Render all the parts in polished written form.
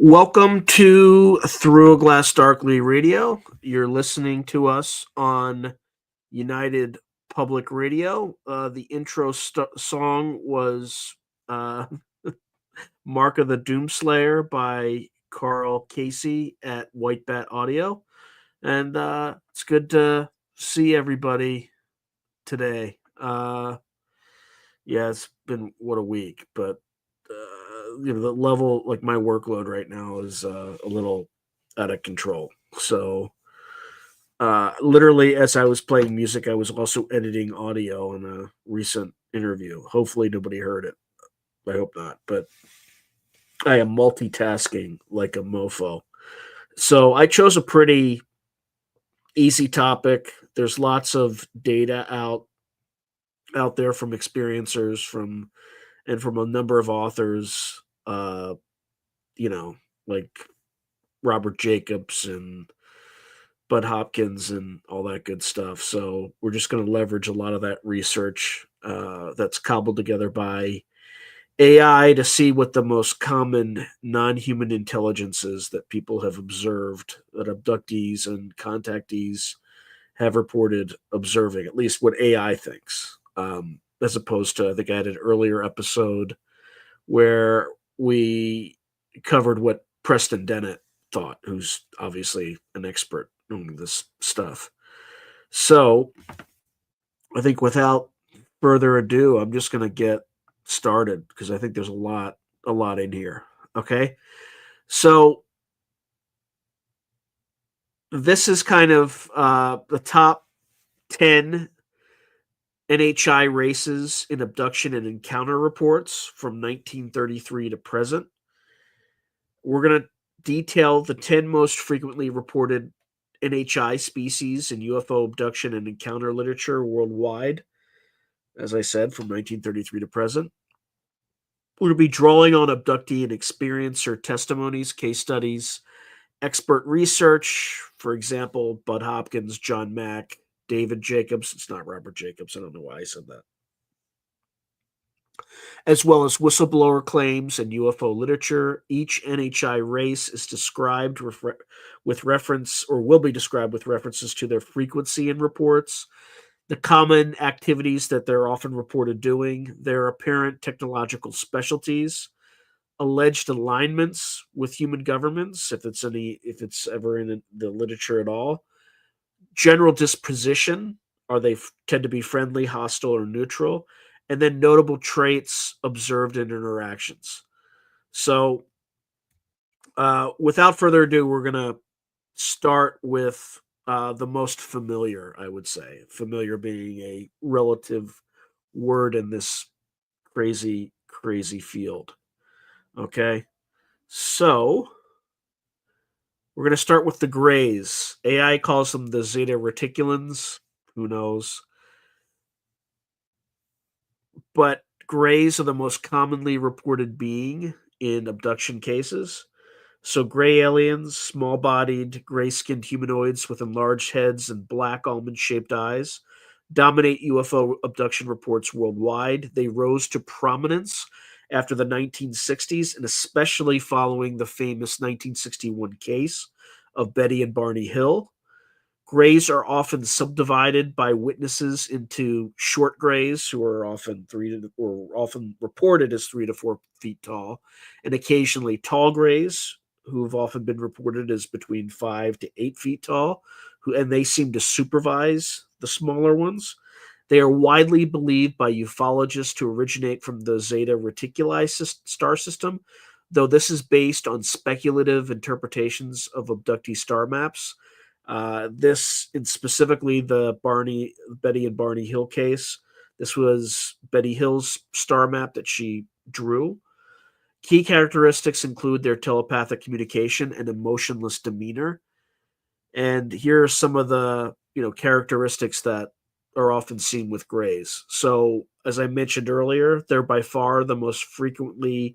Welcome to Through a Glass Darkly Radio. You're listening to us on United Public Radio. The intro song was uh, Mark of the Doomslayer by Carl Casey at White Bat Audio. And it's good to see everybody today. Yeah, it's been what a week, but the level, like my workload right now is a little out of control. So literally as I was playing music, I was also editing audio in a recent interview. Hopefully nobody heard it. I hope not, but I am multitasking like a mofo. So I chose a pretty easy topic. There's lots of data out there from experiencers from a number of authors, like Robert Jacobs and Bud Hopkins and all that good stuff. So we're just going to leverage a lot of that research that's cobbled together by AI to see what the most common non-human intelligences that people have observed, that abductees and contactees have reported observing, at least what AI thinks, as opposed to, I think I had an earlier episode where we covered what Preston Dennett thought, who's obviously an expert on this stuff. So I think without further ado, I'm just going to get started because I think there's a lot in here. Okay. So this is kind of the top 10 NHI races in abduction and encounter reports from 1933 to present. We're going to detail the 10 most frequently reported NHI species in UFO abduction and encounter literature worldwide, as I said, from 1933 to present. We're going to be drawing on abductee and experiencer testimonies, case studies, expert research. For example, Bud Hopkins, John Mack, David Jacobs. It's not Robert Jacobs. I don't know why I said that. As well as whistleblower claims and UFO literature. Each NHI race is described with reference, or will be described with references to their frequency in reports, the common activities that they're often reported doing, their apparent technological specialties, alleged alignments with human governments, if it's ever in the literature at all, general disposition, they tend to be friendly, hostile, or neutral, and then notable traits observed in interactions. So without further ado, we're going to start with the most familiar, I would say. Familiar being a relative word in this crazy, crazy field. Okay. So we're going to start with the grays. AI calls them the Zeta Reticulans. Who knows? But grays are the most commonly reported being in abduction cases. So gray aliens, small-bodied, gray-skinned humanoids with enlarged heads and black almond-shaped eyes, dominate UFO abduction reports worldwide. They rose to prominence after the 1960s, and especially following the famous 1961 case of Betty and Barney Hill. Grays are often subdivided by witnesses into short grays, who are often often reported as 3 to 4 feet tall, and occasionally tall grays, who have often been reported as between 5 to 8 feet tall, and they seem to supervise the smaller ones. They are widely believed by ufologists to originate from the Zeta Reticuli star system, though this is based on speculative interpretations of abductee star maps. This, and specifically the Betty and Barney Hill case, this was Betty Hill's star map that she drew. Key characteristics include their telepathic communication and emotionless demeanor. And here are some of the characteristics that are often seen with grays. So, as I mentioned earlier, they're by far the most frequently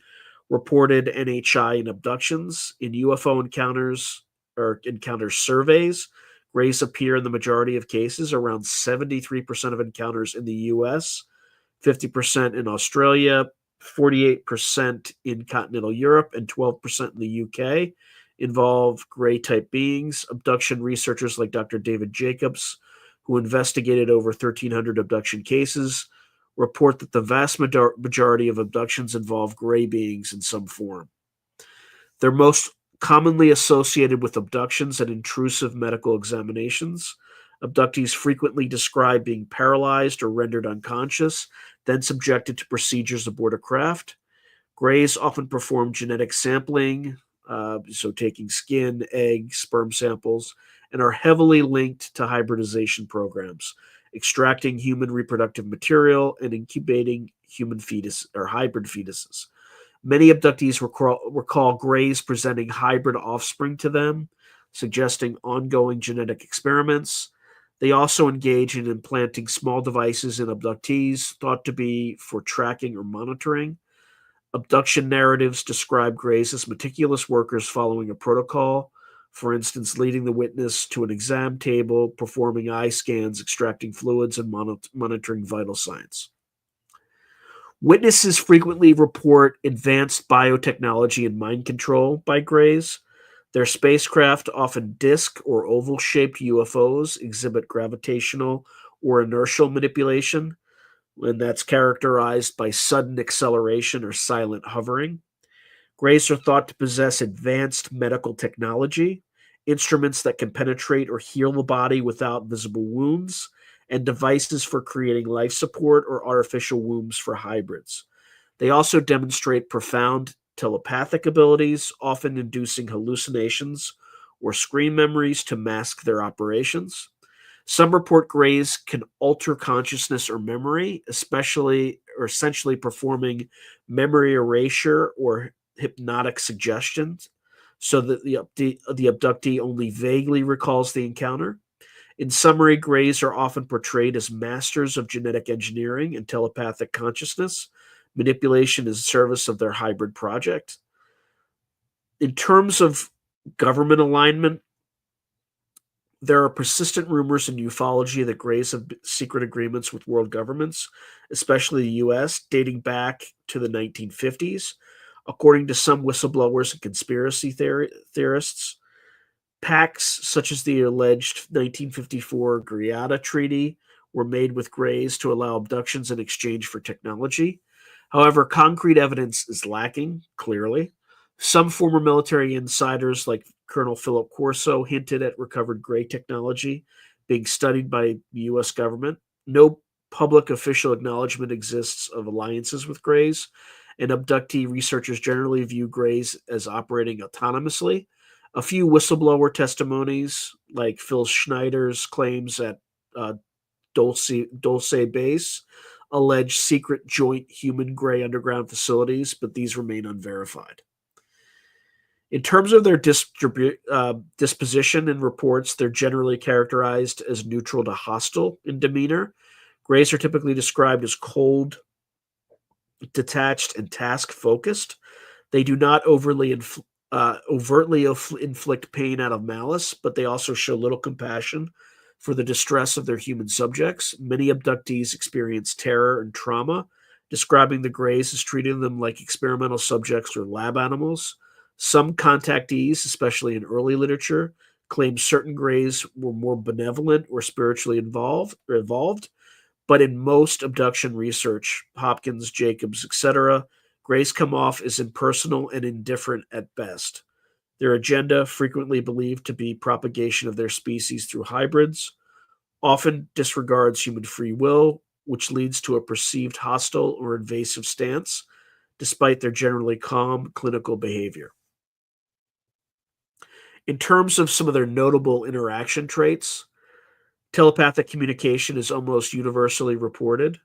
reported NHI in abductions. In UFO encounters or encounter surveys, grays appear in the majority of cases, around 73% of encounters in the US, 50% in Australia, 48% in continental Europe, and 12% in the UK involve gray-type beings. Abduction researchers like Dr. David Jacobs, who investigated over 1,300 abduction cases, report that the vast majority of abductions involve gray beings in some form. They're most commonly associated with abductions and intrusive medical examinations. Abductees frequently describe being paralyzed or rendered unconscious, then subjected to procedures aboard a craft. Greys often perform genetic sampling, so taking skin, egg, sperm samples, and are heavily linked to hybridization programs, extracting human reproductive material and incubating human fetus or hybrid fetuses. Many abductees recall greys presenting hybrid offspring to them, suggesting ongoing genetic experiments. They also engage in implanting small devices in abductees, thought to be for tracking or monitoring. Abduction narratives describe greys as meticulous workers following a protocol, for instance, leading the witness to an exam table, performing eye scans, extracting fluids, and monitoring vital signs. Witnesses frequently report advanced biotechnology and mind control by greys. Their spacecraft, often disc or oval shaped UFOs, exhibit gravitational or inertial manipulation, and that's characterized by sudden acceleration or silent hovering. Greys are thought to possess advanced medical technology, instruments that can penetrate or heal the body without visible wounds, and devices for creating life support or artificial wombs for hybrids. They also demonstrate profound telepathic abilities, often inducing hallucinations or screen memories to mask their operations. Some report greys can alter consciousness or memory, especially or essentially performing memory erasure or hypnotic suggestions, so that the abductee only vaguely recalls the encounter. In summary, greys are often portrayed as masters of genetic engineering and telepathic consciousness. Manipulation is service of their hybrid project. In terms of government alignment, there are persistent rumors in ufology that greys have secret agreements with world governments, especially the US, dating back to the 1950s. According to some whistleblowers and conspiracy theorists, pacts such as the alleged 1954 Greada Treaty were made with greys to allow abductions in exchange for technology. However, concrete evidence is lacking, clearly. Some former military insiders, like Colonel Philip Corso, hinted at recovered gray technology being studied by the U.S. government. No public official acknowledgement exists of alliances with greys, and abductee researchers generally view greys as operating autonomously. A few whistleblower testimonies, like Phil Schneider's claims at Dulce Base, allege secret joint human gray underground facilities, but these remain unverified. In terms of their disposition in reports, they're generally characterized as neutral to hostile in demeanor. Greys are typically described as cold, detached, and task-focused. They do not overtly inflict pain out of malice, but they also show little compassion for the distress of their human subjects. Many abductees experience terror and trauma, describing the greys as treating them like experimental subjects or lab animals. Some contactees, especially in early literature, claim certain greys were more benevolent or spiritually evolved, but in most abduction research, Hopkins, Jacobs, etc., greys come off as impersonal and indifferent at best. Their agenda, frequently believed to be propagation of their species through hybrids, often disregards human free will, which leads to a perceived hostile or invasive stance, despite their generally calm clinical behavior. In terms of some of their notable interaction traits, telepathic communication is almost universally reported.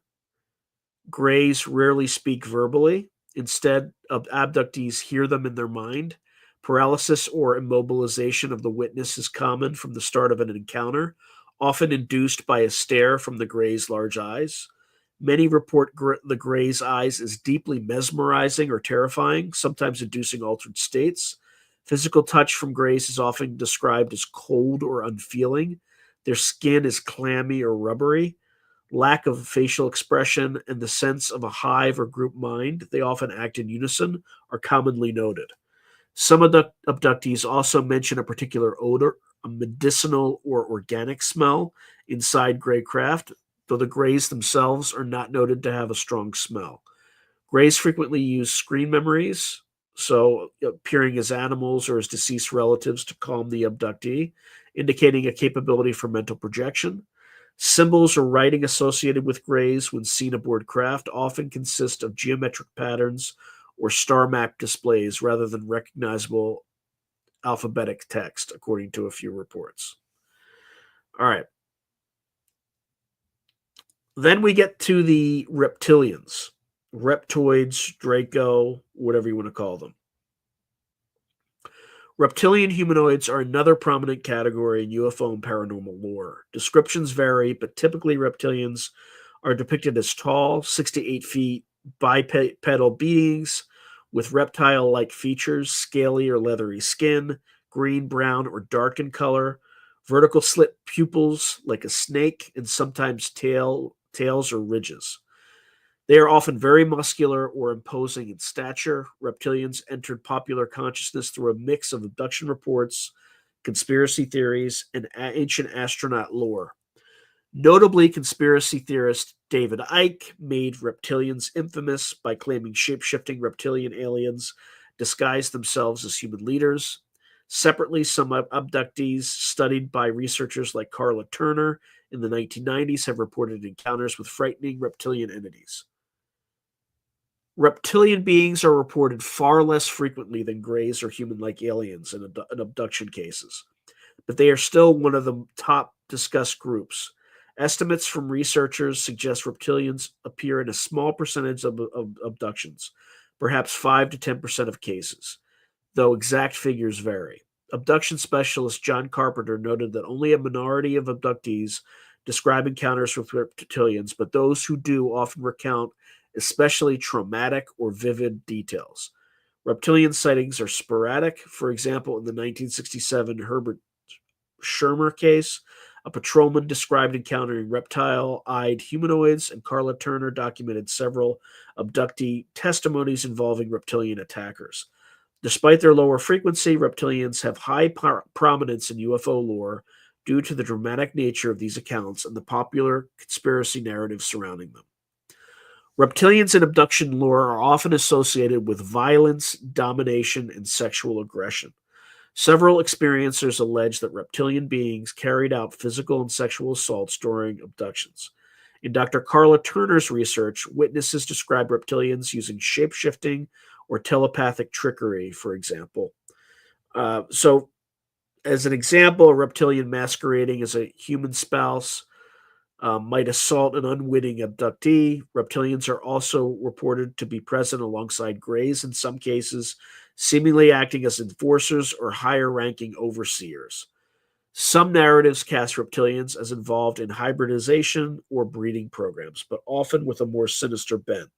Greys rarely speak verbally. Instead, abductees hear them in their mind. Paralysis or immobilization of the witness is common from the start of an encounter, often induced by a stare from the grey's large eyes. Many report the grey's eyes as deeply mesmerizing or terrifying, sometimes inducing altered states. Physical touch from greys is often described as cold or unfeeling. Their skin is clammy or rubbery. lack of facial expression, and the sense of a hive or group mind, they often act in unison, are commonly noted. Some abductees also mention a particular odor, a medicinal or organic smell inside gray craft, though the grays themselves are not noted to have a strong smell. Grays frequently use screen memories, so appearing as animals or as deceased relatives to calm the abductee, indicating a capability for mental projection. Symbols or writing associated with grays when seen aboard craft often consist of geometric patterns or star map displays rather than recognizable alphabetic text, according to a few reports. All right. Then we get to the reptilians, reptoids, Draco, whatever you want to call them. Reptilian humanoids are another prominent category in UFO and paranormal lore. Descriptions vary, but typically reptilians are depicted as tall, 6 to 8 feet, bipedal beings with reptile like features, scaly or leathery skin, green, brown, or dark in color, vertical slit pupils like a snake, and sometimes tails or ridges. They are often very muscular or imposing in stature. Reptilians entered popular consciousness through a mix of abduction reports, conspiracy theories, and ancient astronaut lore. Notably, conspiracy theorist David Icke made reptilians infamous by claiming shape-shifting reptilian aliens disguised themselves as human leaders. Separately, some abductees studied by researchers like Carla Turner in the 1990s have reported encounters with frightening reptilian entities. Reptilian beings are reported far less frequently than greys or human-like aliens in abduction cases, but they are still one of the top discussed groups. Estimates from researchers suggest reptilians appear in a small percentage of abductions, perhaps 5 to 10% of cases, though exact figures vary. Abduction specialist John Carpenter noted that only a minority of abductees describe encounters with reptilians, but those who do often recount especially traumatic or vivid details. Reptilian sightings are sporadic. For example, in the 1967 Herbert Schirmer case, a patrolman described encountering reptile-eyed humanoids, and Carla Turner documented several abductee testimonies involving reptilian attackers. Despite their lower frequency, reptilians have high prominence in UFO lore due to the dramatic nature of these accounts and the popular conspiracy narrative surrounding them. Reptilians in abduction lore are often associated with violence, domination, and sexual aggression. Several experiencers allege that reptilian beings carried out physical and sexual assaults during abductions. In Dr. Carla Turner's research, witnesses describe reptilians using shape-shifting or telepathic trickery, for example. So, as an example, a reptilian masquerading as a human spouse might assault an unwitting abductee. Reptilians are also reported to be present alongside greys in some cases, seemingly acting as enforcers or higher-ranking overseers. Some narratives cast reptilians as involved in hybridization or breeding programs, but often with a more sinister bent.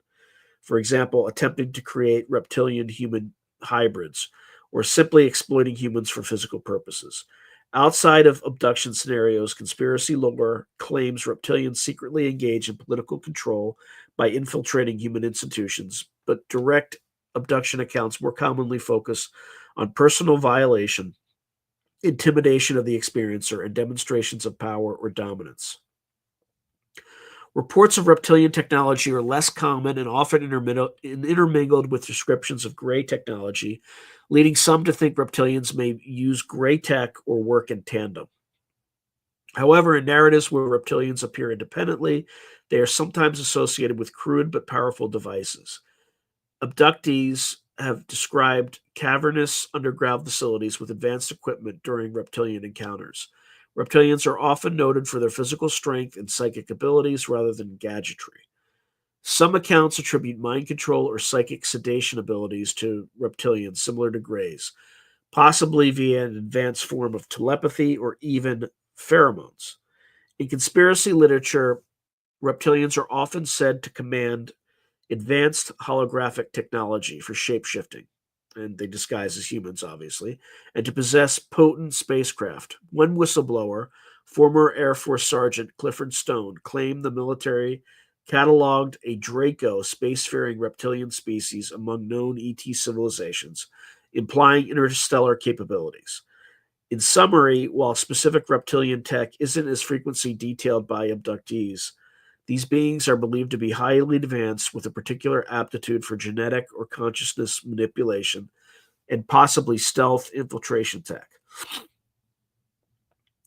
For example, attempting to create reptilian-human hybrids, or simply exploiting humans for physical purposes. Outside of abduction scenarios, conspiracy lore claims reptilians secretly engage in political control by infiltrating human institutions, but direct abduction accounts more commonly focus on personal violation, intimidation of the experiencer, and demonstrations of power or dominance. Reports of reptilian technology are less common and often intermingled with descriptions of gray technology, leading some to think reptilians may use gray tech or work in tandem. However, in narratives where reptilians appear independently, they are sometimes associated with crude but powerful devices. Abductees have described cavernous underground facilities with advanced equipment during reptilian encounters. Reptilians are often noted for their physical strength and psychic abilities rather than gadgetry. Some accounts attribute mind control or psychic sedation abilities to reptilians, similar to greys, possibly via an advanced form of telepathy or even pheromones. In conspiracy literature, reptilians are often said to command advanced holographic technology for shapeshifting, and they disguise as humans, obviously, and to possess potent spacecraft. One whistleblower, Former Air Force Sergeant Clifford Stone claimed the military cataloged a Draco spacefaring reptilian species among known ET civilizations, implying interstellar capabilities. In summary, while specific reptilian tech isn't as frequently detailed by abductees, these beings are believed to be highly advanced with a particular aptitude for genetic or consciousness manipulation and possibly stealth infiltration tech.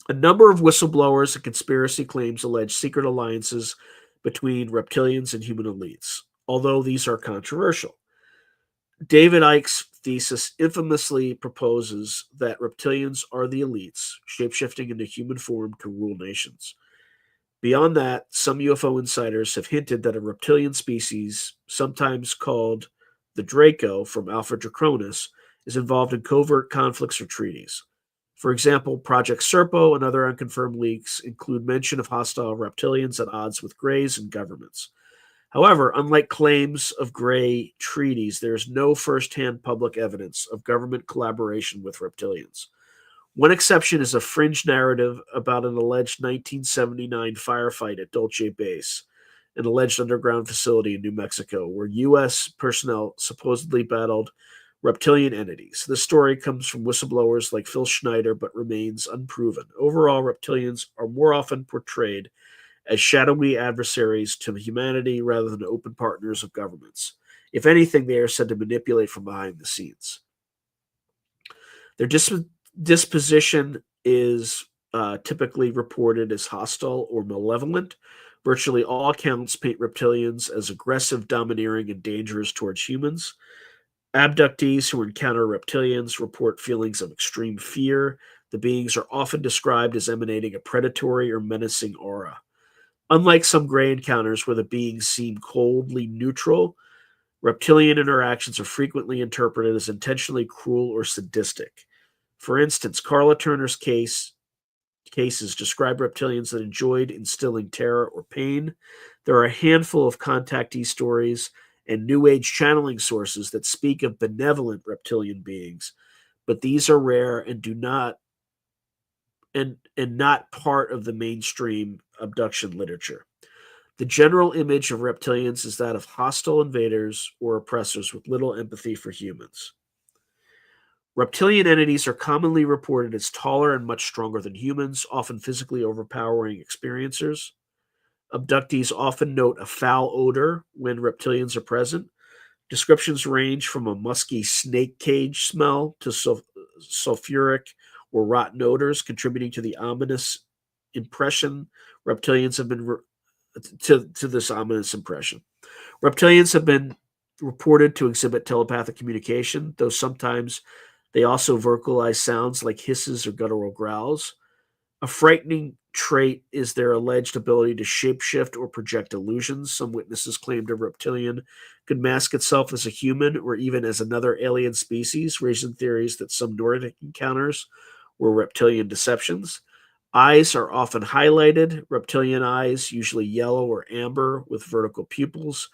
A number of whistleblowers and conspiracy claims allege secret alliances between reptilians and human elites, although these are controversial. David Icke's thesis infamously proposes that reptilians are the elites, shapeshifting into human form to rule nations. Beyond that, some UFO insiders have hinted that a reptilian species, sometimes called the Draco from Alpha Draconis, is involved in covert conflicts or treaties. For example, Project Serpo and other unconfirmed leaks include mention of hostile reptilians at odds with Greys and governments. However, unlike claims of Grey treaties, there is no first-hand public evidence of government collaboration with reptilians. One exception is a fringe narrative about an alleged 1979 firefight at Dulce Base, an alleged underground facility in New Mexico, where U.S. personnel supposedly battled reptilian entities. This story comes from whistleblowers like Phil Schneider, but remains unproven. Overall, reptilians are more often portrayed as shadowy adversaries to humanity rather than open partners of governments. If anything, they are said to manipulate from behind the scenes. Their disposition is typically reported as hostile or malevolent. Virtually all accounts paint reptilians as aggressive, domineering, and dangerous towards humans. Abductees who encounter reptilians report feelings of extreme fear. The beings are often described as emanating a predatory or menacing aura. Unlike some Grey encounters where the beings seem coldly neutral, reptilian interactions are frequently interpreted as intentionally cruel or sadistic. For instance, Carla Turner's cases describe reptilians that enjoyed instilling terror or pain. There are a handful of contactee stories and New Age channeling sources that speak of benevolent reptilian beings, but these are rare and do not and not part of the mainstream abduction literature. The general image of reptilians is that of hostile invaders or oppressors with little empathy for humans. Reptilian entities are commonly reported as taller and much stronger than humans, often physically overpowering experiencers. Abductees often note a foul odor when reptilians are present. Descriptions range from a musky snake cage smell to sulfuric or rotten odors, contributing to the ominous impression reptilians have been to this ominous impression. Reptilians have been reported to exhibit telepathic communication, though sometimes they also vocalize sounds like hisses or guttural growls. A frightening trait is their alleged ability to shapeshift or project illusions. Some witnesses claimed a reptilian could mask itself as a human or even as another alien species, raising theories that some Nordic encounters were reptilian deceptions. Eyes are often highlighted. Reptilian eyes, usually yellow or amber with vertical pupils,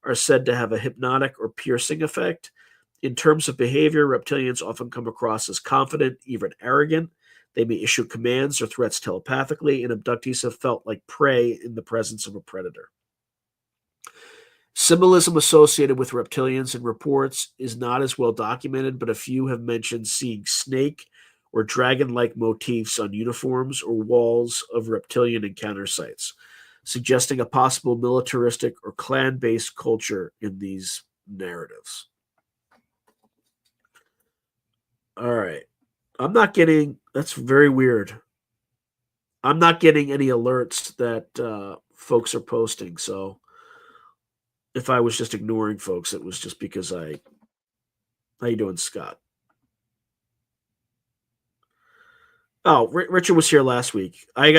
are said to have a hypnotic or piercing effect. In terms of behavior, reptilians often come across as confident, even arrogant. They may issue commands or threats telepathically, and abductees have felt like prey in the presence of a predator. Symbolism associated with reptilians in reports is not as well documented, but a few have mentioned seeing snake or dragon-like motifs on uniforms or walls of reptilian encounter sites, suggesting a possible militaristic or clan-based culture in these narratives. All right. That's very weird. I'm not getting any alerts that folks are posting. So if I was just ignoring folks, it was just because how you doing, Scott? Oh, Richard was here last week. I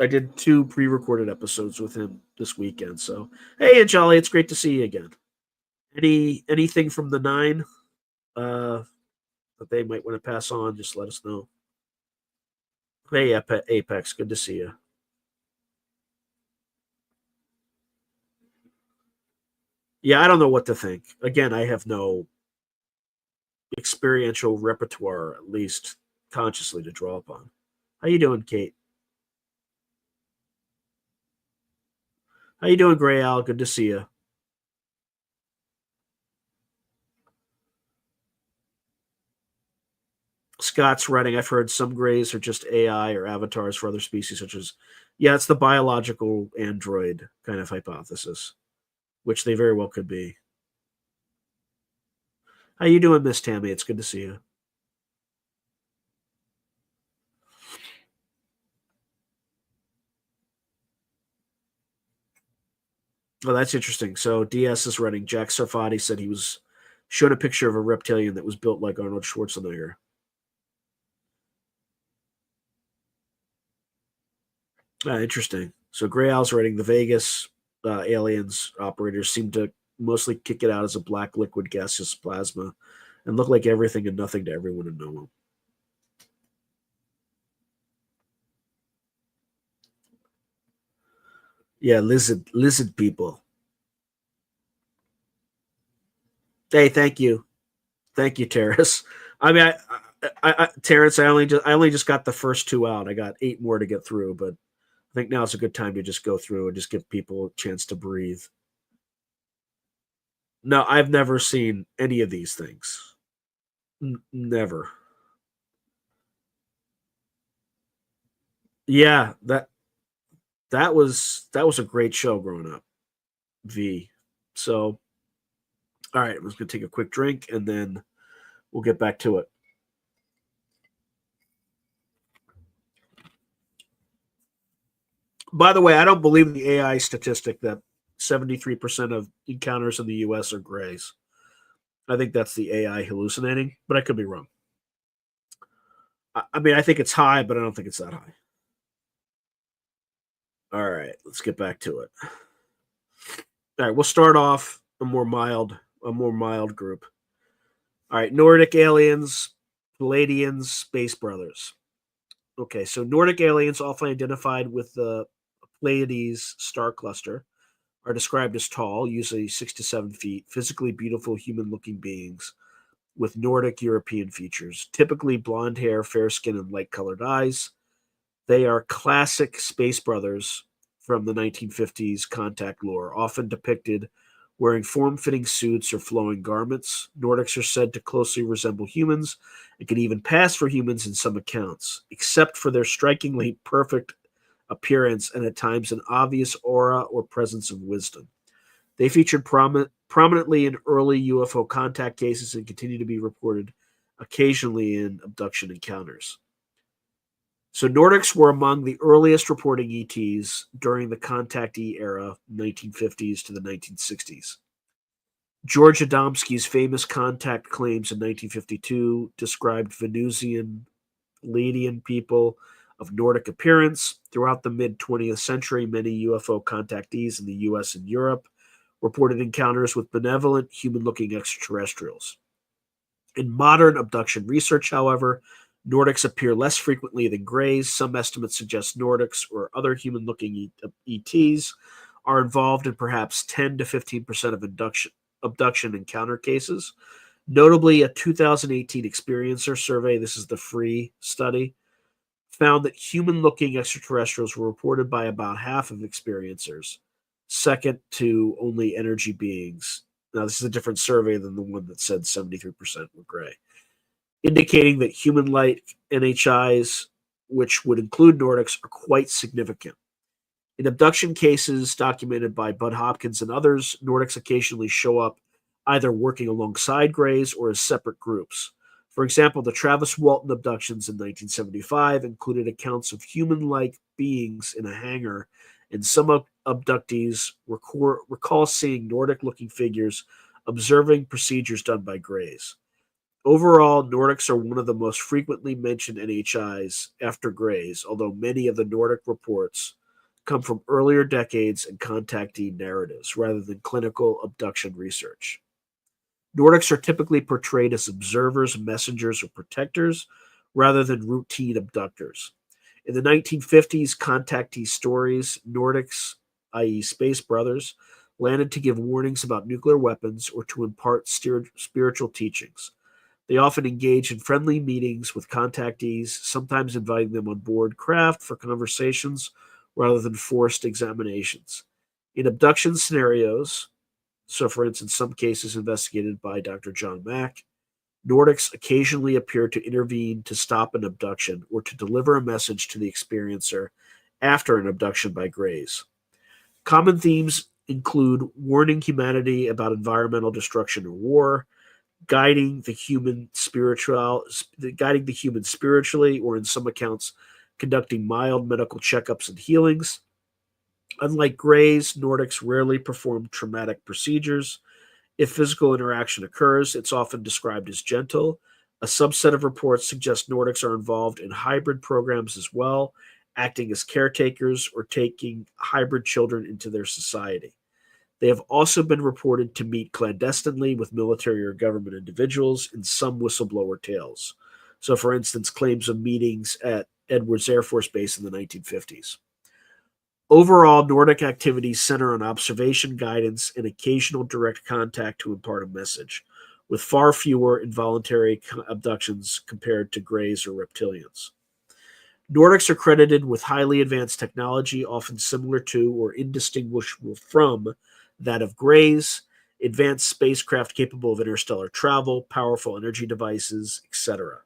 did 2 pre-recorded episodes with him this weekend. So, hey, and Jolly, it's great to see you again. Anything from the 9 that they might want to pass on, just let us know. Hey, Apex, good to see you. Yeah, I don't know what to think. Again, I have no experiential repertoire, at least consciously, to draw upon. How you doing, Kate? How you doing, Gray Al? Good to see you. Scott's writing, I've heard some grays are just AI or avatars for other species, such as, yeah, it's the biological android kind of hypothesis, which they very well could be. How you doing, Miss Tammy? It's good to see you. Oh, that's interesting. So DS is writing, Jack Sarfati said he was shown a picture of a reptilian that was built like Arnold Schwarzenegger. Interesting. So Gray Al's writing, the Vegas aliens operators seem to mostly kick it out as a black liquid gaseous plasma and look like everything and nothing to everyone and no one. Yeah, lizard people. Hey, thank you, Terrace. I mean, Terrence, I only just got the first two out. I got 8 more to get through, but I think now is a good time to just go through and just give people a chance to breathe. No, I've never seen any of these things. Never. Yeah, that was a great show growing up. V. So, all right, I'm just gonna take a quick drink and then we'll get back to it. By the way, I don't believe the AI statistic that 73% of encounters in the US are grays. I think that's the AI hallucinating, but I could be wrong. I mean, I think it's high, but I don't think it's that high. All right, let's get back to it. All right, we'll start off a more mild group. All right, Nordic aliens, Palladians, Space Brothers. Okay, so Nordic aliens, often identified with the Pleiades star cluster, are described as tall, usually 6 to 7 feet, physically beautiful human looking beings with Nordic European features, typically blonde hair, fair skin, and light colored eyes. They are classic space brothers from the 1950s contact lore, often depicted wearing form fitting suits or flowing garments. Nordics are said to closely resemble humans and can even pass for humans in some accounts, except for their strikingly perfect appearance and at times an obvious aura or presence of wisdom. They featured prominently in early UFO contact cases and continue to be reported occasionally in abduction encounters. So Nordics were among the earliest reporting ETs during the contactee era, 1950s to the 1960s. George Adamski's famous contact claims in 1952 described Venusian Palladian people of Nordic appearance. Throughout the mid 20th century, many UFO contactees in the US and Europe reported encounters with benevolent, human looking extraterrestrials. In modern abduction research, however, Nordics appear less frequently than Greys. Some estimates suggest Nordics or other human looking ETs are involved in perhaps 10 to 15% of abduction encounter cases. Notably, a 2018 Experiencer survey, this is the free study, found that human looking extraterrestrials were reported by about half of experiencers, second to only energy beings. Now, this is a different survey than the one that said 73% were gray, indicating that human like NHIs, which would include Nordics, are quite significant. In abduction cases documented by Bud Hopkins and others, Nordics occasionally show up either working alongside Greys or as separate groups. For example, the Travis Walton abductions in 1975 included accounts of human like beings in a hangar, and some abductees recall seeing Nordic looking figures observing procedures done by Greys. Overall, Nordics are one of the most frequently mentioned NHIs after Greys, although many of the Nordic reports come from earlier decades and contactee narratives rather than clinical abduction research. Nordics are typically portrayed as observers, messengers, or protectors rather than routine abductors. In the 1950s contactee stories, Nordics, i.e., Space Brothers, landed to give warnings about nuclear weapons or to impart spiritual teachings. They often engage in friendly meetings with contactees, sometimes inviting them on board craft for conversations rather than forced examinations. In abduction scenarios, so for instance, some cases investigated by Dr. John Mack, Nordics occasionally appear to intervene to stop an abduction or to deliver a message to the experiencer after an abduction by Greys. Common themes include warning humanity about environmental destruction or war, guiding the human spiritually, or in some accounts, conducting mild medical checkups and healings. Unlike Greys, Nordics rarely perform traumatic procedures. If physical interaction occurs, it's often described as gentle. A subset of reports suggest Nordics are involved in hybrid programs as well, acting as caretakers or taking hybrid children into their society. They have also been reported to meet clandestinely with military or government individuals in some whistleblower tales. So, for instance, claims of meetings at Edwards Air Force Base in the 1950s. Overall, Nordic activities center on observation, guidance, and occasional direct contact to impart a message, with far fewer involuntary abductions compared to Greys or Reptilians. Nordics are credited with highly advanced technology, often similar to or indistinguishable from that of Greys, advanced spacecraft capable of interstellar travel, powerful energy devices, etc.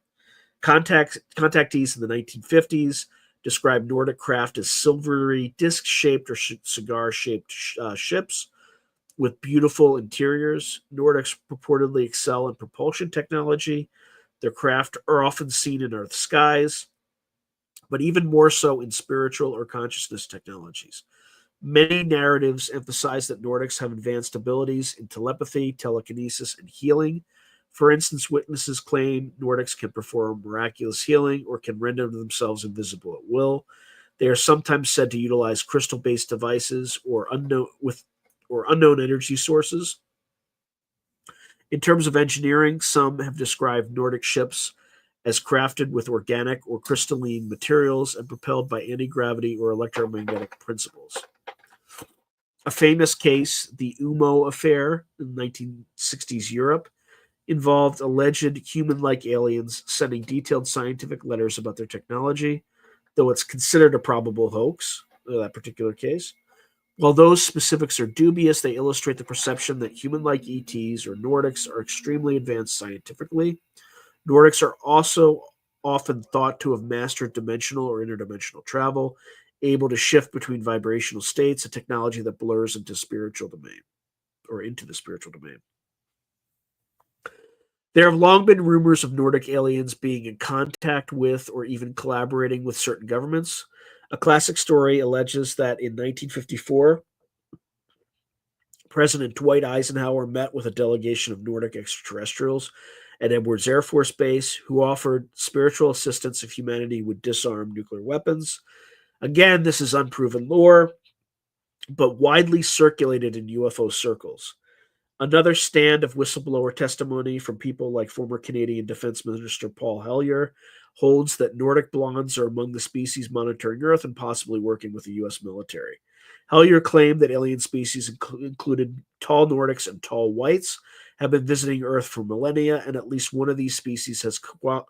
Contactees in the 1950s described Nordic craft as silvery, disc-shaped or cigar-shaped ships with beautiful interiors. Nordics purportedly excel in propulsion technology. Their craft are often seen in Earth's skies, but even more so in spiritual or consciousness technologies. Many narratives emphasize that Nordics have advanced abilities in telepathy, telekinesis, and healing. For instance, witnesses claim Nordics can perform miraculous healing or can render themselves invisible at will. They are sometimes said to utilize crystal-based devices or unknown energy sources. In terms of engineering, some have described Nordic ships as crafted with organic or crystalline materials and propelled by anti-gravity or electromagnetic principles. A famous case, the Umo affair in 1960s Europe, involved alleged human-like aliens sending detailed scientific letters about their technology, though it's considered a probable hoax, that particular case. While those specifics are dubious, they illustrate the perception that human-like ETs or Nordics are extremely advanced scientifically. Nordics are also often thought to have mastered dimensional or interdimensional travel, able to shift between vibrational states, a technology that blurs into spiritual domain or into the spiritual domain. There have long been rumors of Nordic aliens being in contact with or even collaborating with certain governments. A classic story alleges that in 1954, President Dwight Eisenhower met with a delegation of Nordic extraterrestrials at Edwards Air Force Base who offered spiritual assistance if humanity would disarm nuclear weapons. Again, this is unproven lore, but widely circulated in UFO circles. Another stand of whistleblower testimony from people like former Canadian Defense Minister Paul Hellyer holds that Nordic blondes are among the species monitoring Earth and possibly working with the U.S. military. Hellyer claimed that alien species, included tall Nordics and tall whites, have been visiting Earth for millennia, and at least one of these species has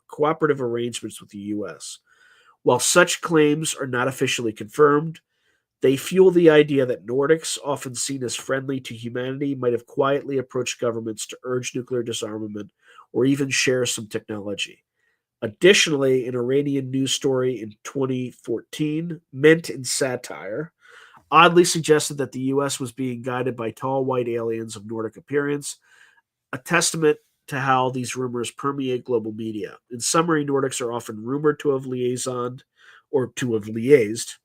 cooperative arrangements with the U.S. While such claims are not officially confirmed, they fuel the idea that Nordics, often seen as friendly to humanity, might have quietly approached governments to urge nuclear disarmament or even share some technology. Additionally, an Iranian news story in 2014, meant in satire, oddly suggested that the U.S. was being guided by tall white aliens of Nordic appearance, a testament to how these rumors permeate global media. In summary, Nordics are often rumored to have liaisoned or to have liaised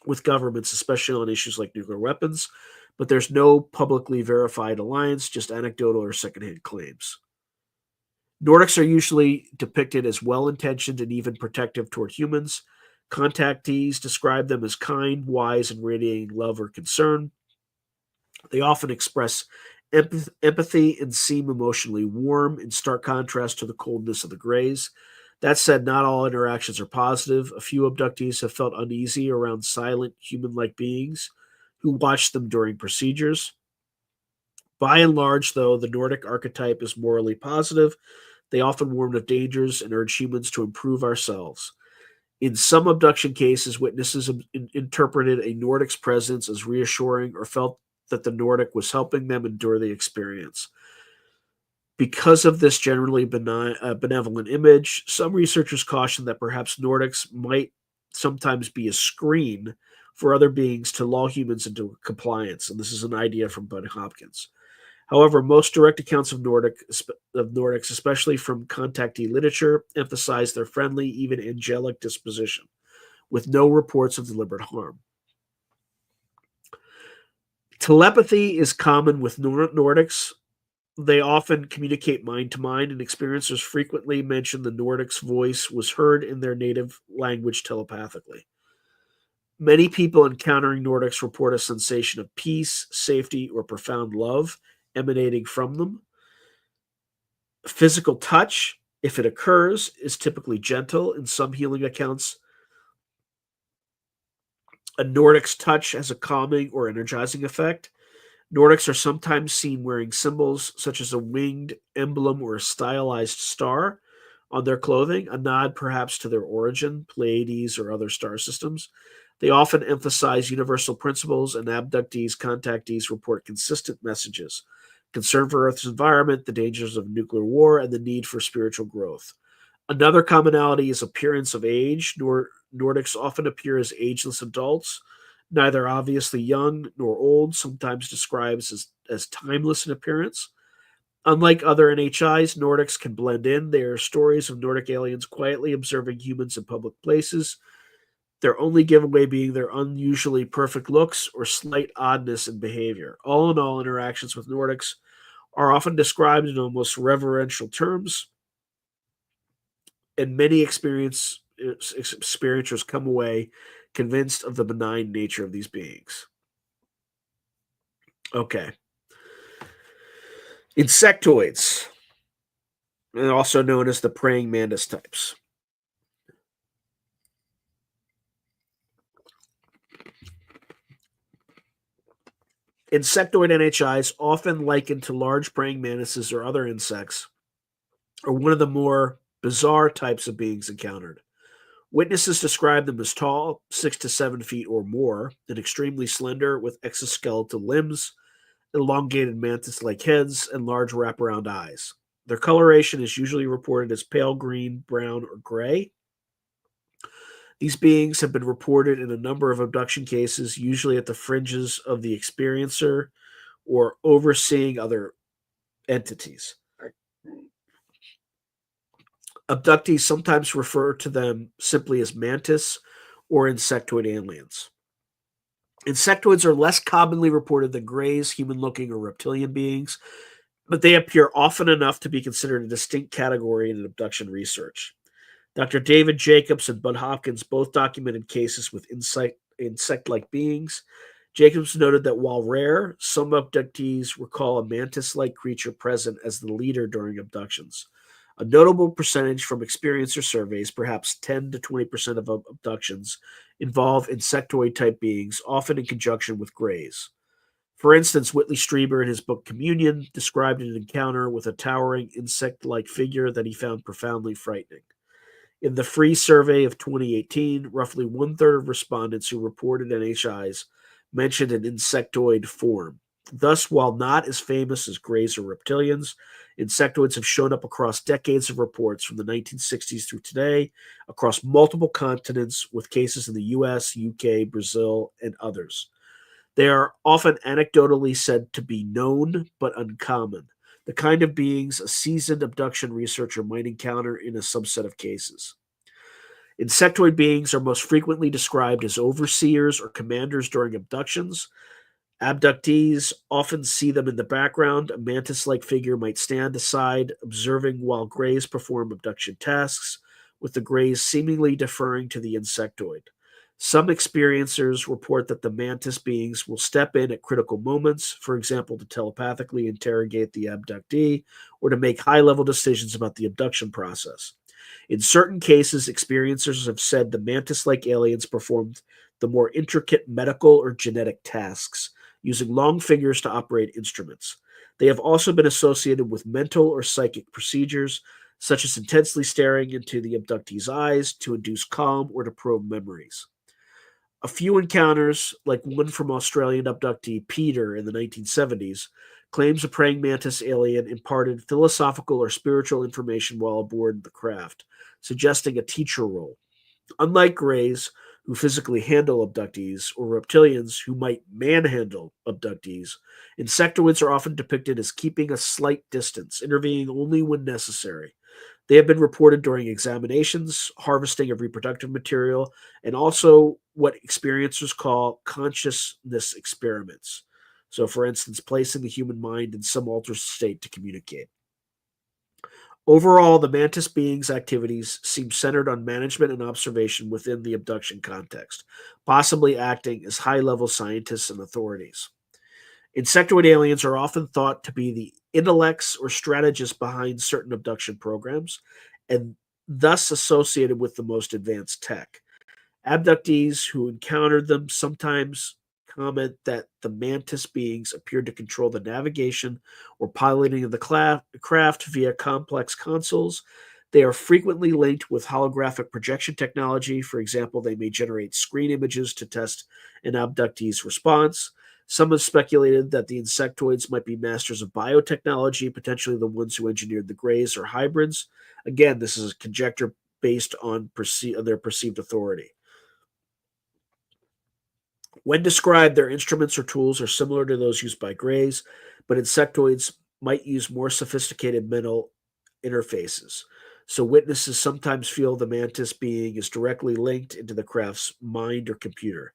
with governments, especially on issues like nuclear weapons, but there's no publicly verified alliance, just anecdotal or secondhand claims. Nordics are usually depicted as well intentioned and even protective toward humans. Contactees describe them as kind, wise, and radiating love or concern. They often express empathy and seem emotionally warm, in stark contrast to the coldness of the Greys. That said, not all interactions are positive. A few abductees have felt uneasy around silent, human like beings who watch them during procedures. By and large, though, the Nordic archetype is morally positive. They often warn of dangers and urge humans to improve ourselves. In some abduction cases, witnesses interpreted a Nordic's presence as reassuring or felt that the Nordic was helping them endure the experience. Because of this generally benevolent image, some researchers caution that perhaps Nordics might sometimes be a screen for other beings to lull humans into compliance. And this is an idea from Bud Hopkins. However, most direct accounts of Nordics, especially from contactee literature, emphasize their friendly, even angelic disposition, with no reports of deliberate harm. Telepathy is common with Nordics. They often communicate mind to mind, and experiencers frequently mention the Nordic's voice was heard in their native language telepathically. Many people encountering Nordics report a sensation of peace, safety, or profound love emanating from them. Physical touch, if it occurs, is typically gentle. In some healing accounts, a Nordic's touch has a calming or energizing effect. Nordics are sometimes seen wearing symbols such as a winged emblem or a stylized star on their clothing, a nod perhaps to their origin, Pleiades, or other star systems. They often emphasize universal principles, and abductees, contactees report consistent messages: concern for Earth's environment, the dangers of nuclear war, and the need for spiritual growth. Another commonality is appearance of age. Nordics often appear as ageless adults, neither obviously young nor old, sometimes described as timeless in appearance. Unlike other NHIs, Nordics can blend in. They are stories of Nordic aliens quietly observing humans in public places, their only giveaway being their unusually perfect looks or slight oddness in behavior. All in all, interactions with Nordics are often described in almost reverential terms, and many experiencers come away convinced of the benign nature of these beings. Okay. Insectoids, also known as the praying mantis types. Insectoid NHIs, often likened to large praying mantises or other insects, are one of the more bizarre types of beings encountered. Witnesses describe them as tall, 6 to 7 feet or more, and extremely slender, with exoskeletal limbs, elongated mantis-like heads, and large wraparound eyes. Their coloration is usually reported as pale green, brown, or gray. These beings have been reported in a number of abduction cases, usually at the fringes of the experiencer or overseeing other entities. Abductees sometimes refer to them simply as mantis or insectoid aliens. Insectoids are less commonly reported than greys, human-looking or reptilian beings, but they appear often enough to be considered a distinct category in abduction research. Dr. David Jacobs and Bud Hopkins both documented cases with insect-like beings. Jacobs noted that while rare, some abductees recall a mantis-like creature present as the leader during abductions. A notable percentage from experiencer surveys, perhaps 10 to 20% of abductions, involve insectoid-type beings, often in conjunction with greys. For instance, Whitley Strieber in his book Communion described an encounter with a towering insect-like figure that he found profoundly frightening. In the Free Survey of 2018, roughly one-third of respondents who reported NHIs mentioned an insectoid form. Thus, while not as famous as greys or reptilians, insectoids have shown up across decades of reports from the 1960s through today, across multiple continents, with cases in the US, UK, Brazil, and others. They are often anecdotally said to be known but uncommon, the kind of beings a seasoned abduction researcher might encounter in a subset of cases. Insectoid beings are most frequently described as overseers or commanders during abductions. Abductees often see them in the background. A mantis-like figure might stand aside, observing while greys perform abduction tasks, with the greys seemingly deferring to the insectoid. Some experiencers report that the mantis beings will step in at critical moments, for example, to telepathically interrogate the abductee or to make high-level decisions about the abduction process. In certain cases, experiencers have said the mantis-like aliens performed the more intricate medical or genetic tasks, using long fingers to operate instruments. They have also been associated with mental or psychic procedures, such as intensely staring into the abductee's eyes to induce calm or to probe memories. A few encounters, like one from Australian abductee Peter in the 1970s, claims a praying mantis alien imparted philosophical or spiritual information while aboard the craft, suggesting a teacher role. Unlike Greys, who physically handle abductees, or reptilians, who might manhandle abductees, insectoids are often depicted as keeping a slight distance, intervening only when necessary. They have been reported during examinations, harvesting of reproductive material, and also what experiencers call consciousness experiments. So, for instance, placing the human mind in some altered state to communicate. Overall, the mantis being's activities seem centered on management and observation within the abduction context, possibly acting as high level scientists and authorities. Insectoid aliens are often thought to be the intellects or strategists behind certain abduction programs, and thus associated with the most advanced tech. Abductees who encountered them sometimes comment that the mantis beings appeared to control the navigation or piloting of the craft via complex consoles. They are frequently linked with holographic projection technology. For example, they may generate screen images to test an abductee's response. Some have speculated that the insectoids might be masters of biotechnology, potentially the ones who engineered the greys or hybrids. Again, this is a conjecture based on their perceived authority. When described, their instruments or tools are similar to those used by greys, but insectoids might use more sophisticated mental interfaces. So witnesses sometimes feel the mantis being is directly linked into the craft's mind or computer.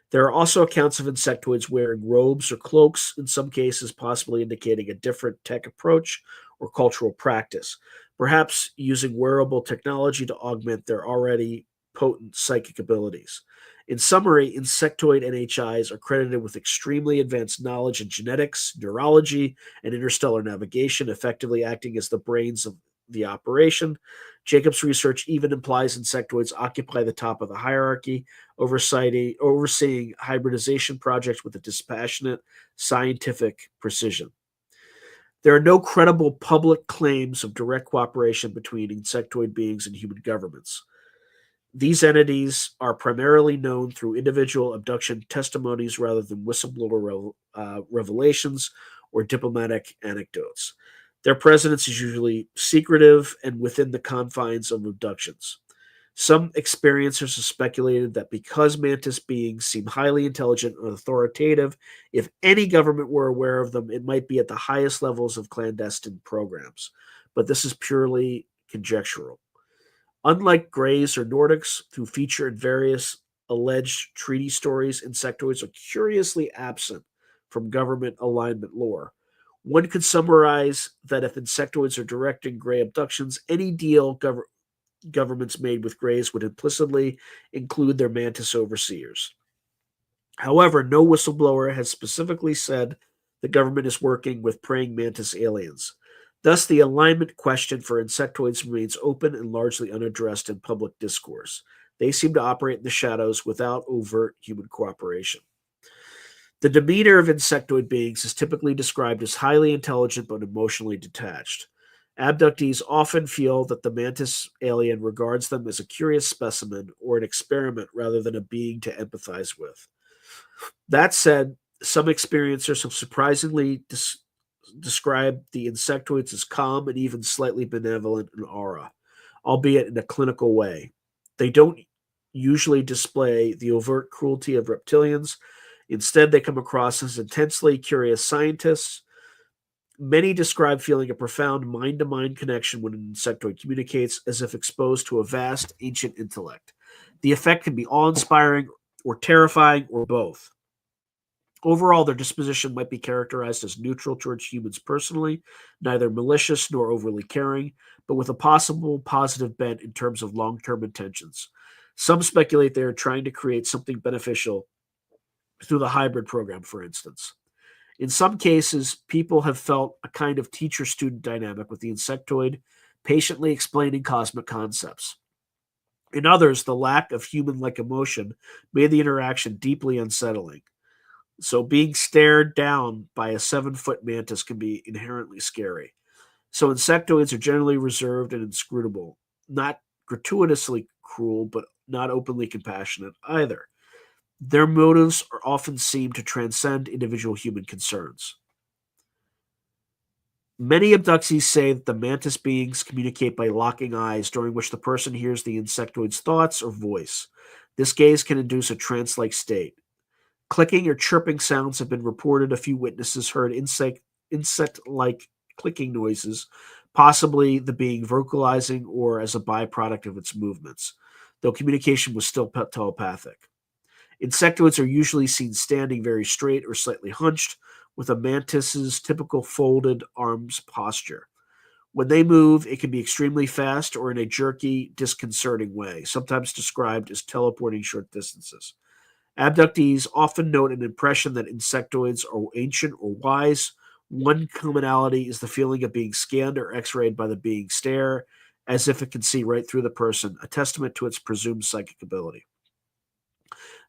There are also accounts of insectoids wearing robes or cloaks, in some cases possibly indicating a different tech approach or cultural practice, perhaps using wearable technology to augment their already potent psychic abilities. In summary, insectoid NHIs are credited with extremely advanced knowledge in genetics, neurology, and interstellar navigation, effectively acting as the brains of the operation. Jacob's research even implies insectoids occupy the top of the hierarchy, overseeing hybridization projects with a dispassionate scientific precision. There are no credible public claims of direct cooperation between insectoid beings and human governments. These entities are primarily known through individual abduction testimonies rather than whistleblower revelations or diplomatic anecdotes. Their presence is usually secretive and within the confines of abductions. Some experiencers have speculated that because mantis beings seem highly intelligent and authoritative, if any government were aware of them, it might be at the highest levels of clandestine programs. But this is purely conjectural. Unlike Greys or Nordics, who feature in various alleged treaty stories, insectoids are curiously absent from government alignment lore. One could summarize that if insectoids are directing Grey abductions, any deal governments made with Greys would implicitly include their mantis overseers. However, no whistleblower has specifically said the government is working with praying mantis aliens. Thus, the alignment question for insectoids remains open and largely unaddressed in public discourse. They seem to operate in the shadows without overt human cooperation. The demeanor of insectoid beings is typically described as highly intelligent but emotionally detached. Abductees often feel that the mantis alien regards them as a curious specimen or an experiment rather than a being to empathize with. That said, some experiencers have surprisingly described the insectoids as calm and even slightly benevolent in aura, albeit in a clinical way. They don't usually display the overt cruelty of reptilians. Instead, they come across as intensely curious scientists. Many describe feeling a profound mind to mind connection when an insectoid communicates, as if exposed to a vast, ancient intellect. The effect can be awe inspiring or terrifying or both. Overall, their disposition might be characterized as neutral towards humans personally, neither malicious nor overly caring, but with a possible positive bent in terms of long term intentions. Some speculate they are trying to create something beneficial through the hybrid program, for instance. In some cases, people have felt a kind of teacher student dynamic with the insectoid, patiently explaining cosmic concepts. In others, the lack of human like emotion made the interaction deeply unsettling. So, being stared down by a 7-foot mantis can be inherently scary. So insectoids are generally reserved and inscrutable, not gratuitously cruel, but not openly compassionate either. Their motives are often seem to transcend individual human concerns. Many abductees say that the mantis beings communicate by locking eyes, during which the person hears the insectoid's thoughts or voice. This gaze can induce a trance like state. Clicking or chirping sounds have been reported. A few witnesses heard insect like clicking noises, possibly the being vocalizing or as a byproduct of its movements, though communication was still telepathic. Insectoids are usually seen standing very straight or slightly hunched, with a mantis's typical folded arms posture. When they move, it can be extremely fast or in a jerky, disconcerting way, sometimes described as teleporting short distances. Abductees often note an impression that insectoids are ancient or wise. One commonality is the feeling of being scanned or x rayed by the being stare, as if it can see right through the person, a testament to its presumed psychic ability.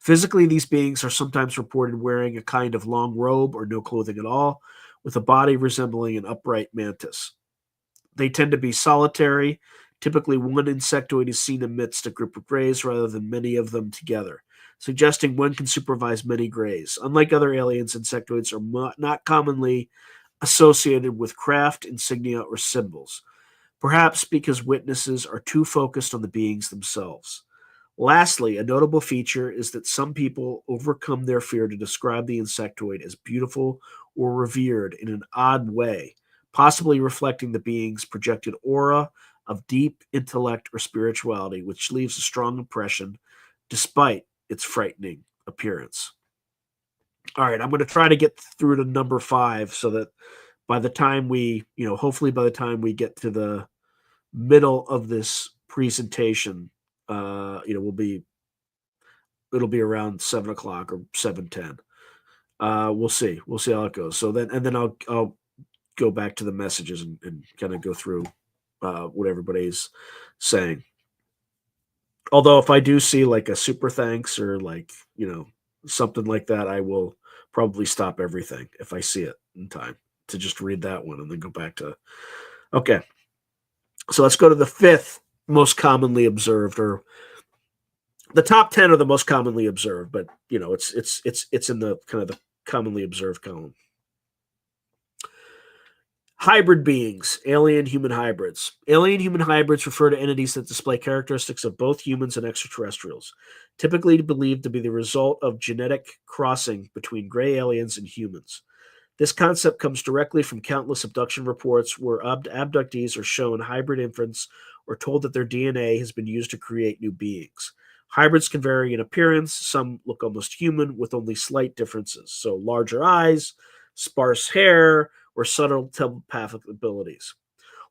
Physically, these beings are sometimes reported wearing a kind of long robe or no clothing at all, with a body resembling an upright mantis. They tend to be solitary. Typically, one insectoid is seen amidst a group of greys rather than many of them together, suggesting one can supervise many greys. Unlike other aliens, insectoids are not commonly associated with craft, insignia, or symbols, perhaps because witnesses are too focused on the beings themselves. Lastly, a notable feature is that some people overcome their fear to describe the insectoid as beautiful or revered in an odd way, possibly reflecting the being's projected aura of deep intellect or spirituality, which leaves a strong impression despite its frightening appearance. All right, I'm going to try to get through to number 5 so that by the time hopefully by the time we get to the middle of this presentation, we'll be it'll be around 7 o'clock or 7:10. We'll see. We'll see how it goes. So then I'll go back to the messages and kind of go through what everybody's saying. Although if I do see like a super thanks or something like that, I will probably stop everything if I see it in time to just read that one and then go back to. Okay, so let's go to the 5th most commonly observed, or the top 10 are the most commonly observed, but it's in the kind of the commonly observed column. Hybrid beings, alien human hybrids. Alien human hybrids refer to entities that display characteristics of both humans and extraterrestrials, typically believed to be the result of genetic crossing between gray aliens and humans. This concept comes directly from countless abduction reports where abductees are shown hybrid infants or told that their DNA has been used to create new beings. Hybrids can vary in appearance. Some look almost human with only slight differences. So, larger eyes, sparse hair, or subtle telepathic abilities.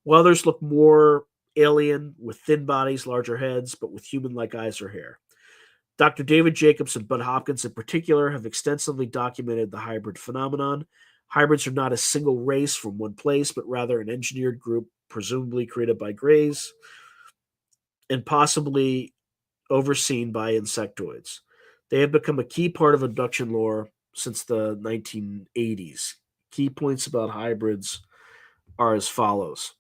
While others look more alien with thin bodies, larger heads, but with human like eyes or hair. Dr. David Jacobs and Bud Hopkins, in particular, have extensively documented the hybrid phenomenon. Hybrids are not a single race from one place, but rather an engineered group, presumably created by greys and possibly overseen by insectoids. They have become a key part of abduction lore since the 1980s. Key points about hybrids are as follows.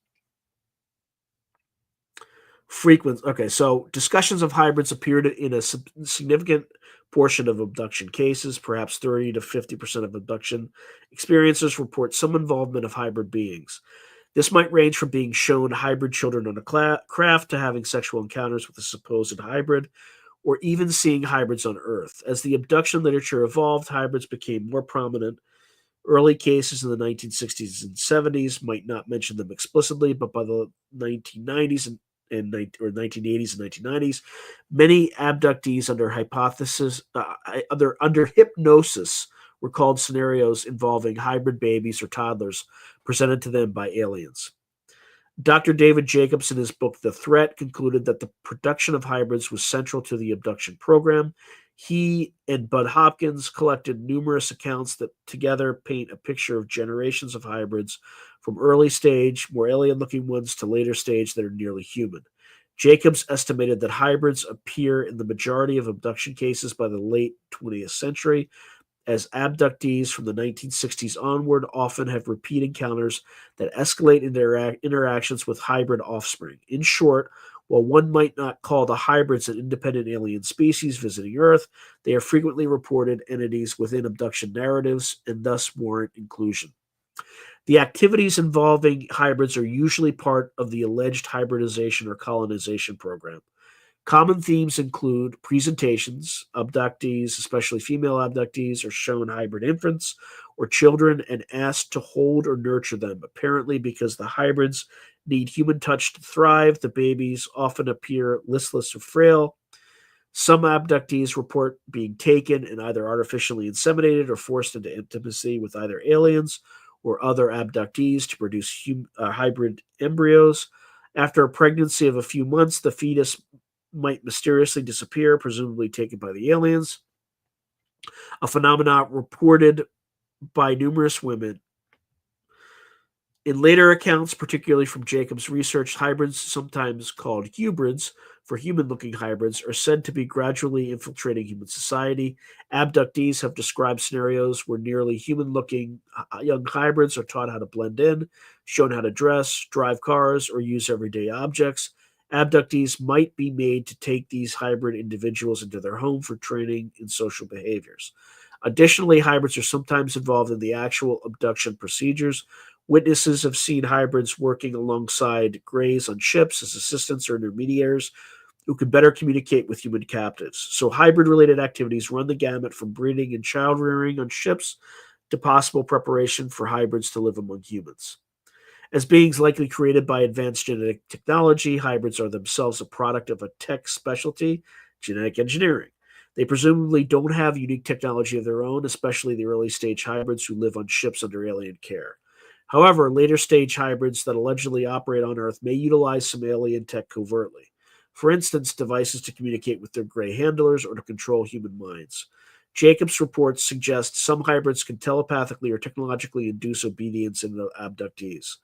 So discussions of hybrids appeared in a significant portion of abduction cases. Perhaps 30 to 50% of abduction experiencers report some involvement of hybrid beings. This might range from being shown hybrid children on a craft to having sexual encounters with a supposed hybrid, or even seeing hybrids on Earth. As the abduction literature evolved, hybrids became more prominent. Early cases in the 1960s and 70s might not mention them explicitly, but by the 1990s or 1980s and 1990s, many abductees under hypnosis recalled scenarios involving hybrid babies or toddlers presented to them by aliens. Dr. David Jacobs, in his book The Threat, concluded that the production of hybrids was central to the abduction program. He and Bud Hopkins collected numerous accounts that together paint a picture of generations of hybrids, from early stage, more alien-looking ones, to later stage that are nearly human. Jacobs estimated that hybrids appear in the majority of abduction cases by the late 20th century, as abductees from the 1960s onward often have repeat encounters that escalate in their interactions with hybrid offspring. In short, while one might not call the hybrids an independent alien species visiting Earth, they are frequently reported entities within abduction narratives and thus warrant inclusion. The activities involving hybrids are usually part of the alleged hybridization or colonization program. Common themes include presentations. Abductees, especially female abductees, are shown hybrid infants or children and asked to hold or nurture them, apparently because the hybrids need human touch to thrive. The babies often appear listless or frail. Some abductees report being taken and either artificially inseminated or forced into intimacy with either aliens or other abductees to produce hybrid embryos. After a pregnancy of a few months, the fetus might mysteriously disappear, presumably taken by the aliens, a phenomenon reported by numerous women. In later accounts, particularly from Jacob's research, hybrids, sometimes called hybrids for human-looking hybrids, are said to be gradually infiltrating human society. Abductees have described scenarios where nearly human-looking young hybrids are taught how to blend in, shown how to dress, drive cars, or use everyday objects. Abductees might be made to take these hybrid individuals into their home for training in social behaviors. Additionally, hybrids are sometimes involved in the actual abduction procedures. Witnesses have seen hybrids working alongside greys on ships as assistants or intermediaries who can better communicate with human captives. So, hybrid related activities run the gamut from breeding and child rearing on ships to possible preparation for hybrids to live among humans. As beings likely created by advanced genetic technology, hybrids are themselves a product of a tech specialty, genetic engineering. They presumably don't have unique technology of their own, especially the early stage hybrids who live on ships under alien care. However, later stage hybrids that allegedly operate on Earth may utilize some alien tech covertly. For instance, devices to communicate with their gray handlers or to control human minds. Jacobs' reports suggest some hybrids can telepathically or technologically induce obedience in the abductees.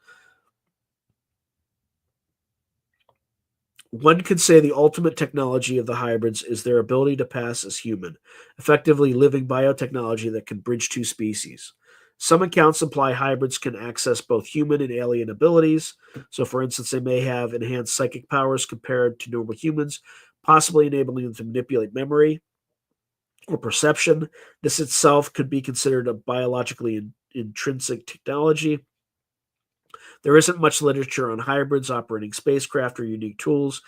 One could say the ultimate technology of the hybrids is their ability to pass as human, effectively living biotechnology that can bridge two species. Some accounts imply hybrids can access both human and alien abilities. So, for instance, they may have enhanced psychic powers compared to normal humans, possibly enabling them to manipulate memory or perception. This itself could be considered a biologically intrinsic technology. There isn't much literature on hybrids operating spacecraft or unique tools.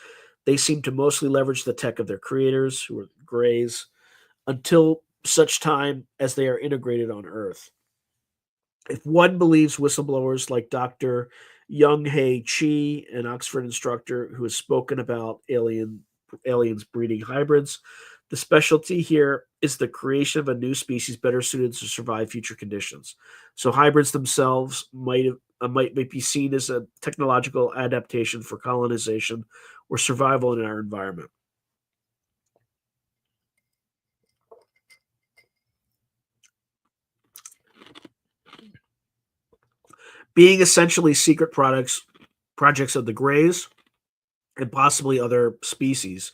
They seem to mostly leverage the tech of their creators, who are Greys, until such time as they are integrated on Earth. If one believes whistleblowers like Dr. Young Hae Chi, an Oxford instructor who has spoken about aliens breeding hybrids, the specialty here is the creation of a new species better suited to survive future conditions. So hybrids themselves might be seen as a technological adaptation for colonization or survival in our environment. Being essentially secret projects of the Greys and possibly other species,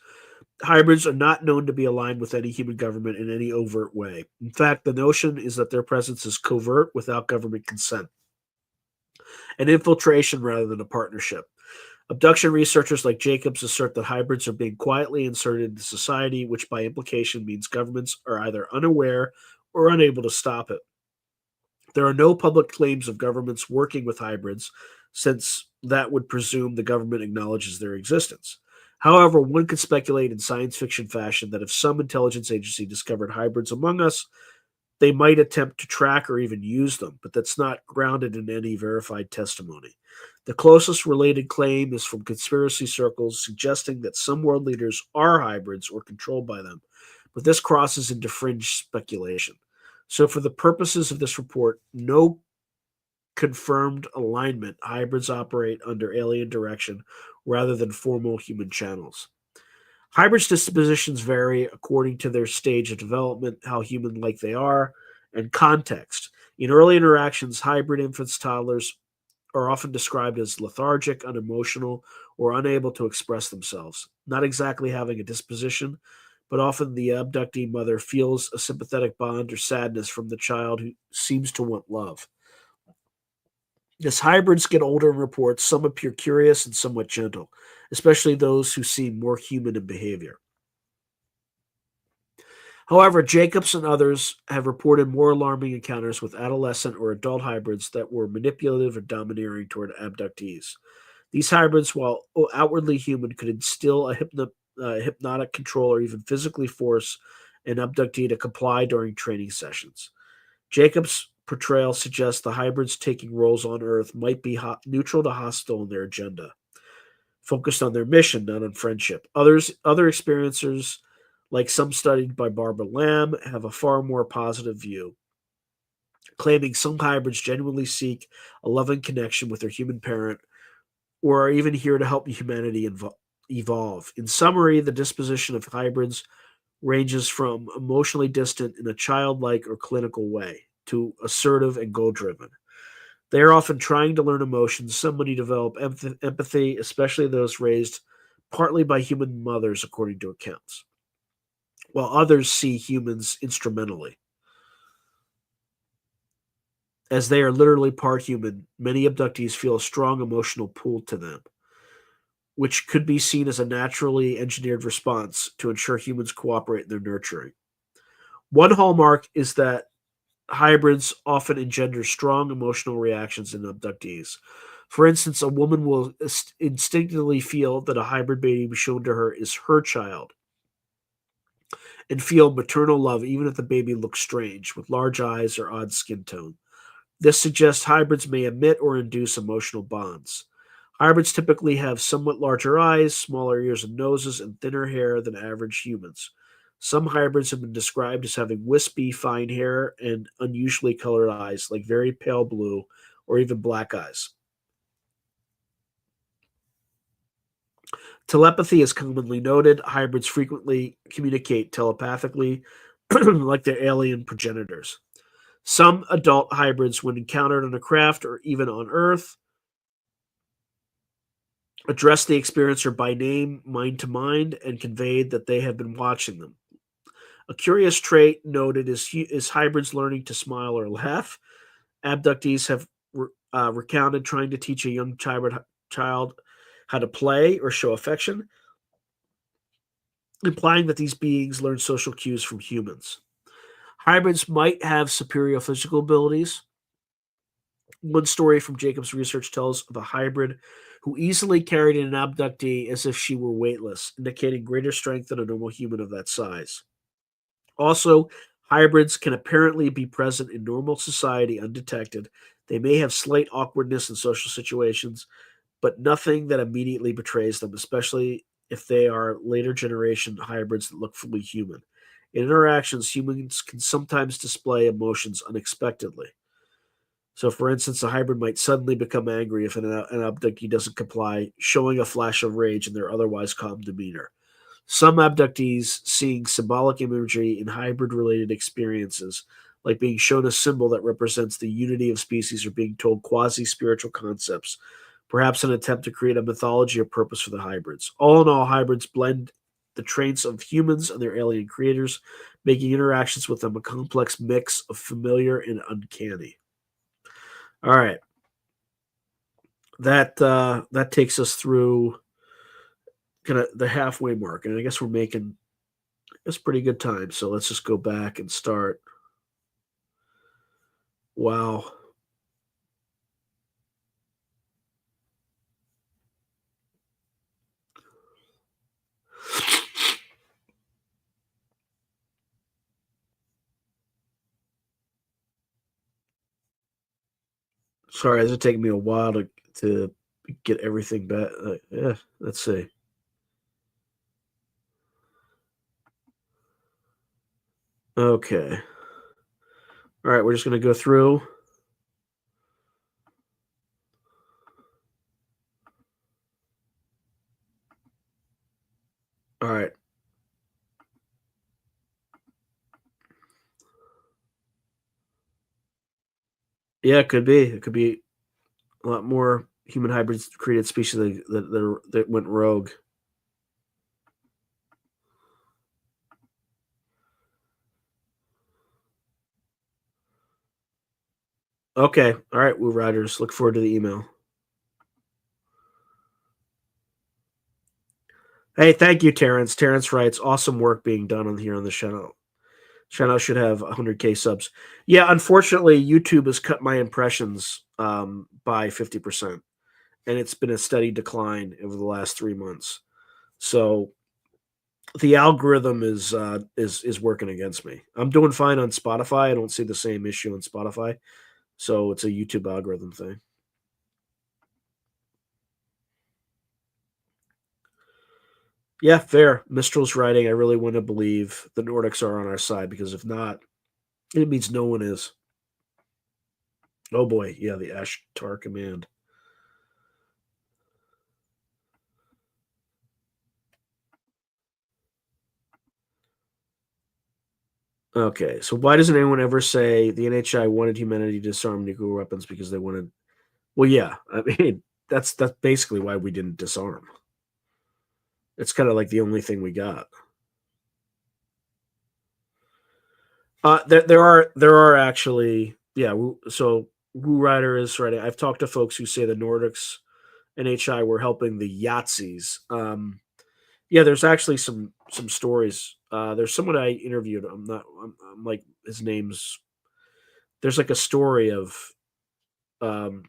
hybrids are not known to be aligned with any human government in any overt way. In fact, the notion is that their presence is covert without government consent, an infiltration rather than a partnership. Abduction researchers like Jacobs assert that hybrids are being quietly inserted into society, which by implication means governments are either unaware or unable to stop it. There are no public claims of governments working with hybrids, since that would presume the government acknowledges their existence. However, one could speculate in science fiction fashion that if some intelligence agency discovered hybrids among us, they might attempt to track or even use them, but that's not grounded in any verified testimony. The closest related claim is from conspiracy circles suggesting that some world leaders are hybrids or controlled by them, but this crosses into fringe speculation. So, for the purposes of this report, no confirmed alignment. Hybrids operate under alien direction rather than formal human channels. Hybrids' dispositions vary according to their stage of development, how human like they are, and context. In early interactions, hybrid infants, toddlers are often described as lethargic, unemotional, or unable to express themselves, not exactly having a disposition, but often the abductee mother feels a sympathetic bond or sadness from the child who seems to want love. As hybrids get older in reports, some appear curious and somewhat gentle, especially those who seem more human in behavior. However, Jacobs and others have reported more alarming encounters with adolescent or adult hybrids that were manipulative or domineering toward abductees. These hybrids, while outwardly human, could instill a hypnotic control or even physically force an abductee to comply during training sessions. Jacobs' portrayal suggests the hybrids taking roles on Earth might be neutral to hostile in their agenda, focused on their mission, not on friendship. Other experiencers, like some studied by Barbara Lamb, have a far more positive view, claiming some hybrids genuinely seek a loving connection with their human parent or are even here to help humanity evolve. In summary, the disposition of hybrids ranges from emotionally distant in a childlike or clinical way to assertive and goal driven. They are often trying to learn emotions. Somebody develop empathy, especially those raised partly by human mothers, according to accounts, while others see humans instrumentally. As they are literally part human, many abductees feel a strong emotional pull to them, which could be seen as a naturally engineered response to ensure humans cooperate in their nurturing. One hallmark is that hybrids often engender strong emotional reactions in abductees. For instance, a woman will instinctively feel that a hybrid baby shown to her is her child and feel maternal love even if the baby looks strange, with large eyes or odd skin tone. This suggests hybrids may emit or induce emotional bonds. Hybrids typically have somewhat larger eyes, smaller ears and noses, and thinner hair than average humans. Some hybrids have been described as having wispy, fine hair and unusually colored eyes, like very pale blue or even black eyes. Telepathy is commonly noted. Hybrids frequently communicate telepathically, like their alien progenitors. Some adult hybrids, when encountered on a craft or even on Earth, address the experiencer by name, mind to mind, and convey that they have been watching them. A curious trait noted is hybrids learning to smile or laugh. Abductees have recounted trying to teach a young child how to play or show affection, implying that these beings learn social cues from humans. Hybrids might have superior physical abilities. One story from Jacob's research tells of a hybrid who easily carried an abductee as if she were weightless, indicating greater strength than a normal human of that size. Also, hybrids can apparently be present in normal society undetected. They may have slight awkwardness in social situations, but nothing that immediately betrays them, especially if they are later generation hybrids that look fully human. In interactions, humans can sometimes display emotions unexpectedly. So, for instance, a hybrid might suddenly become angry if an abductee doesn't comply, showing a flash of rage in their otherwise calm demeanor. Some abductees seeing symbolic imagery in hybrid related experiences, like being shown a symbol that represents the unity of species or being told quasi spiritual concepts, perhaps an attempt to create a mythology or purpose for the hybrids. All in all, hybrids blend the traits of humans and their alien creators, making interactions with them a complex mix of familiar and uncanny. All right, that takes us through kind of the halfway mark, and I guess we're making it's pretty good time. So let's just go back and start. Wow. Sorry, it's taking me a while to get everything back. Yeah, let's see. Okay. All right, we're just gonna go through. All right. Yeah, it could be. It could be a lot more human hybrids created species that went rogue. Okay. All right, Woo Riders. Look forward to the email. Hey, thank you, Terrence. Terrence writes, awesome work being done on here on the channel. Channel should have 100K subs. Yeah, unfortunately, YouTube has cut my impressions by 50%, and it's been a steady decline over the last 3 months. So the algorithm is working against me. I'm doing fine on Spotify. I don't see the same issue on Spotify, so it's a YouTube algorithm thing. Yeah, fair. Mistral's writing. I really want to believe the Nordics are on our side because if not, it means no one is. Oh boy, yeah, the Ashtar command. Okay, so why doesn't anyone ever say the NHI wanted humanity to disarm nuclear weapons because they wanted? Well, yeah, I mean that's basically why we didn't disarm. It's kind of like the only thing we got. There are actually so Woo Rider is right. I've talked to folks who say the Nordics NHI were helping the Yahtzees. Yeah, there's actually some stories. There's someone I interviewed. I'm like his name's. There's like a story of um,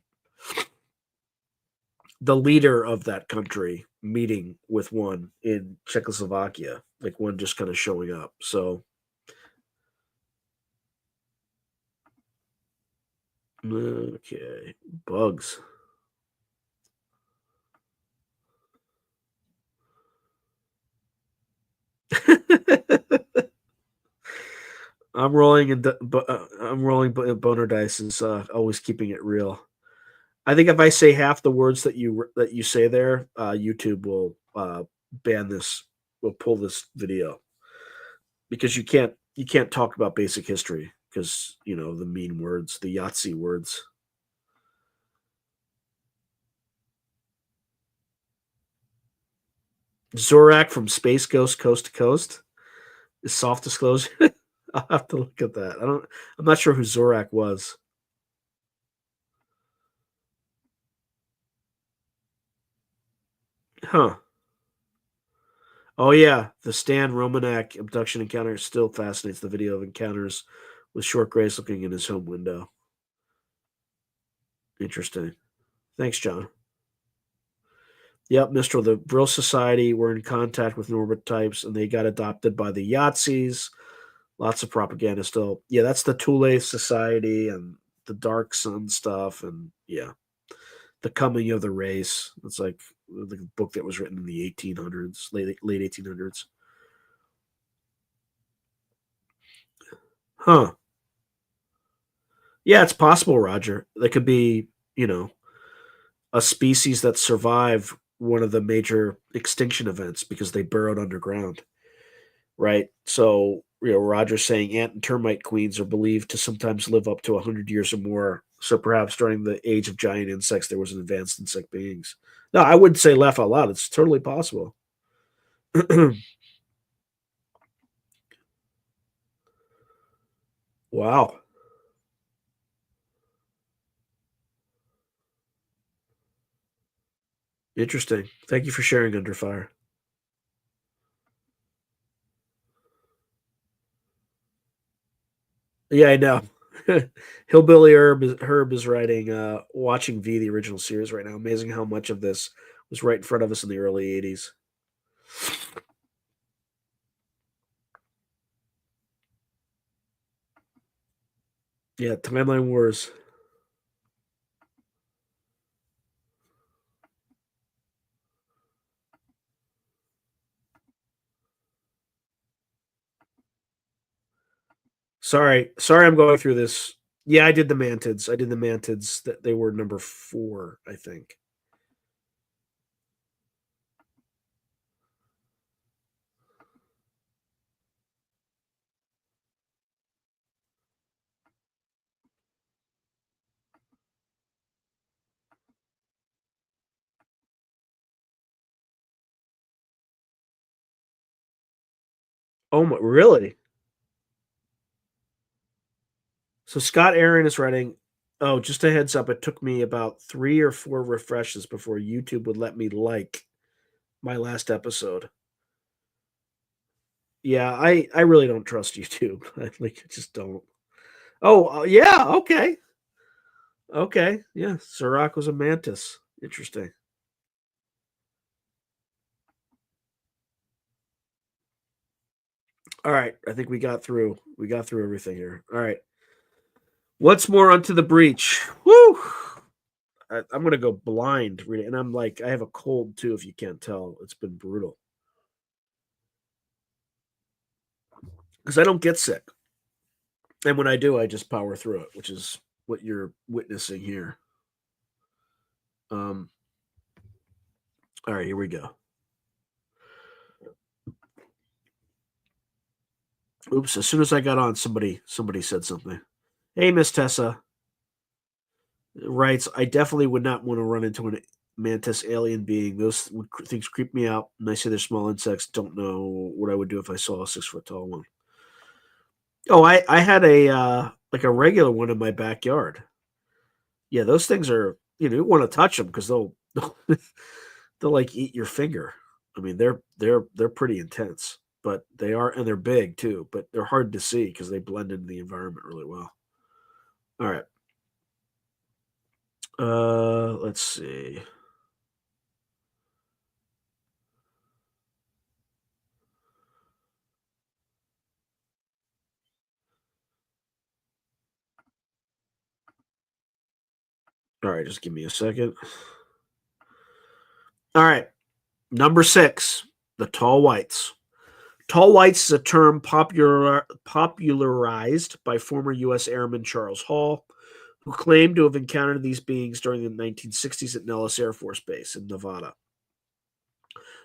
the leader of that country meeting with one in Czechoslovakia, like one just kind of showing up. So okay, bugs. I'm rolling boner dice is always keeping it real. I think if I say half the words that you say there, YouTube will ban this, will pull this video because you can't talk about basic history because the mean words, the Yahtzee words. Zorak from Space Ghost Coast to Coast is soft disclosure. I'll have to look at that. I'm not sure who Zorak was. Huh. Oh yeah, the Stan Romanek abduction encounter still fascinates. The video of encounters with Short Grace looking in his home window. Interesting. Thanks, John. Yep, Mistral. The Brill Society were in contact with Norbit types, and they got adopted by the Yahtzees. Lots of propaganda still. Yeah, that's the Thule Society and the Dark Sun stuff, and yeah, the coming of the race. It's like the book that was written in the 1800s, late 1800s. Huh. Yeah, it's possible, Roger. They could be, you know, a species that survived one of the major extinction events because they burrowed underground, right? So, Roger's saying ant and termite queens are believed to sometimes live up to 100 years or more. So perhaps during the age of giant insects, there was an advanced insect beings. No, I wouldn't say laugh out loud. It's totally possible. Wow. Interesting. Thank you for sharing Under Fire. Yeah, I know. Hillbilly Herb is writing, watching V, the original series right now. Amazing how much of this was right in front of us in the early 80s. Yeah, Timeline Wars. Sorry, I'm going through this. Yeah, I did the Mantids. I did the Mantids. That they were number 4, I think. Oh my, really? So Scott Aaron is writing. Oh, just a heads up, it took me about 3 or 4 refreshes before YouTube would let me like my last episode. Yeah, I really don't trust YouTube. I just don't. Oh, yeah, okay. Okay, yeah, Sirach was a mantis. Interesting. Alright, I think we got through everything here. Alright. What's more unto the breach? Woo! I'm gonna go blind reading, and I'm like, I have a cold too, if you can't tell. It's been brutal. Because I don't get sick. And when I do, I just power through it, which is what you're witnessing here. Um, all right, here we go. Oops, as soon as I got on, somebody said something. Hey, Miss Tessa writes, I definitely would not want to run into a mantis alien being. Those things creep me out. And I say they're small insects. Don't know what I would do if I saw a 6 foot tall one. Oh, I had a like a regular one in my backyard. Yeah, those things are, you want to touch them because they'll like eat your finger. I mean, they're pretty intense, but they're big too, but they're hard to see because they blend into the environment really well. All right. Let's see. All right, just give me a second. All right. Number 6, the tall whites. Tall whites is a term popularized by former U.S. Airman Charles Hall, who claimed to have encountered these beings during the 1960s at Nellis Air Force Base in Nevada.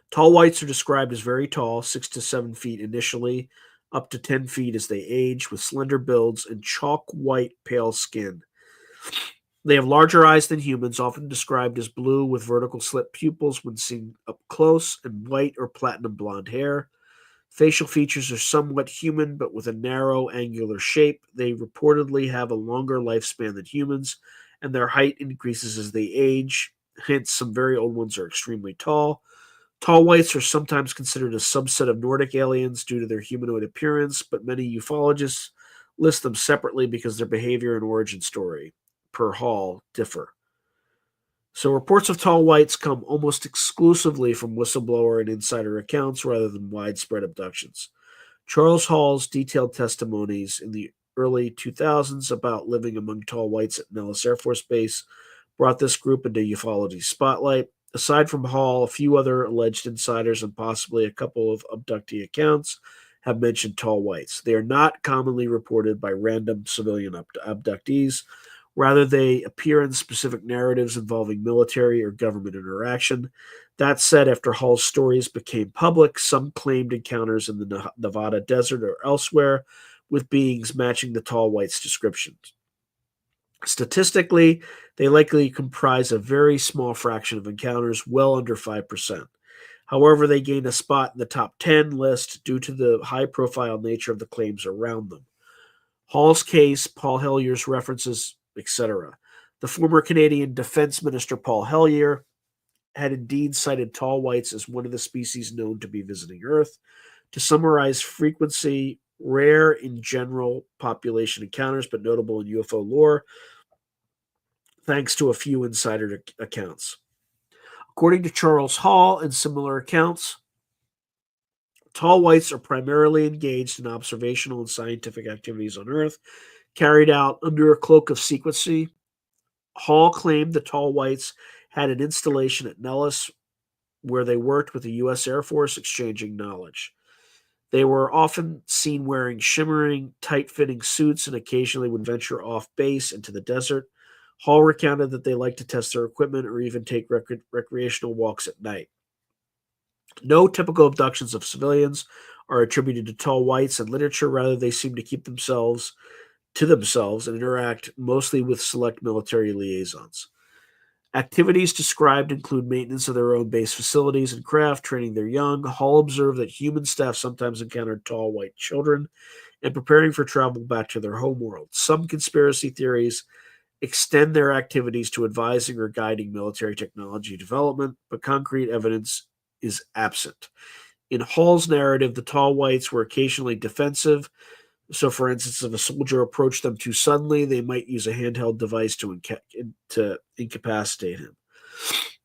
Tall whites are described as very tall, 6 to 7 feet initially, up to 10 feet as they age, with slender builds and chalk white pale skin. They have larger eyes than humans, often described as blue with vertical slit pupils when seen up close, and white or platinum blonde hair. Facial features are somewhat human, but with a narrow, angular shape. They reportedly have a longer lifespan than humans, and their height increases as they age. Hence, some very old ones are extremely tall. Tall whites are sometimes considered a subset of Nordic aliens due to their humanoid appearance, but many ufologists list them separately because their behavior and origin story, per Hall, differ. So reports of tall whites come almost exclusively from whistleblower and insider accounts rather than widespread abductions. Charles Hall's detailed testimonies in the early 2000s about living among tall whites at Nellis Air Force Base brought this group into ufology's spotlight. Aside from Hall, a few other alleged insiders and possibly a couple of abductee accounts have mentioned tall whites. They are not commonly reported by random civilian abductees. Rather, they appear in specific narratives involving military or government interaction. That said, after Hall's stories became public, some claimed encounters in the Nevada desert or elsewhere with beings matching the tall whites' descriptions. Statistically, they likely comprise a very small fraction of encounters, well under 5%. However, they gained a spot in the top 10 list due to the high profile nature of the claims around them. Hall's case, Paul Hellier's references, etc. The former Canadian Defense Minister Paul Hellyer had indeed cited tall whites as one of the species known to be visiting Earth. To summarize frequency, rare in general population encounters, but notable in UFO lore, thanks to a few insider accounts. According to Charles Hall and similar accounts, tall whites are primarily engaged in observational and scientific activities on Earth, carried out under a cloak of secrecy. Hall claimed the tall whites had an installation at Nellis where they worked with the U.S. Air Force exchanging knowledge. They were often seen wearing shimmering, tight fitting suits and occasionally would venture off base into the desert. Hall recounted that they liked to test their equipment or even take recreational walks at night. No typical abductions of civilians are attributed to tall whites in literature. Rather, they seem to keep themselves to themselves and interact mostly with select military liaisons. Activities described include maintenance of their own base facilities and craft, training their young. Hall observed that human staff sometimes encountered tall white children and preparing for travel back to their homeworld. Some conspiracy theories extend their activities to advising or guiding military technology development, but concrete evidence is absent. In Hall's narrative, the tall whites were occasionally defensive. So, for instance, if a soldier approached them too suddenly, they might use a handheld device to incapacitate him.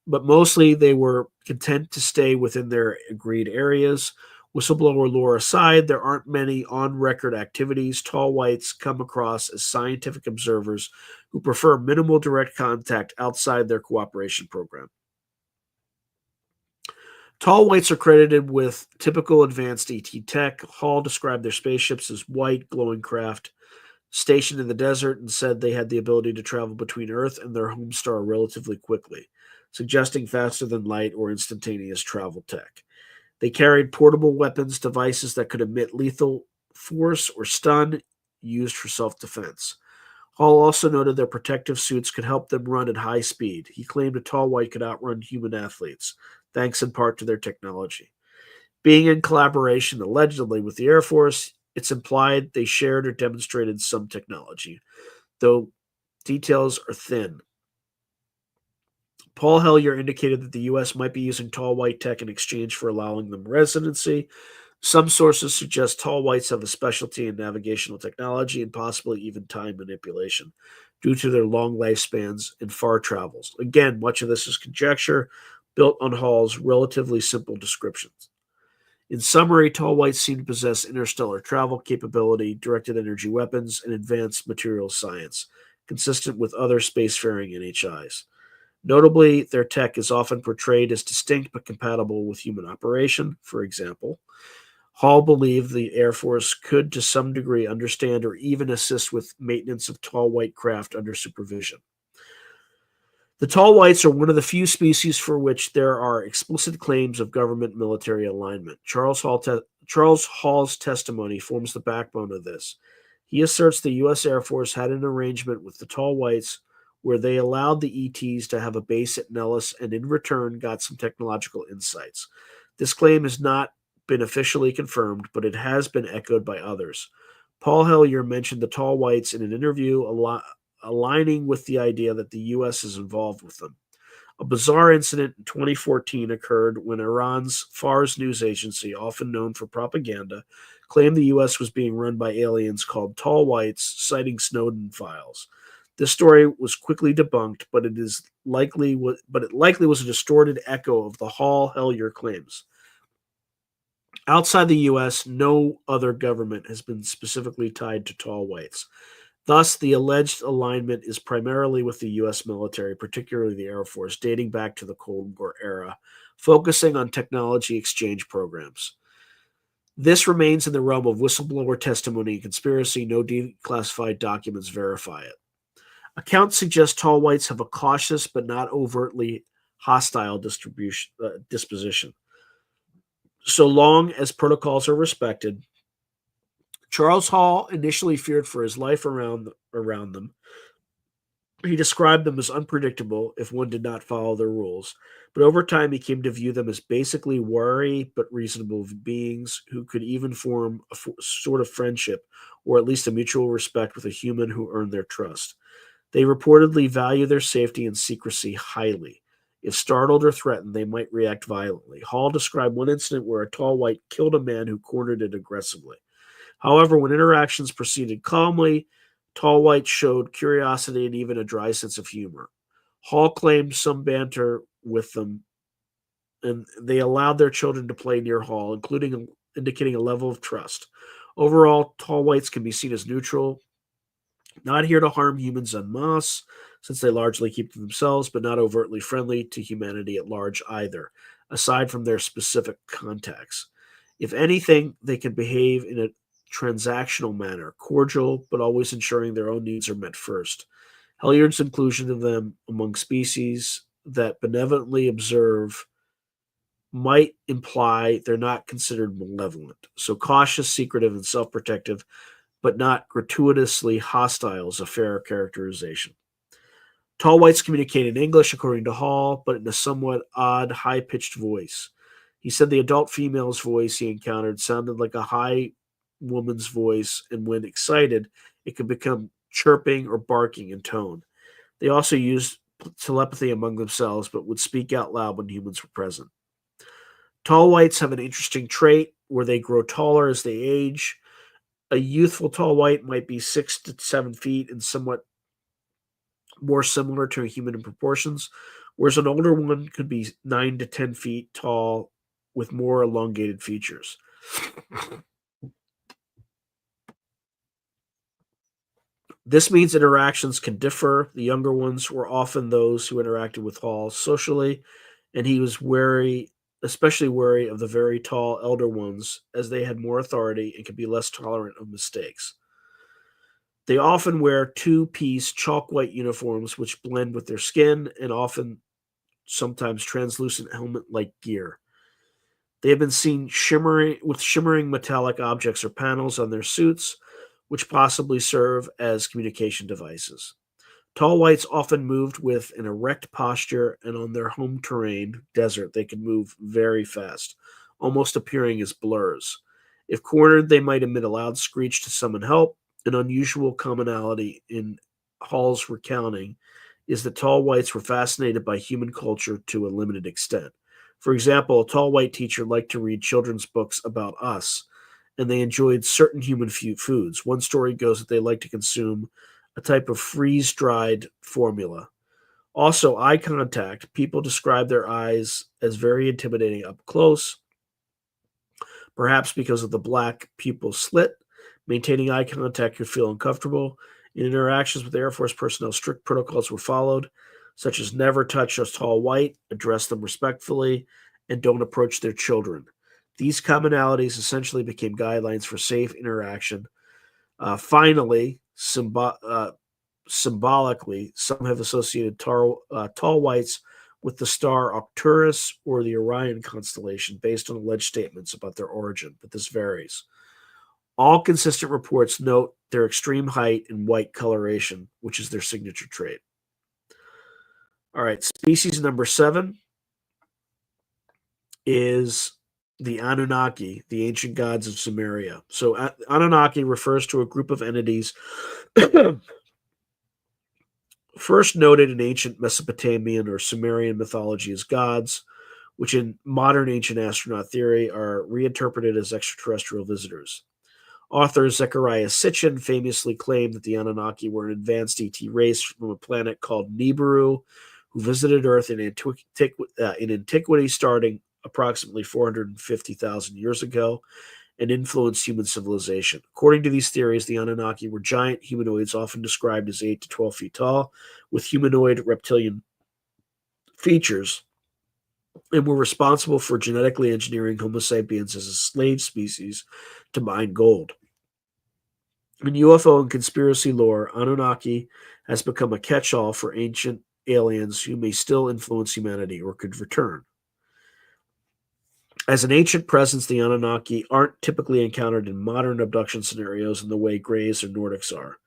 But mostly they were content to stay within their agreed areas. Whistleblower lore aside, there aren't many on record activities. Tall whites come across as scientific observers who prefer minimal direct contact outside their cooperation program. Tall whites are credited with typical advanced ET tech. Hall described their spaceships as white, glowing craft stationed in the desert and said they had the ability to travel between Earth and their home star relatively quickly, suggesting faster than light or instantaneous travel tech. They carried portable weapons, devices that could emit lethal force or stun, used for self defense. Hall also noted their protective suits could help them run at high speed. He claimed a tall white could outrun human athletes, thanks in part to their technology. Being in collaboration, allegedly, with the Air Force, it's implied they shared or demonstrated some technology, though details are thin. Paul Hellyer indicated that the U.S. might be using tall white tech in exchange for allowing them residency. Some sources suggest tall whites have a specialty in navigational technology and possibly even time manipulation due to their long lifespans and far travels. Again, much of this is conjecture built on Hall's relatively simple descriptions. In summary, tall whites seem to possess interstellar travel capability, directed energy weapons, and advanced materials science, consistent with other spacefaring NHIs. Notably, their tech is often portrayed as distinct but compatible with human operation. For example, Hall believed the Air Force could, to some degree, understand or even assist with maintenance of tall white craft under supervision. The tall whites are one of the few species for which there are explicit claims of government military alignment. Charles Hall's testimony forms the backbone of this. He asserts the U.S. Air Force had an arrangement with the tall whites where they allowed the ETs to have a base at Nellis and in return got some technological insights. This claim has not been officially confirmed, but it has been echoed by others. Paul Hellyer mentioned the tall whites in an interview aligning with the idea that the U.S. is involved with them. A bizarre incident in 2014 occurred when Iran's Fars news agency, often known for propaganda, claimed the U.S. was being run by aliens called tall whites, citing Snowden files. This story was quickly debunked, but it likely was a distorted echo of the Hall-Hellyer claims. Outside the U.S., no other government has been specifically tied to tall whites. Thus, the alleged alignment is primarily with the U.S. military, particularly the Air Force, dating back to the Cold War era, focusing on technology exchange programs. This remains in the realm of whistleblower testimony and conspiracy. No declassified documents verify it. Accounts suggest tall whites have a cautious but not overtly hostile disposition. So long as protocols are respected, Charles Hall initially feared for his life around them. He described them as unpredictable if one did not follow their rules, but over time he came to view them as basically wary but reasonable beings who could even form a sort of friendship or at least a mutual respect with a human who earned their trust. They reportedly value their safety and secrecy highly. If startled or threatened, they might react violently. Hall described one incident where a tall white killed a man who cornered it aggressively. However, when interactions proceeded calmly, tall whites showed curiosity and even a dry sense of humor. Hall claimed some banter with them, and they allowed their children to play near Hall, indicating a level of trust. Overall, tall whites can be seen as neutral, not here to harm humans en masse, since they largely keep to themselves, but not overtly friendly to humanity at large either, aside from their specific contacts. If anything, they can behave in a transactional manner, cordial, but always ensuring their own needs are met first. Hellier's inclusion of them among species that benevolently observe might imply they're not considered malevolent. So cautious, secretive, and self-protective, but not gratuitously hostile is a fair characterization. Tall whites communicate in English, according to Hall, but in a somewhat odd, high-pitched voice. He said the adult female's voice he encountered sounded like a high woman's voice, and when excited, it could become chirping or barking in tone. They also used telepathy among themselves, but would speak out loud when humans were present. Tall whites have an interesting trait where they grow taller as they age. A youthful tall white might be 6 to 7 feet and somewhat more similar to a human in proportions, whereas an older one could be 9 to 10 feet tall with more elongated features. This means interactions can differ. The younger ones were often those who interacted with Hall socially, and he was wary, especially wary of the very tall elder ones, as they had more authority and could be less tolerant of mistakes. They often wear two-piece chalk white uniforms which blend with their skin and often sometimes translucent helmet-like gear. They have been seen shimmering metallic objects or panels on their suits, which possibly serve as communication devices. Tall whites often moved with an erect posture, and on their home terrain, desert, they could move very fast, almost appearing as blurs. If cornered, they might emit a loud screech to summon help. An unusual commonality in Hall's recounting is that tall whites were fascinated by human culture to a limited extent. For example, a tall white teacher liked to read children's books about us, and they enjoyed certain human foods. One story goes that they liked to consume a type of freeze dried formula. Also, eye contact. People describe their eyes as very intimidating up close, perhaps because of the black pupil slit. Maintaining eye contact could feel uncomfortable. In interactions with Air Force personnel, strict protocols were followed, such as never touch a tall white, address them respectfully, and don't approach their children. These commonalities essentially became guidelines for safe interaction. Finally, symbolically, some have associated tall whites with the star Arcturus or the Orion constellation based on alleged statements about their origin, but this varies. All consistent reports note their extreme height and white coloration, which is their signature trait. All right, species number 7 is the Anunnaki, the ancient gods of Sumeria. So Anunnaki refers to a group of entities first noted in ancient Mesopotamian or Sumerian mythology as gods, which in modern ancient astronaut theory are reinterpreted as extraterrestrial visitors. Author Zecharia Sitchin famously claimed that the Anunnaki were an advanced ET race from a planet called Nibiru, who visited Earth in antiquity starting approximately 450,000 years ago and influenced human civilization. According to these theories, the Anunnaki were giant humanoids often described as 8 to 12 feet tall, with humanoid reptilian features, and were responsible for genetically engineering Homo sapiens as a slave species to mine gold. In UFO and conspiracy lore, Anunnaki has become a catch-all for ancient aliens who may still influence humanity or could return. As an ancient presence, the Anunnaki aren't typically encountered in modern abduction scenarios in the way Greys or Nordics are.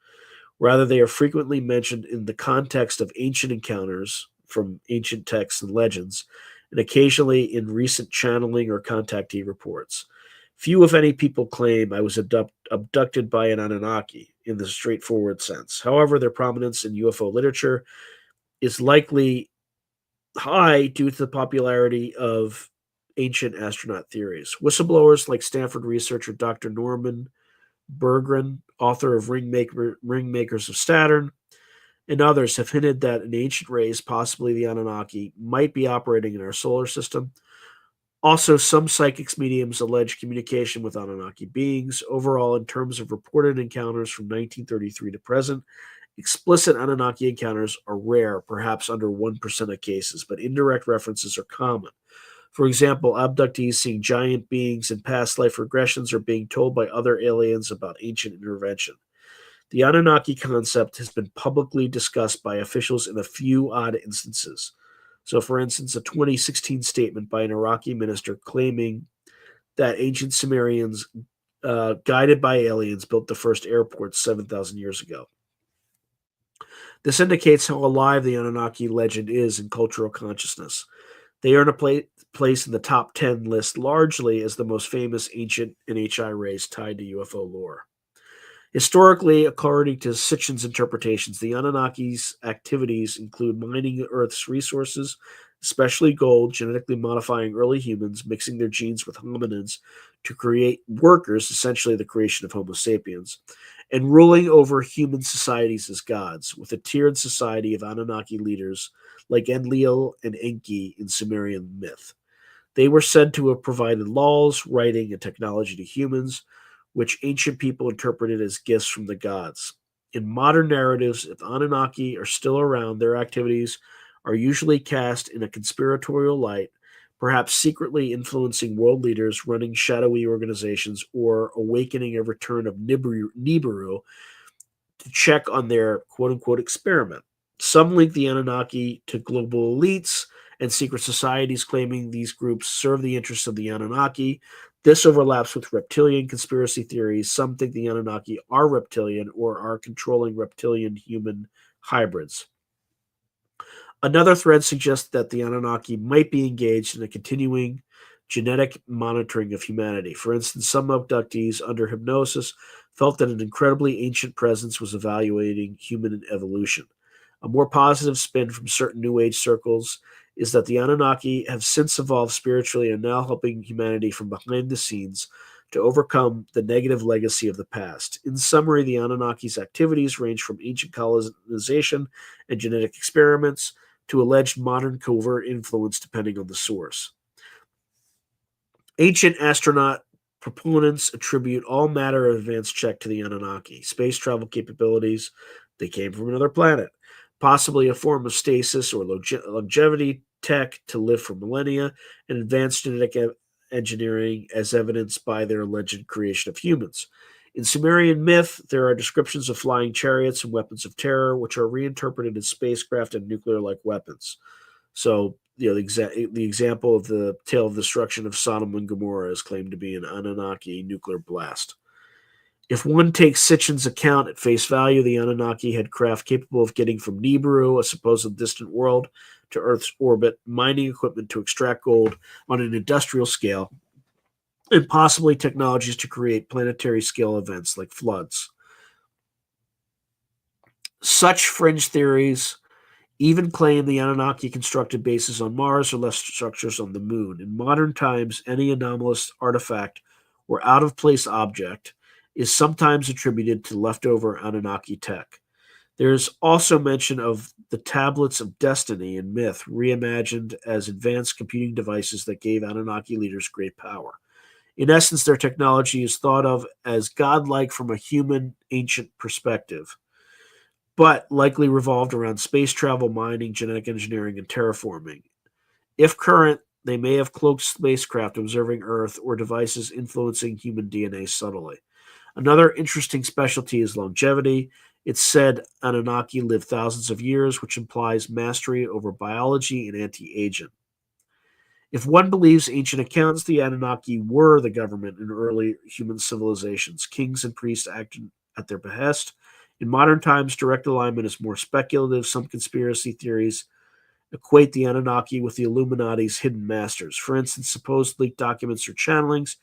Rather, they are frequently mentioned in the context of ancient encounters from ancient texts and legends, and occasionally in recent channeling or contactee reports. Few, if any, people claim I was abducted by an Anunnaki in the straightforward sense. However, their prominence in UFO literature is likely high due to the popularity of ancient astronaut theories. Whistleblowers like Stanford researcher Dr. Norman Berggren, author of Ringmakers of Saturn, and others have hinted that an ancient race, possibly the Anunnaki, might be operating in our solar system. Also, some psychics mediums allege communication with Anunnaki beings. Overall, in terms of reported encounters from 1933 to present, explicit Anunnaki encounters are rare, perhaps under 1% of cases, but indirect references are common. For example, abductees seeing giant beings in past life regressions are being told by other aliens about ancient intervention. The Anunnaki concept has been publicly discussed by officials in a few odd instances. So, for instance, a 2016 statement by an Iraqi minister claiming that ancient Sumerians, guided by aliens, built the first airports 7,000 years ago. This indicates how alive the Anunnaki legend is in cultural consciousness. They earn a place in the top 10 list largely as the most famous ancient NHI race tied to UFO lore. Historically, according to Sitchin's interpretations, the Anunnaki's activities include mining Earth's resources, especially gold, genetically modifying early humans, mixing their genes with hominids to create workers, essentially the creation of Homo sapiens, and ruling over human societies as gods, with a tiered society of Anunnaki leaders like Enlil and Enki in Sumerian myth. They were said to have provided laws, writing, and technology to humans, which ancient people interpreted as gifts from the gods. In modern narratives, if Anunnaki are still around, their activities are usually cast in a conspiratorial light, perhaps secretly influencing world leaders, running shadowy organizations, or awakening a return of Nibiru to check on their quote unquote experiment. Some link the Anunnaki to global elites and secret societies, claiming these groups serve the interests of the Anunnaki. This overlaps with reptilian conspiracy theories. Some think the Anunnaki are reptilian or are controlling reptilian human hybrids. Another thread suggests that the Anunnaki might be engaged in a continuing genetic monitoring of humanity. For instance, some abductees under hypnosis felt that an incredibly ancient presence was evaluating human evolution. A more positive spin from certain New Age circles is that the Anunnaki have since evolved spiritually and are now helping humanity from behind the scenes to overcome the negative legacy of the past. In summary, the Anunnaki's activities range from ancient colonization and genetic experiments to alleged modern covert influence, depending on the source. Ancient astronaut proponents attribute all matter of advanced check to the Anunnaki. Space travel capabilities, they came from another planet. Possibly a form of stasis or longevity tech to live for millennia, and advanced genetic engineering as evidenced by their alleged creation of humans. In Sumerian myth, there are descriptions of flying chariots and weapons of terror, which are reinterpreted as spacecraft and nuclear like weapons. So, the example of the tale of destruction of Sodom and Gomorrah is claimed to be an Anunnaki nuclear blast. If one takes Sitchin's account at face value, the Anunnaki had craft capable of getting from Nibiru, a supposed distant world, to Earth's orbit, mining equipment to extract gold on an industrial scale, and possibly technologies to create planetary scale events like floods. Such fringe theories even claim the Anunnaki constructed bases on Mars or left structures on the moon. In modern times, any anomalous artifact or out of place object is sometimes attributed to leftover Anunnaki tech. There's also mention of the tablets of destiny in myth, reimagined as advanced computing devices that gave Anunnaki leaders great power. In essence, their technology is thought of as godlike from a human ancient perspective, but likely revolved around space travel, mining, genetic engineering, and terraforming. If current, they may have cloaked spacecraft observing Earth or devices influencing human DNA subtly. Another interesting specialty is longevity. It's said Anunnaki live thousands of years, which implies mastery over biology and anti aging. If one believes ancient accounts, the Anunnaki were the government in early human civilizations. Kings and priests acted at their behest. In modern times, direct alignment is more speculative. Some conspiracy theories equate the Anunnaki with the Illuminati's hidden masters. For instance, supposed leaked documents or channelings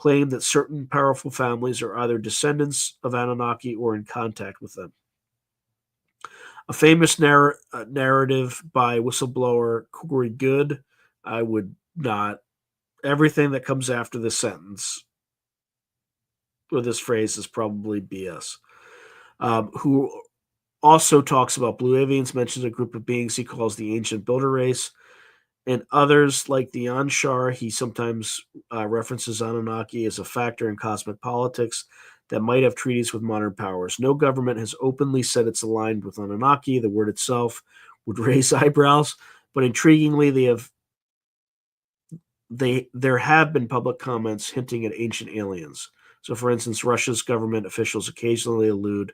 claim that certain powerful families are either descendants of Anunnaki or in contact with them. A famous narrative by whistleblower Corey Good, I would not, everything that comes after this sentence or this phrase is probably BS. Who also talks about blue avians, mentions a group of beings he calls the ancient builder race, and others like the Anshar. He sometimes references Anunnaki as a factor in cosmic politics that might have treaties with modern powers. No government has openly said it's aligned with Anunnaki. The word itself would raise eyebrows, but intriguingly, there have been public comments hinting at ancient aliens. So, for instance, Russia's government officials occasionally allude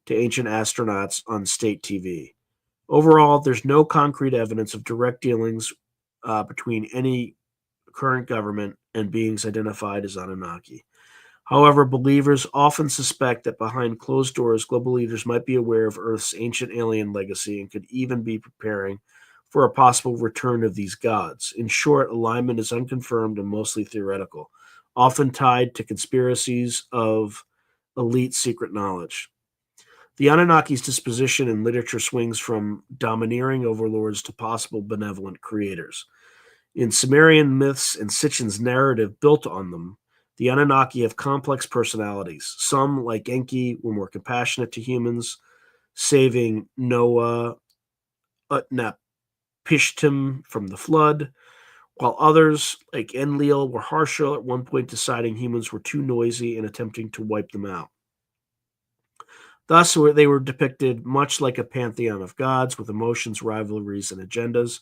to ancient astronauts on state TV. Overall, there's no concrete evidence of direct dealings between any current government and beings identified as Anunnaki. However, believers often suspect that behind closed doors, global leaders might be aware of Earth's ancient alien legacy and could even be preparing for a possible return of these gods. In short, alignment is unconfirmed and mostly theoretical, often tied to conspiracies of elite secret knowledge. The Anunnaki's disposition in literature swings from domineering overlords to possible benevolent creators. In Sumerian myths and Sitchin's narrative built on them, the Anunnaki have complex personalities. Some, like Enki, were more compassionate to humans, saving Noah, Utnapishtim from the flood, while others, like Enlil, were harsher, at one point deciding humans were too noisy and attempting to wipe them out. Thus, they were depicted much like a pantheon of gods with emotions, rivalries, and agendas.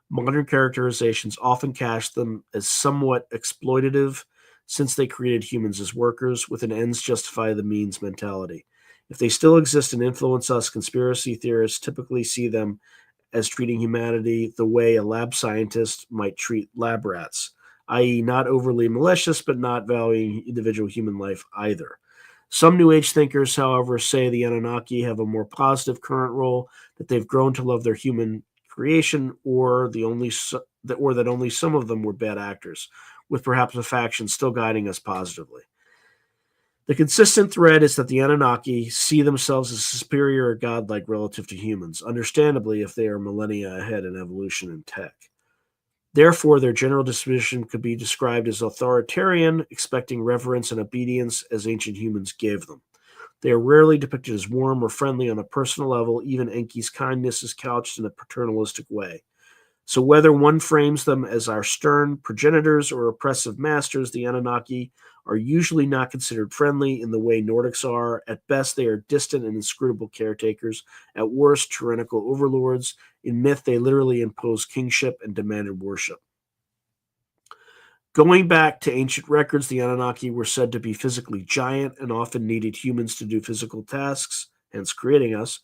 Modern characterizations often cast them as somewhat exploitative, since they created humans as workers with an ends justify the means mentality. If they still exist and influence us, conspiracy theorists typically see them as treating humanity the way a lab scientist might treat lab rats, i.e., not overly malicious, but not valuing individual human life either. Some New Age thinkers, however, say the Anunnaki have a more positive current role, that they've grown to love their human creation, or that only some of them were bad actors, with perhaps a faction still guiding us positively. The consistent thread is that the Anunnaki see themselves as superior or godlike relative to humans, understandably if they are millennia ahead in evolution and tech. Therefore, their general disposition could be described as authoritarian, expecting reverence and obedience as ancient humans gave them. They are rarely depicted as warm or friendly on a personal level. Even Enki's kindness is couched in a paternalistic way. So whether one frames them as our stern progenitors or oppressive masters, the Anunnaki are usually not considered friendly in the way Nordics are. At best, they are distant and inscrutable caretakers. At worst, tyrannical overlords. In myth, they literally imposed kingship and demanded worship. Going back to ancient records, the Anunnaki were said to be physically giant and often needed humans to do physical tasks, hence creating us.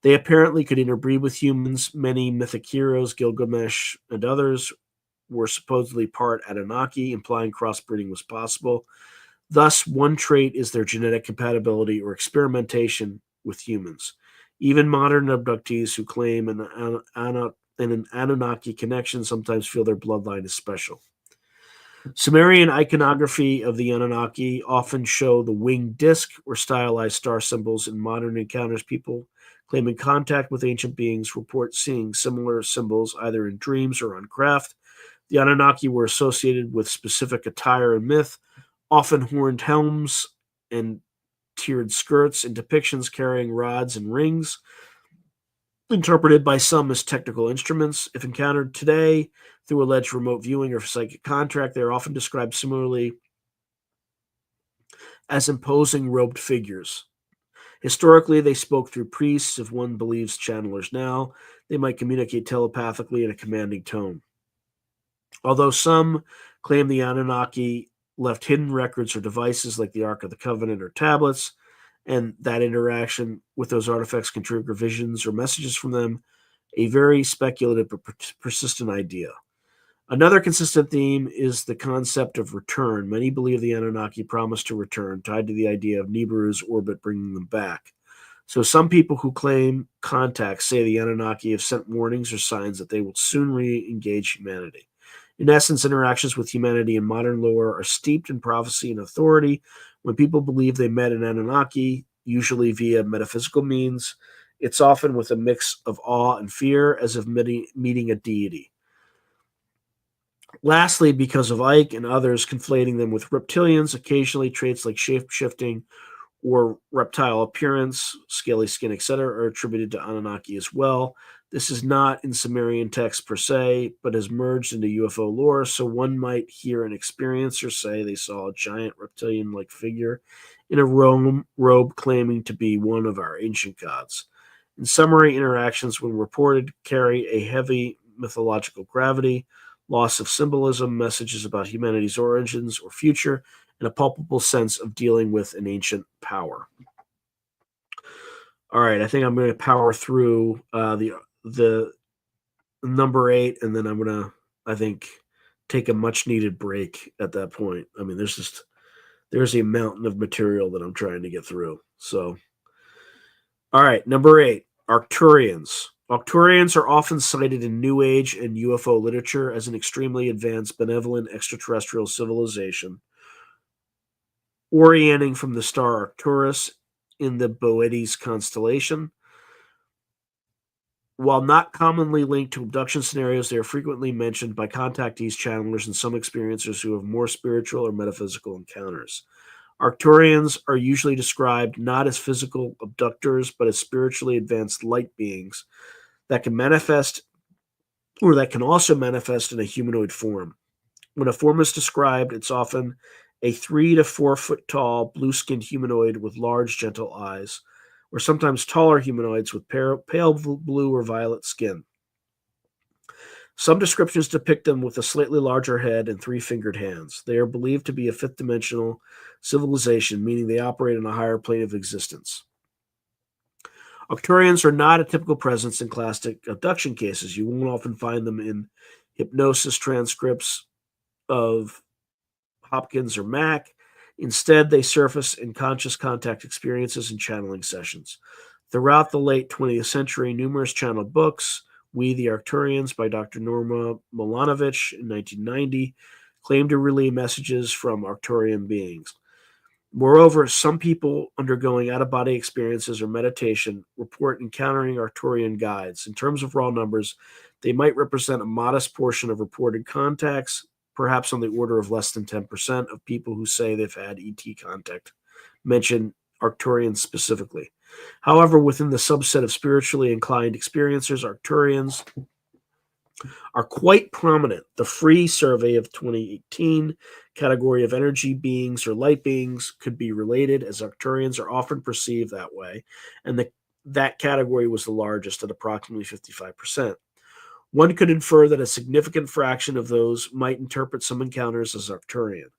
They apparently could interbreed with humans. Many mythic heroes, Gilgamesh and others, were supposedly part Anunnaki, implying crossbreeding was possible. Thus, one trait is their genetic compatibility or experimentation with humans. Even modern abductees who claim an Anunnaki connection sometimes feel their bloodline is special. Sumerian iconography of the Anunnaki often show the winged disc or stylized star symbols. In modern encounters, people claiming contact with ancient beings report seeing similar symbols either in dreams or on craft. The Anunnaki were associated with specific attire and myth, often horned helms and tiered skirts, and depictions carrying rods and rings, interpreted by some as technical instruments. If encountered today through alleged remote viewing or psychic contact, they are often described similarly as imposing robed figures. Historically, they spoke through priests. If one believes channelers now, they might communicate telepathically in a commanding tone. Although some claim the Anunnaki left hidden records or devices like the Ark of the Covenant or tablets, and that interaction with those artifacts can trigger visions or messages from them, a very speculative but persistent idea. Another consistent theme is the concept of return. Many believe the Anunnaki promised to return, tied to the idea of Nibiru's orbit bringing them back. So some people who claim contact say the Anunnaki have sent warnings or signs that they will soon re-engage humanity. In essence, interactions with humanity in modern lore are steeped in prophecy and authority. When people believe they met an Anunnaki, usually via metaphysical means, it's often with a mix of awe and fear, as if meeting a deity. Lastly, because of Ike and others conflating them with reptilians, occasionally traits like shape-shifting or reptile appearance, scaly skin, etc., are attributed to Anunnaki as well. This is not in Sumerian text per se, but has merged into UFO lore, so one might hear an experiencer say they saw a giant reptilian-like figure in a robe claiming to be one of our ancient gods. In summary, interactions, when reported, carry a heavy mythological gravity, loss of symbolism, messages about humanity's origins or future, and a palpable sense of dealing with an ancient power. All right, I think I'm going to power through the number 8, and then I'm going to, I think, take a much needed break at that point. I mean, there's a mountain of material that I'm trying to get through. So, all right, number 8, Arcturians. Arcturians are often cited in New Age and UFO literature as an extremely advanced, benevolent extraterrestrial civilization orienting from the star Arcturus in the Boetes constellation. While not commonly linked to abduction scenarios, they are frequently mentioned by contactees, channelers, and some experiencers who have more spiritual or metaphysical encounters. Arcturians are usually described not as physical abductors, but as spiritually advanced light beings that can manifest, or that can also manifest in a humanoid form. When a form is described, it's often a 3 to 4 foot tall, blue skinned humanoid with large, gentle eyes, or sometimes taller humanoids with pale blue or violet skin. Some descriptions depict them with a slightly larger head and 3-fingered hands. They are believed to be a fifth dimensional civilization, meaning they operate on a higher plane of existence. Arcturians are not a typical presence in classic abduction cases. You won't often find them in hypnosis transcripts of Hopkins or Mack. Instead, they surface in conscious contact experiences and channeling sessions. Throughout the late 20th century, numerous channeled books, We the Arcturians by Dr. Norma Milanovic in 1990, claim to relay messages from Arcturian beings. Moreover, some people undergoing out-of-body experiences or meditation report encountering Arcturian guides. In terms of raw numbers, they might represent a modest portion of reported contacts, perhaps on the order of less than 10% of people who say they've had ET contact mention Arcturians specifically. However, within the subset of spiritually inclined experiencers, Arcturians are quite prominent. The Free Survey of 2018 category of energy beings or light beings could be related, as Arcturians are often perceived that way, and that category was the largest at approximately 55%. One could infer that a significant fraction of those might interpret some encounters as Arcturian.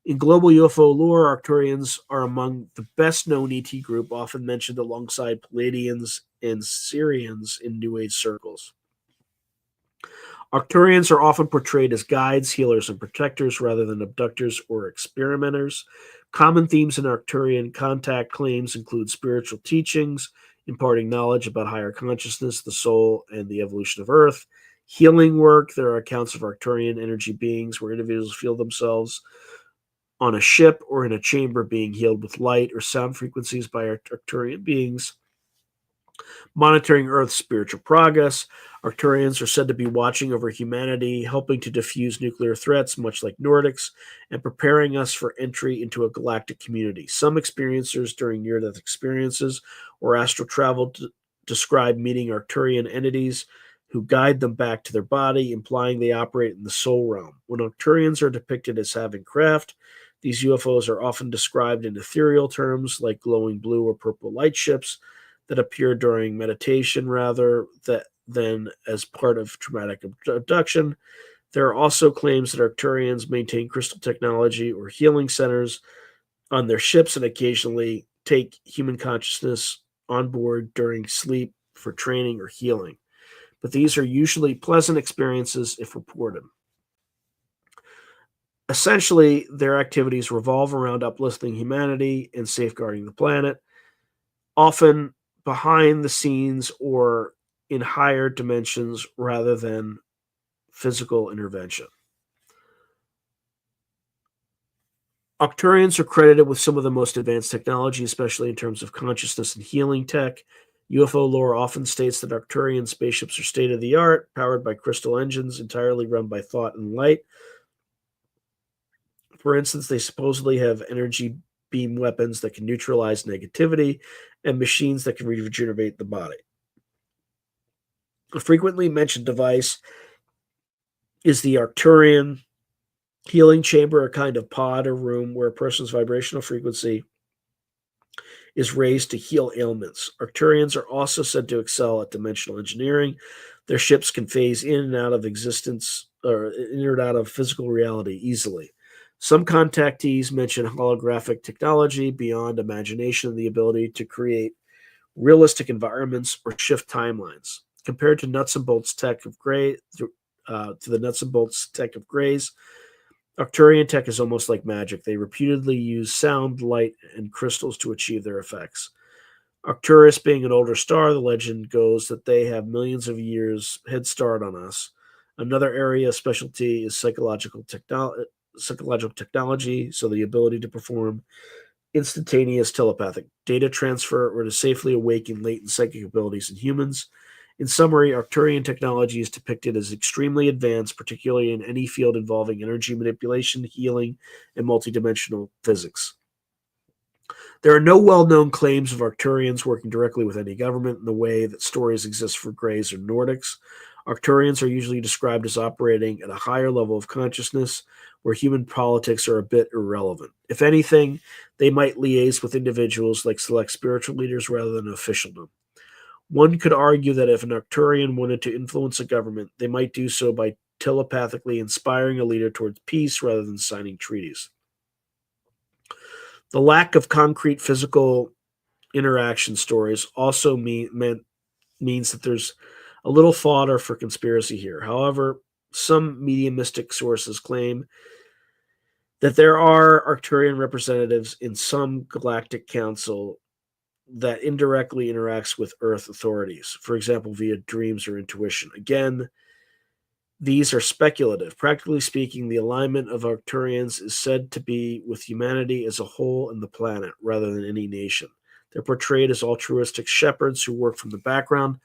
In global UFO lore, Arcturians are among the best-known ET group, often mentioned alongside Pleiadians and Sirians in New Age circles. Arcturians are often portrayed as guides, healers, and protectors rather than abductors or experimenters. Common themes in Arcturian contact claims include spiritual teachings, imparting knowledge about higher consciousness, the soul, and the evolution of Earth. Healing work. There are accounts of Arcturian energy beings where individuals feel themselves on a ship or in a chamber being healed with light or sound frequencies by Arcturian beings. Monitoring Earth's spiritual progress. Arcturians are said to be watching over humanity, helping to diffuse nuclear threats, much like Nordics, and preparing us for entry into a galactic community. Some experiencers during near-death experiences or astral travel describe meeting Arcturian entities who guide them back to their body, implying they operate in the soul realm. When Arcturians are depicted as having craft, these UFOs are often described in ethereal terms like glowing blue or purple light ships that appear during meditation rather than as part of traumatic abduction. There are also claims that Arcturians maintain crystal technology or healing centers on their ships and occasionally take human consciousness on board during sleep for training or healing. But these are usually pleasant experiences if reported. Essentially, their activities revolve around uplifting humanity and safeguarding the planet, often behind the scenes or in higher dimensions rather than physical intervention. Arcturians are credited with some of the most advanced technology, especially in terms of consciousness and healing tech. UFO lore often states that Arcturian spaceships are state-of-the-art, powered by crystal engines, entirely run by thought and light. For instance, they supposedly have energy beam weapons that can neutralize negativity and machines that can regenerate the body. A frequently mentioned device is the Arcturian healing chamber, a kind of pod or room where a person's vibrational frequency is raised to heal ailments. Arcturians are also said to excel at dimensional engineering. Their ships can phase in and out of existence or in or out of physical reality easily. Some contactees mention holographic technology beyond imagination and the ability to create realistic environments or shift timelines. Compared to nuts and bolts tech of gray, to the nuts and bolts tech of Greys, Arcturian tech is almost like magic. They reputedly use sound, light, and crystals to achieve their effects. Arcturus being an older star, the legend goes that they have millions of years head start on us. Another area of specialty is psychological technology, so the ability to perform instantaneous telepathic data transfer or to safely awaken latent psychic abilities in humans. In summary, Arcturian technology is depicted as extremely advanced, particularly in any field involving energy manipulation, healing, and multidimensional physics. There are no well-known claims of Arcturians working directly with any government in the way that stories exist for Greys or Nordics. Arcturians are usually described as operating at a higher level of consciousness where human politics are a bit irrelevant. If anything, they might liaise with individuals like select spiritual leaders rather than officialdom. One could argue that if an Arcturian wanted to influence a government, they might do so by telepathically inspiring a leader towards peace rather than signing treaties. The lack of concrete physical interaction stories also means that there's a little fodder for conspiracy here. However, some mediumistic sources claim that there are Arcturian representatives in some galactic council that indirectly interacts with Earth authorities, for example, via dreams or intuition. Again, these are speculative. Practically speaking, the alignment of Arcturians is said to be with humanity as a whole and the planet, rather than any nation. They're portrayed as altruistic shepherds who work from the background.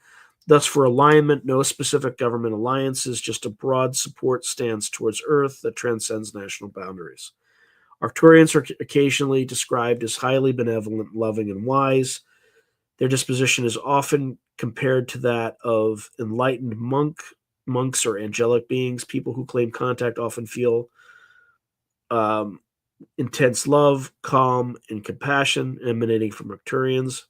Thus, for alignment, no specific government alliances, just a broad support stance towards Earth that transcends national boundaries. Arcturians are occasionally described as highly benevolent, loving, and wise. Their disposition is often compared to that of enlightened monks or angelic beings. People who claim contact often feel um, intense love, calm, and compassion emanating from Arcturians.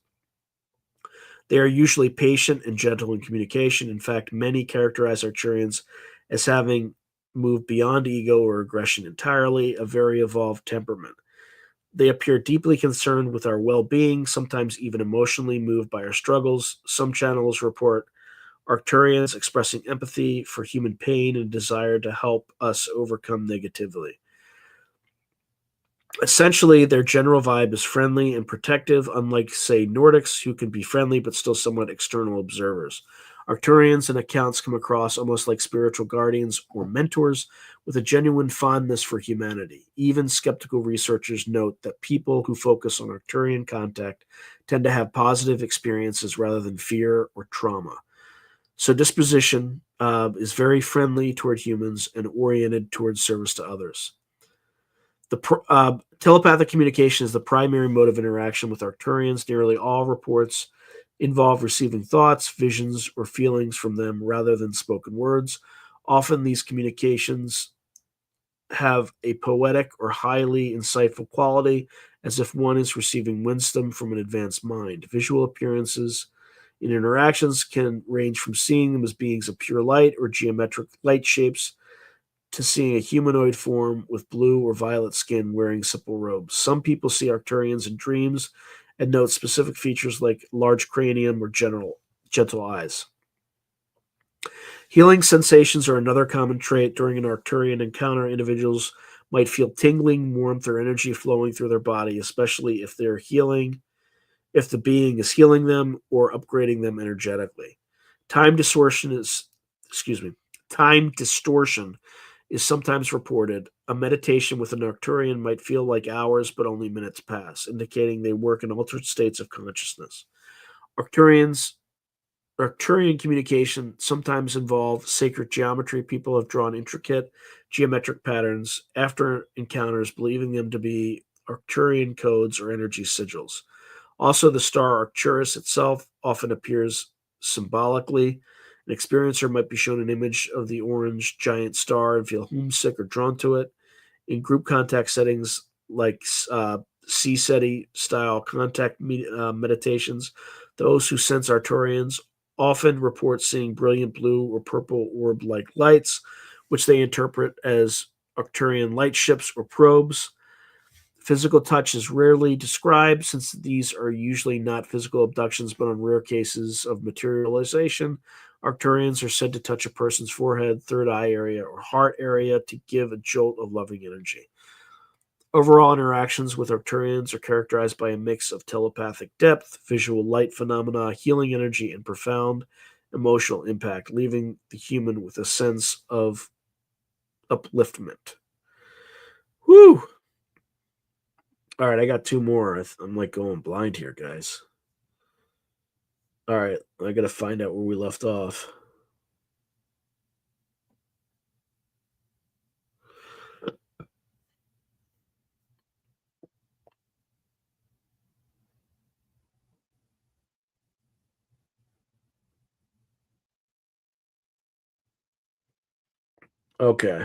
They are usually patient and gentle in communication. In fact, many characterize Arcturians as having moved beyond ego or aggression entirely, a very evolved temperament. They appear deeply concerned with our well being, sometimes even emotionally moved by our struggles. Some channels report Arcturians expressing empathy for human pain and desire to help us overcome negativity. Essentially, their general vibe is friendly and protective, unlike, say, Nordics, who can be friendly but still somewhat external observers. Arcturians and accounts come across almost like spiritual guardians or mentors with a genuine fondness for humanity. Even skeptical researchers note that people who focus on Arcturian contact tend to have positive experiences rather than fear or trauma. So, disposition is very friendly toward humans and oriented towards service to others. Telepathic communication is the primary mode of interaction with Arcturians. Nearly all reports involve receiving thoughts, visions, or feelings from them rather than spoken words. Often these communications have a poetic or highly insightful quality, as if one is receiving wisdom from an advanced mind. Visual appearances in interactions can range from seeing them as beings of pure light or geometric light shapes to seeing a humanoid form with blue or violet skin wearing simple robes. Some people see Arcturians in dreams and note specific features like large cranium or gentle eyes. Healing sensations are another common trait. During an Arcturian encounter, individuals might feel tingling, warmth, or energy flowing through their body, especially if if the being is healing them or upgrading them energetically. Time distortion is, excuse me, time distortion is sometimes reported. A meditation with an Arcturian might feel like hours, but only minutes pass, indicating they work in altered states of consciousness. Arcturian communication sometimes involve sacred geometry. People have drawn intricate geometric patterns after encounters, believing them to be Arcturian codes or energy sigils. Also, the star Arcturus itself often appears symbolically. An experiencer might be shown an image of the orange giant star and feel homesick or drawn to it. In group contact settings like C-SETI style contact meditations, those who sense Arcturians often report seeing brilliant blue or purple orb-like lights, which they interpret as Arcturian light ships or probes. Physical touch is rarely described since these are usually not physical abductions, but on rare cases of materialization, Arcturians are said to touch a person's forehead, third eye area, or heart area to give a jolt of loving energy. Overall interactions with Arcturians are characterized by a mix of telepathic depth, visual light phenomena, healing energy, and profound emotional impact, leaving the human with a sense of upliftment. Whew. All right, I got two more. I'm like going blind here, guys. All right, I got to find out where we left off. Okay.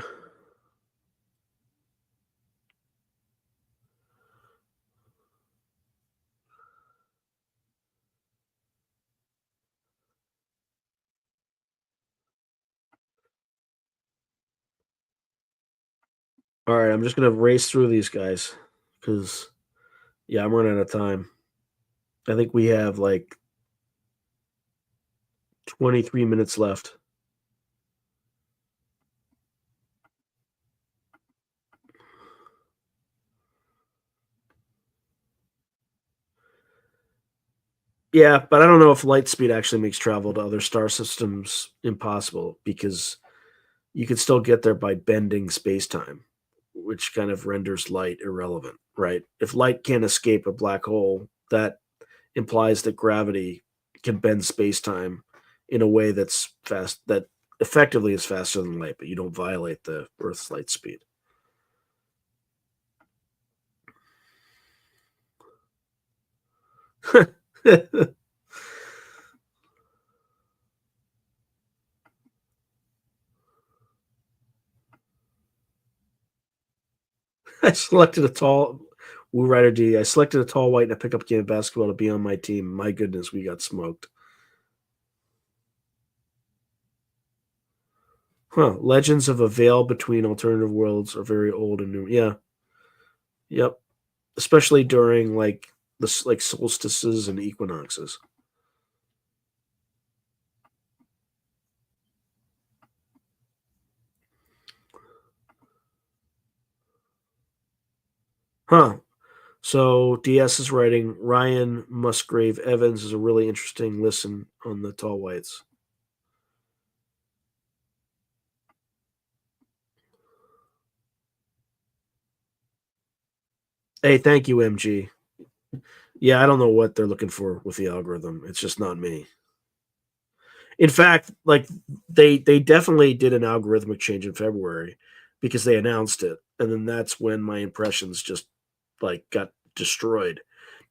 All right, I'm just going to race through these guys because, yeah, I'm running out of time. I think we have like 23 minutes left. Yeah, but I don't know if light speed actually makes travel to other star systems impossible because you could still get there by bending space time, which kind of renders light irrelevant, right? If light can't escape a black hole, that implies that gravity can bend space time in a way that's fast, that effectively is faster than light, but you don't violate the Earth's light speed. I selected a tall Woo Rider D. I selected a tall white in a pickup game of basketball to be on my team. My goodness, we got smoked. Huh. Legends of a veil between alternative worlds are very old and new. Yeah. Yep. Especially during like solstices and equinoxes. Huh. So DS is writing Ryan Musgrave Evans is a really interesting listen on the tall whites. Hey, thank you, MG. Yeah, I don't know what they're looking for with the algorithm. It's just not me. In fact, like they definitely did an algorithmic change in February because they announced it, and then that's when my impressions just like got destroyed.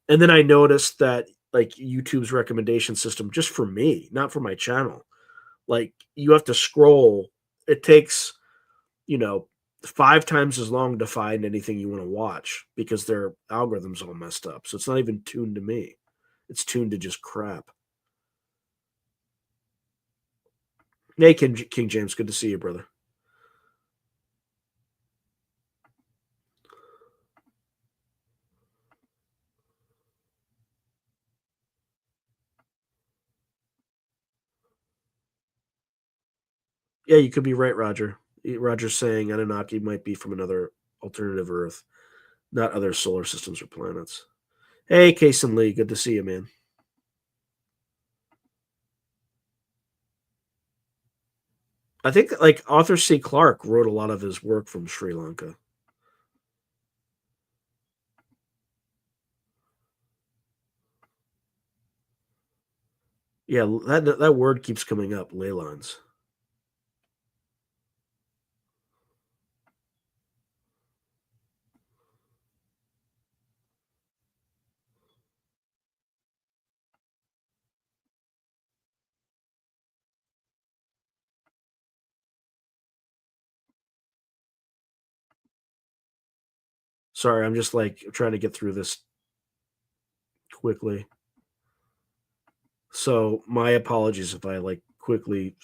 And then I noticed that like YouTube's recommendation system just for me, not for my channel, like you have to scroll. It takes, you know, 5 times as long to find anything you want to watch because their algorithm's all messed up. So it's not even tuned to me. It's tuned to just crap. Hey, King James, good to see you, brother. Yeah, you could be right, Roger. Roger's saying Anunnaki might be from another alternative Earth, not other solar systems or planets. Hey, Kason Lee, good to see you, man. I think like Arthur C. Clarke wrote a lot of his work from Sri Lanka. Yeah, that word keeps coming up, ley lines. Sorry, I'm just like trying to get through this quickly. So my apologies if I like quickly.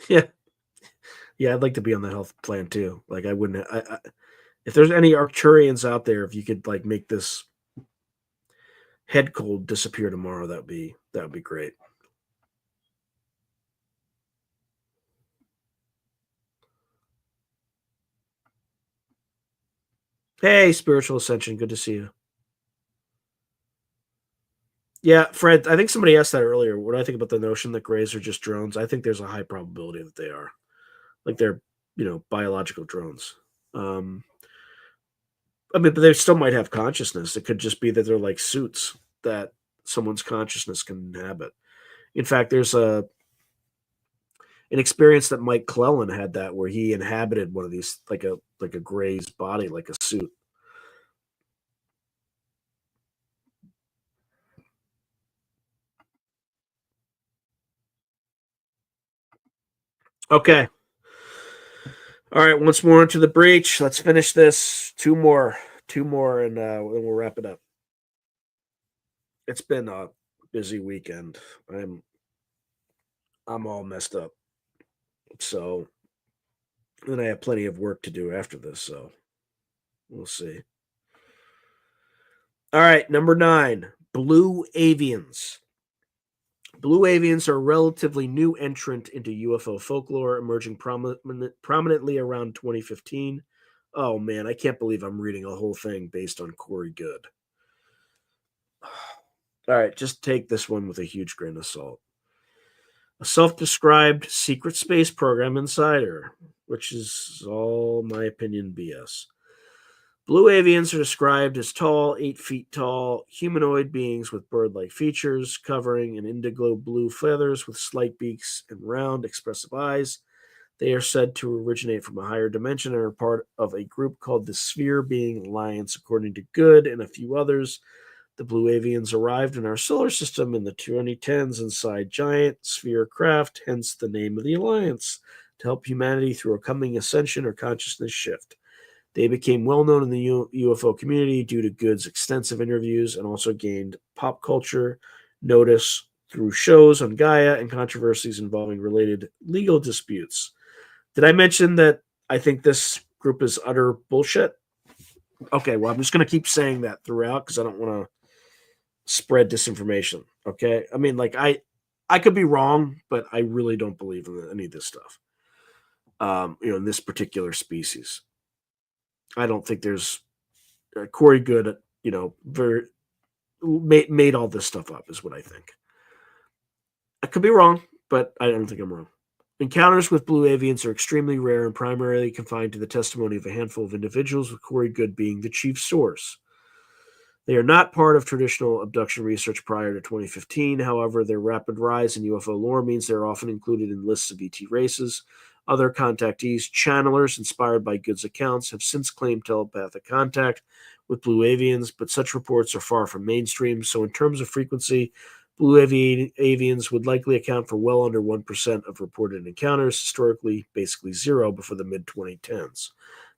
Yeah, yeah, I'd like to be on the health plan too. Like I wouldn't. If there's any Arcturians out there, if you could like make this head cold disappear tomorrow, that would be great. Hey, Spiritual Ascension, good to see you. Yeah, Fred, I think somebody asked that earlier. What do I think about the notion that grays are just drones? I think there's a high probability that they are. Like they're, biological drones. Um, I mean, but they still might have consciousness. It could just be that they're like suits that someone's consciousness can inhabit. In fact, there's an experience that Mike Clellan had that where he inhabited one of these like a gray's body, like a suit. Okay. All right, once more into the breach. Let's finish this. Two more, and then we'll wrap it up. It's been a busy weekend. I'm all messed up. So then I have plenty of work to do after this. So we'll see. All right, number 9, blue avians. Blue avians are a relatively new entrant into UFO folklore, emerging prominently around 2015. Oh man, I can't believe I'm reading a whole thing based on Corey Good. All right, just take this one with a huge grain of salt. A self described secret space program insider, which is all my opinion BS. Blue avians are described as tall, 8 feet tall, humanoid beings with bird like features, covering in indigo blue feathers with slight beaks and round, expressive eyes. They are said to originate from a higher dimension and are part of a group called the Sphere Being Alliance, according to Good and a few others. The Blue Avians arrived in our solar system in the 2010s inside giant sphere craft, hence the name of the alliance, to help humanity through a coming ascension or consciousness shift. They became well known in the UFO community due to Good's extensive interviews and also gained pop culture notice through shows on Gaia and controversies involving related legal disputes. Did I mention that I think this group is utter bullshit? Okay, well, I'm just going to keep saying that throughout because I don't want to spread disinformation. Okay, I mean, like I could be wrong, but I really don't believe in any of this stuff. In this particular species, I don't think there's Corey Good. Very made all this stuff up is what I think. I could be wrong, but I don't think I'm wrong. Encounters with blue avians are extremely rare and primarily confined to the testimony of a handful of individuals, with Corey Good being the chief source. They are not part of traditional abduction research prior to 2015. However, their rapid rise in UFO lore means they're often included in lists of ET races. Other contactees, channelers inspired by Good's accounts, have since claimed telepathic contact with blue avians, but such reports are far from mainstream. So, in terms of frequency, blue avians would likely account for well under 1% of reported encounters, historically, basically zero before the mid 2010s.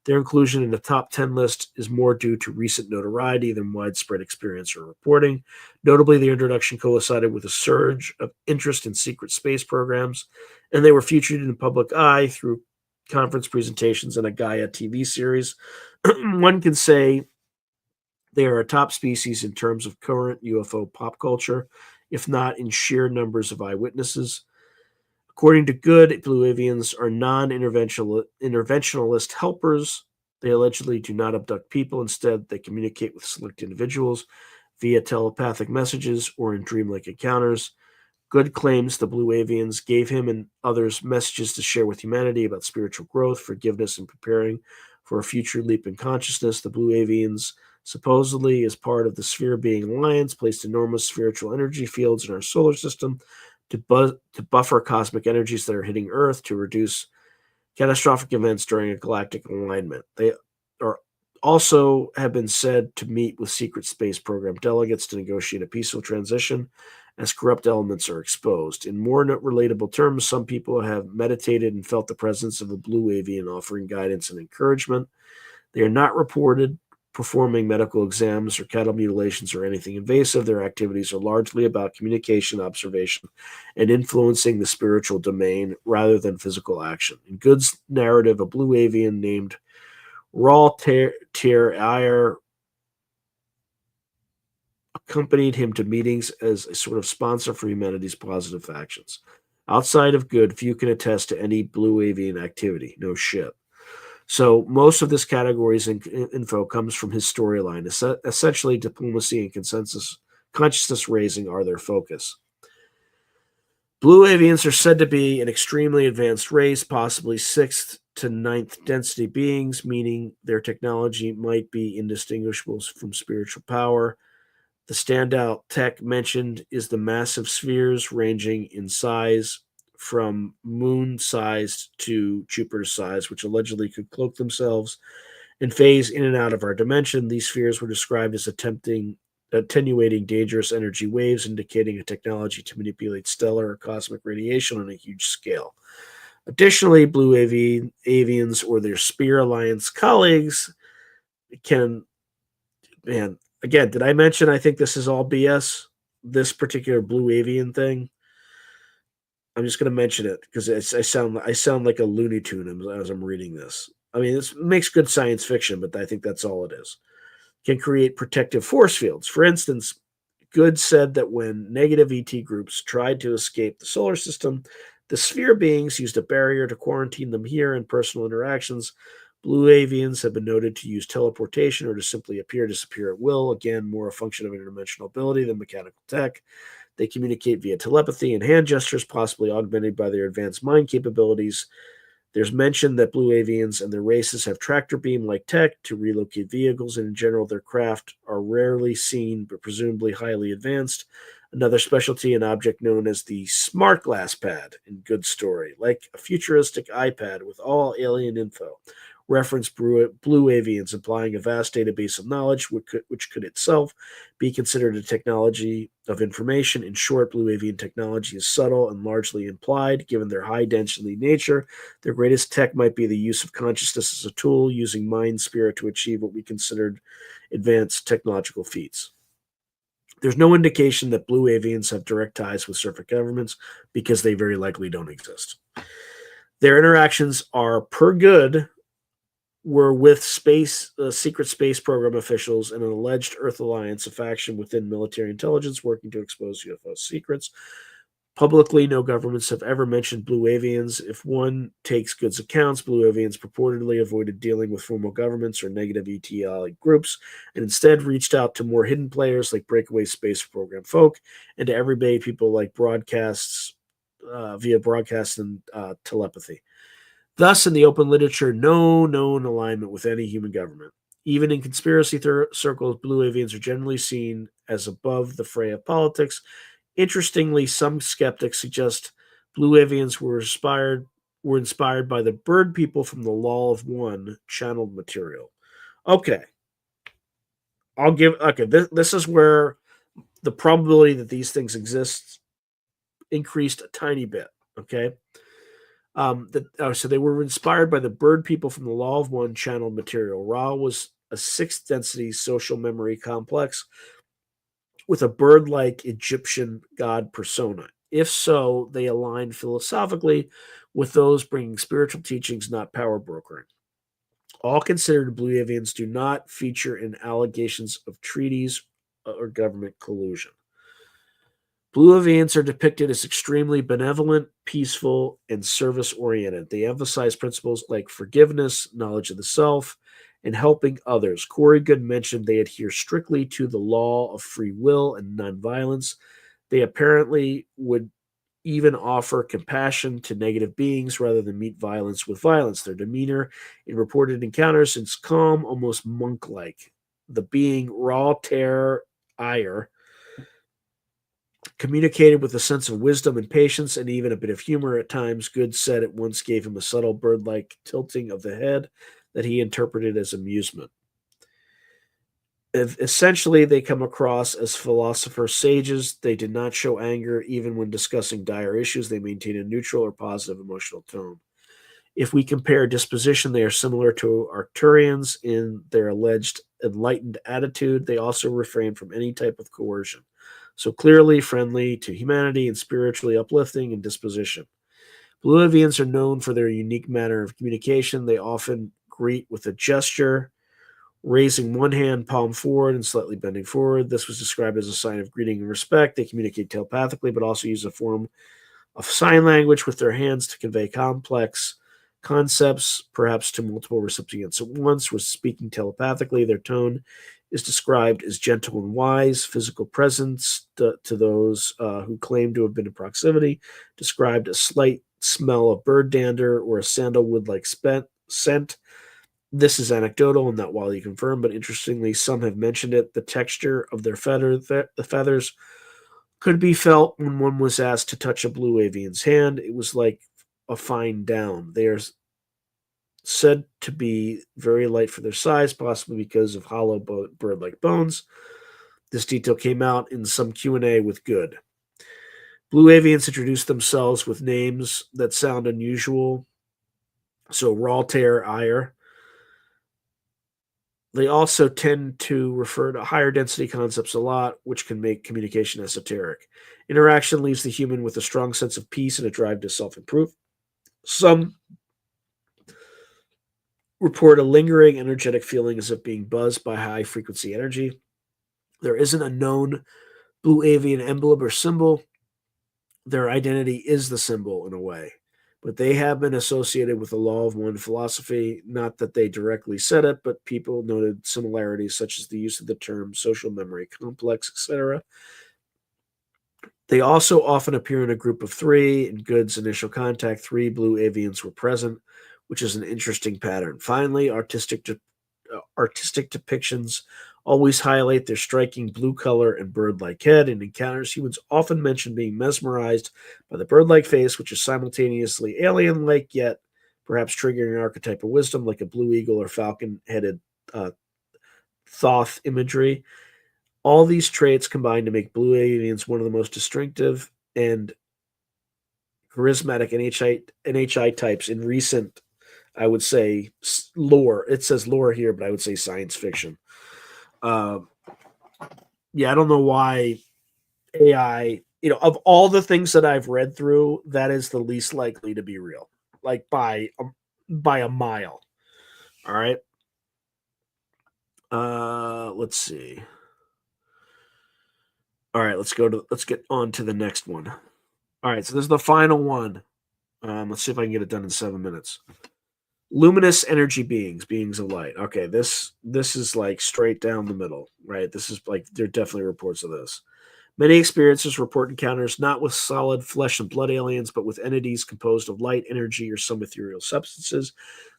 Their inclusion in the top 10 list is more due to recent notoriety than widespread experience or reporting. Notably, the introduction coincided with a surge of interest in secret space programs, and they were featured in the public eye through conference presentations and a Gaia TV series. One can say they are a top species in terms of current UFO pop culture, if not in sheer numbers of eyewitnesses. According to Good, blue avians are non-interventionalist helpers. They allegedly do not abduct people. Instead, they communicate with select individuals via telepathic messages or in dreamlike encounters. Good claims the blue avians gave him and others messages to share with humanity about spiritual growth, forgiveness, and preparing for a future leap in consciousness. The blue avians, supposedly as part of the Sphere Being Alliance, placed enormous spiritual energy fields in our solar system to buffer cosmic energies that are hitting Earth to reduce catastrophic events during a galactic alignment. They are also have been said to meet with secret space program delegates to negotiate a peaceful transition as corrupt elements are exposed. In more relatable terms, some people have meditated and felt the presence of a blue avian offering guidance and encouragement. They are not reported performing medical exams or cattle mutilations or anything invasive. Their activities are largely about communication, observation, and influencing the spiritual domain rather than physical action. In Good's narrative, a blue avian named Raw Ayer accompanied him to meetings as a sort of sponsor for humanity's positive actions. Outside of Good, few can attest to any blue avian activity. No shit. So most of this category's info comes from his storyline. Essentially, diplomacy and consensus consciousness raising are their focus. Blue avians are said to be an extremely advanced race, possibly 6th to 9th density beings, meaning their technology might be indistinguishable from spiritual power. The standout tech mentioned is the massive spheres ranging in size from moon-sized to Jupiter-sized, which allegedly could cloak themselves and phase in and out of our dimension. These spheres were described as attenuating dangerous energy waves, indicating a technology to manipulate stellar or cosmic radiation on a huge scale. Additionally, blue avians or their Spear Alliance colleagues can, man, again, did I mention I think this is all BS? This particular blue avian thing? I'm just going to mention it because I sound like a Looney Tune as I'm reading this. I mean, this makes good science fiction, but I think that's all it is. Can create protective force fields. For instance, Good said that when negative ET groups tried to escape the solar system, the sphere beings used a barrier to quarantine them here in personal interactions. Blue avians have been noted to use teleportation or to simply appear, disappear at will. Again, more a function of interdimensional ability than mechanical tech. They communicate via telepathy and hand gestures, possibly augmented by their advanced mind capabilities. There's mention that blue avians and their races have tractor beam like tech to relocate vehicles, and in general, their craft are rarely seen but presumably highly advanced. Another specialty, an object known as the smart glass pad in Good Story, like a futuristic iPad with all alien info. Reference blue avians, implying a vast database of knowledge, which could itself be considered a technology of information. In short, blue avian technology is subtle and largely implied, given their high density nature. Their greatest tech might be the use of consciousness as a tool, using mind spirit to achieve what we considered advanced technological feats. There's no indication that blue avians have direct ties with surface governments because they very likely don't exist. Their interactions are per Good were with secret space program officials and an alleged Earth Alliance, a faction within military intelligence working to expose UFO secrets. Publicly, no governments have ever mentioned blue avians. If one takes Good's accounts, blue avians purportedly avoided dealing with formal governments or negative ET groups and instead reached out to more hidden players like breakaway space program folk and to everyday people like broadcasts via broadcast and telepathy. Thus, in the open literature, no known alignment with any human government. Even in conspiracy circles, blue avians are generally seen as above the fray of politics. Interestingly, some skeptics suggest blue avians were inspired by the bird people from the Law of One channeled material. Okay, this is where the probability that these things exist increased a tiny bit. Okay. So they were inspired by the bird people from the Law of One channeled material. Ra was a 6th density social memory complex with a bird-like Egyptian god persona. If so, they align philosophically with those bringing spiritual teachings, not power brokering. All considered, blue avians do not feature in allegations of treaties or government collusion. Blue avians are depicted as extremely benevolent, peaceful, and service-oriented. They emphasize principles like forgiveness, knowledge of the self, and helping others. Corey Good mentioned they adhere strictly to the law of free will and nonviolence. They apparently would even offer compassion to negative beings rather than meet violence with violence. Their demeanor in reported encounters is calm, almost monk-like. The being raw terror, ire, communicated with a sense of wisdom and patience and even a bit of humor at times. Good said it once gave him a subtle bird-like tilting of the head that he interpreted as amusement. Essentially, they come across as philosopher sages. They did not show anger even when discussing dire issues. They maintain a neutral or positive emotional tone. If we compare disposition, they are similar to Arcturians in their alleged enlightened attitude. They also refrain from any type of coercion. So clearly friendly to humanity and spiritually uplifting in disposition. Blue avians are known for their unique manner of communication. They often greet with a gesture, raising one hand palm forward and slightly bending forward. This was described as a sign of greeting and respect. They communicate telepathically, but also use a form of sign language with their hands to convey complex concepts, perhaps to multiple recipients at once, was speaking telepathically. Their tone is described as gentle and wise. Physical presence to those who claim to have been in proximity, described a slight smell of bird dander or a sandalwood-like scent. This is anecdotal and not widely confirmed, but interestingly, some have mentioned it. The texture of their the feathers could be felt when one was asked to touch a blue avian's hand. It was like a fine down. They are said to be very light for their size, possibly because of hollow bird-like bones. This detail came out in some Q&A with Good. Blue avians introduced themselves with names that sound unusual. So Raltair, Ire. They also tend to refer to higher density concepts a lot, which can make communication esoteric. Interaction leaves the human with a strong sense of peace and a drive to self-improve. Some report a lingering energetic feeling as if being buzzed by high frequency energy. There isn't a known blue avian emblem or symbol. Their identity is the symbol in a way, but they have been associated with the law of one philosophy. Not that they directly said it, but people noted similarities such as the use of the term social memory complex, etc. They also often appear in a group of three. In Good's initial contact, 3 blue avians were present, which is an interesting pattern. Finally, artistic depictions always highlight their striking blue color and bird-like head. In encounters, humans often mention being mesmerized by the bird-like face, which is simultaneously alien-like, yet perhaps triggering an archetype of wisdom like a blue eagle or falcon-headed Thoth imagery. All these traits combine to make blue avians one of the most distinctive and charismatic NHI types in recent, I would say, lore. It says lore here, but I would say science fiction. Yeah, I don't know why AI, of all the things that I've read through, that is the least likely to be real, like by a mile. All right. Let's see. All right, let's get on to the next one. All right, so this is the final one. Let's see if I can get it done in 7 minutes. Luminous energy beings of light. Okay, this is like straight down the middle, right? This is like there are definitely reports of this. Many experiencers report encounters not with solid flesh and blood aliens, but with entities composed of light, energy, or some ethereal substances.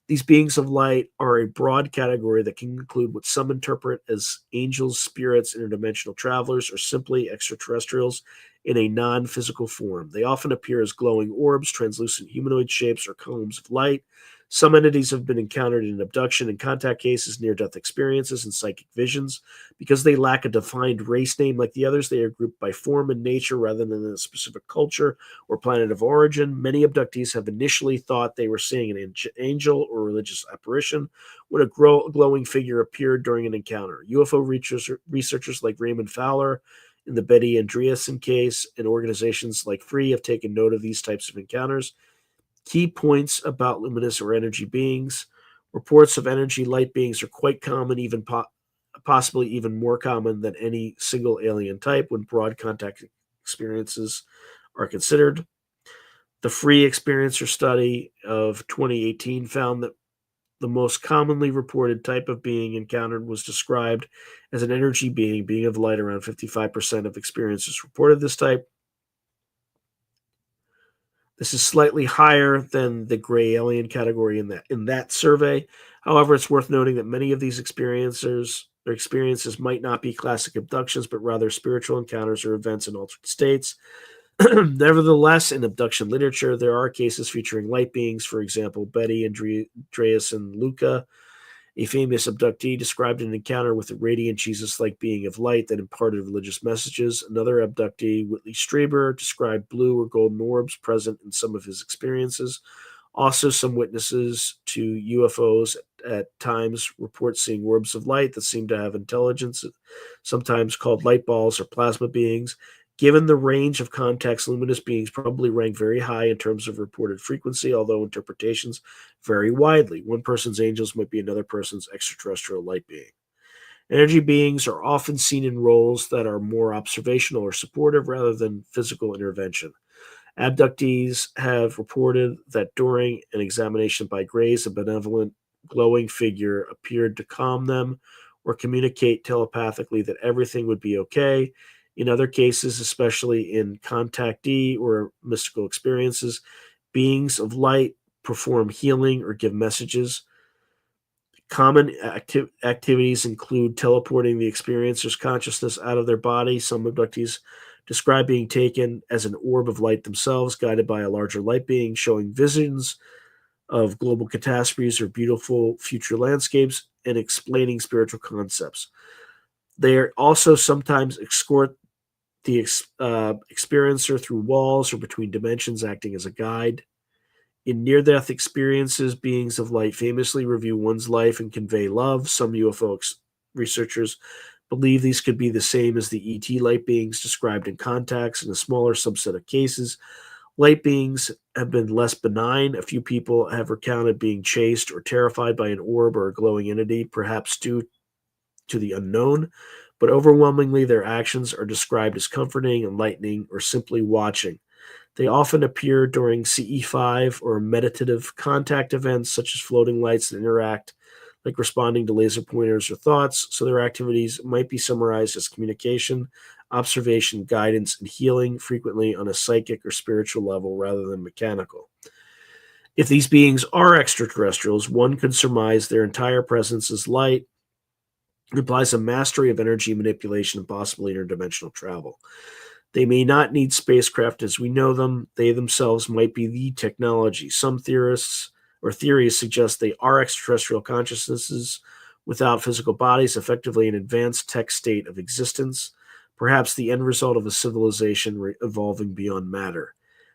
These beings of light are a broad category that can include what some interpret as angels, spirits, interdimensional travelers, or simply extraterrestrials in a non physical form. They often appear as glowing orbs, translucent humanoid shapes, or columns of light. Some entities have been encountered in abduction and contact cases, near death experiences, and psychic visions. Because they lack a defined race name like the others, they are grouped by form and nature rather than a specific culture or planet of origin. Many abductees have initially thought they were seeing an angel or religious apparition when a glowing figure appeared during an encounter. UFO researchers like Raymond Fowler in the Betty Andreasen case and organizations like Free have taken note of these types of encounters. Key points about luminous or energy beings. Reports of energy light beings are quite common, even possibly even more common than any single alien type when broad contact experiences are considered. The Free Experiencer study of 2018 found that the most commonly reported type of being encountered was described as an energy being of light. Around 55% of experiencers reported this type. This is slightly higher than the gray alien category in that survey. However, it's worth noting that many of these experiences might not be classic abductions, but rather spiritual encounters or events in altered states. Nevertheless, in abduction literature, there are cases featuring light beings. For example, Betty Andreas and Luca, a famous abductee, described an encounter with a radiant Jesus-like being of light that imparted religious messages. Another abductee, Whitley Strieber, described blue or golden orbs present in some of his experiences. Also, some witnesses to UFOs at times report seeing orbs of light that seem to have intelligence, sometimes called light balls or plasma beings. Given the range of contacts, luminous beings probably rank very high in terms of reported frequency, although interpretations vary widely. One person's angels might be another person's extraterrestrial light being. Energy beings are often seen in roles that are more observational or supportive rather than physical intervention. Abductees have reported that during an examination by Grays, a benevolent, glowing figure appeared to calm them or communicate telepathically that everything would be okay. In other cases, especially in contactee or mystical experiences, beings of light perform healing or give messages. Common activities include teleporting the experiencer's consciousness out of their body. Some abductees describe being taken as an orb of light themselves, guided by a larger light being, showing visions of global catastrophes or beautiful future landscapes, and explaining spiritual concepts. They are also sometimes escort the experiencer through walls or between dimensions, acting as a guide. In near death experiences, beings of light famously review one's life and convey love. Some UFO researchers believe these could be the same as the ET light beings described in Contacts. In a smaller subset of cases, light beings have been less benign. A few people have recounted being chased or terrified by an orb or a glowing entity, perhaps due to the unknown, but overwhelmingly their actions are described as comforting, enlightening, or simply watching. They often appear during CE5 or meditative contact events, such as floating lights that interact, like responding to laser pointers or thoughts. So their activities might be summarized as communication, observation, guidance, and healing, frequently on a psychic or spiritual level rather than mechanical. If these beings are extraterrestrials, one could surmise their entire presence is light. It implies a mastery of energy manipulation and possibly interdimensional travel. They may not need spacecraft as we know them. They themselves might be the technology. Some theorists or theories suggest they are extraterrestrial consciousnesses without physical bodies, effectively an advanced tech state of existence, perhaps the end result of a civilization evolving beyond matter.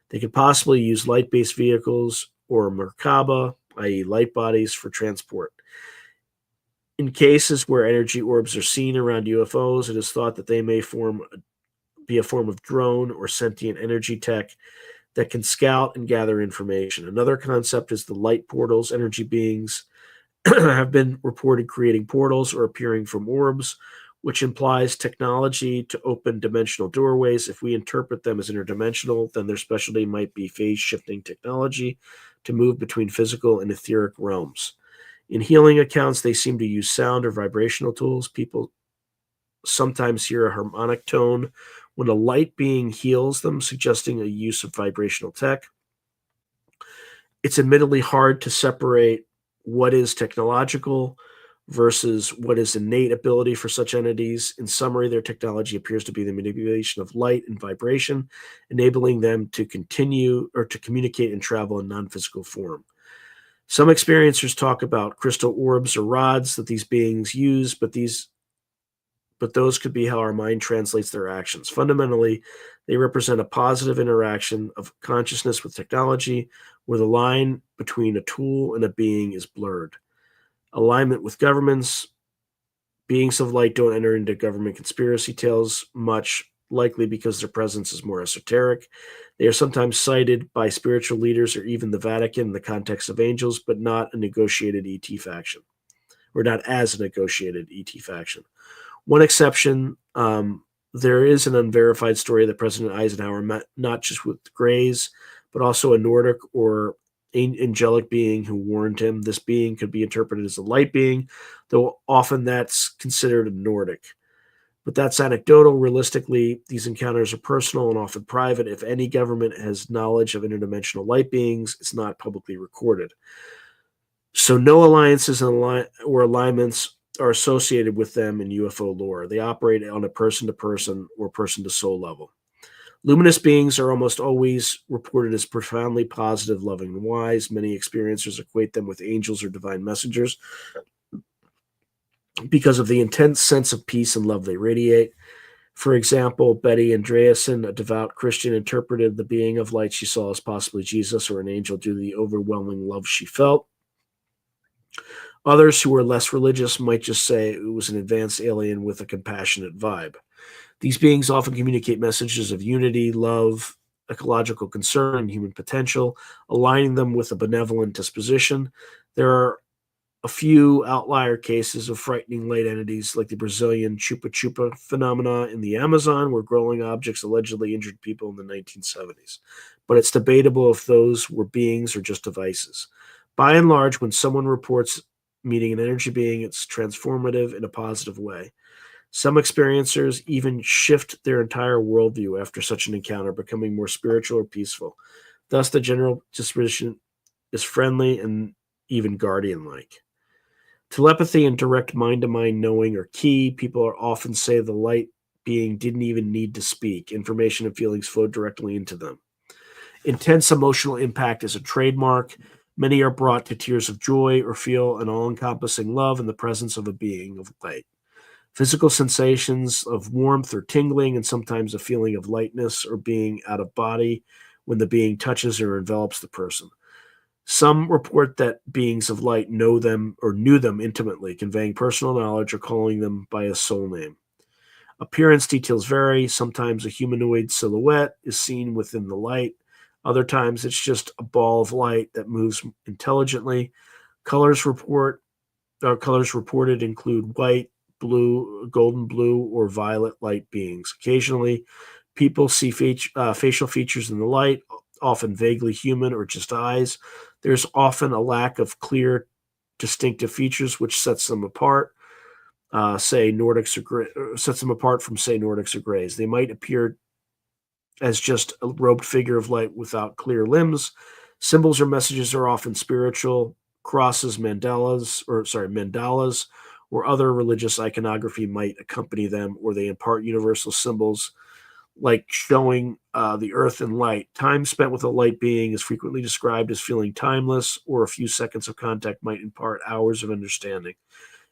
They could possibly use light-based vehicles or Merkaba, i.e. light bodies, for transport. In cases where energy orbs are seen around UFOs, it is thought that they may be a form of drone or sentient energy tech that can scout and gather information. Another concept is the light portals. Energy beings have been reported creating portals or appearing from orbs, which implies technology to open dimensional doorways. If we interpret them as interdimensional, then their specialty might be phase shifting technology to move between physical and etheric realms. In healing accounts, they seem to use sound or vibrational tools. People sometimes hear a harmonic tone when a light being heals them, suggesting a use of vibrational tech. It's admittedly hard to separate what is technological versus what is innate ability for such entities. In summary, their technology appears to be the manipulation of light and vibration, enabling them to continue or to communicate and travel in non-physical form. Some experiencers talk about crystal orbs or rods that these beings use, but those could be how our mind translates their actions. Fundamentally, they represent a positive interaction of consciousness with technology, where the line between a tool and a being is blurred. Alignment with governments. Beings of light don't enter into government conspiracy tales much, likely because their presence is more esoteric. They are sometimes cited by spiritual leaders or even the Vatican in the context of angels, but not a negotiated ET faction, or not as a negotiated ET faction. One exception, there is an unverified story that President Eisenhower met not just with Greys, but also a Nordic or angelic being who warned him. This being could be interpreted as a light being, though often that's considered a Nordic. But that's anecdotal. Realistically, these encounters are personal and often private. If any government has knowledge of interdimensional light beings, it's not publicly recorded. So no alliances or alignments are associated with them in UFO lore. They operate on a person-to-person or person-to-soul level. Luminous beings are almost always reported as profoundly positive, loving, and wise. Many experiencers equate them with angels or divine messengers because of the intense sense of peace and love they radiate. For example, Betty Andreasen, a devout Christian, interpreted the being of light she saw as possibly Jesus or an angel due to the overwhelming love she felt. Others who are less religious might just say it was an advanced alien with a compassionate vibe. These beings often communicate messages of unity, love, ecological concern, and human potential, aligning them with a benevolent disposition. There are a few outlier cases of frightening light entities like the Brazilian Chupa Chupa phenomena in the Amazon, where glowing objects allegedly injured people in the 1970s. but it's debatable if those were beings or just devices. By and large, when someone reports meeting an energy being, it's transformative in a positive way. Some experiencers even shift their entire worldview after such an encounter, becoming more spiritual or peaceful. Thus, the general disposition is friendly and even guardian like. Telepathy and direct mind to mind knowing are key. People are often say the light being didn't even need to speak. Information and feelings flowed directly into them. Intense emotional impact is a trademark. Many are brought to tears of joy or feel an all encompassing love in the presence of a being of light. Physical sensations of warmth or tingling, and sometimes a feeling of lightness or being out of body when the being touches or envelops the person. Some report that beings of light know them or knew them intimately, conveying personal knowledge or calling them by a soul name. Appearance details vary. Sometimes a humanoid silhouette is seen within the light. Other times it's just a ball of light that moves intelligently. Colors report Colors reported include white, blue, golden blue, or violet light beings. Occasionally, people see facial features in the light, often vaguely human or just eyes. There's often a lack of clear, distinctive features, which sets them apart. Say Nordics or sets them apart from say Nordics or Greys. They might appear as just a robed figure of light without clear limbs. Symbols or messages are often spiritual. Crosses, mandalas, or other religious iconography might accompany them, or they impart universal symbols like showing the earth in light. Time spent with a light being is frequently described as feeling timeless, or a few seconds of contact might impart hours of understanding.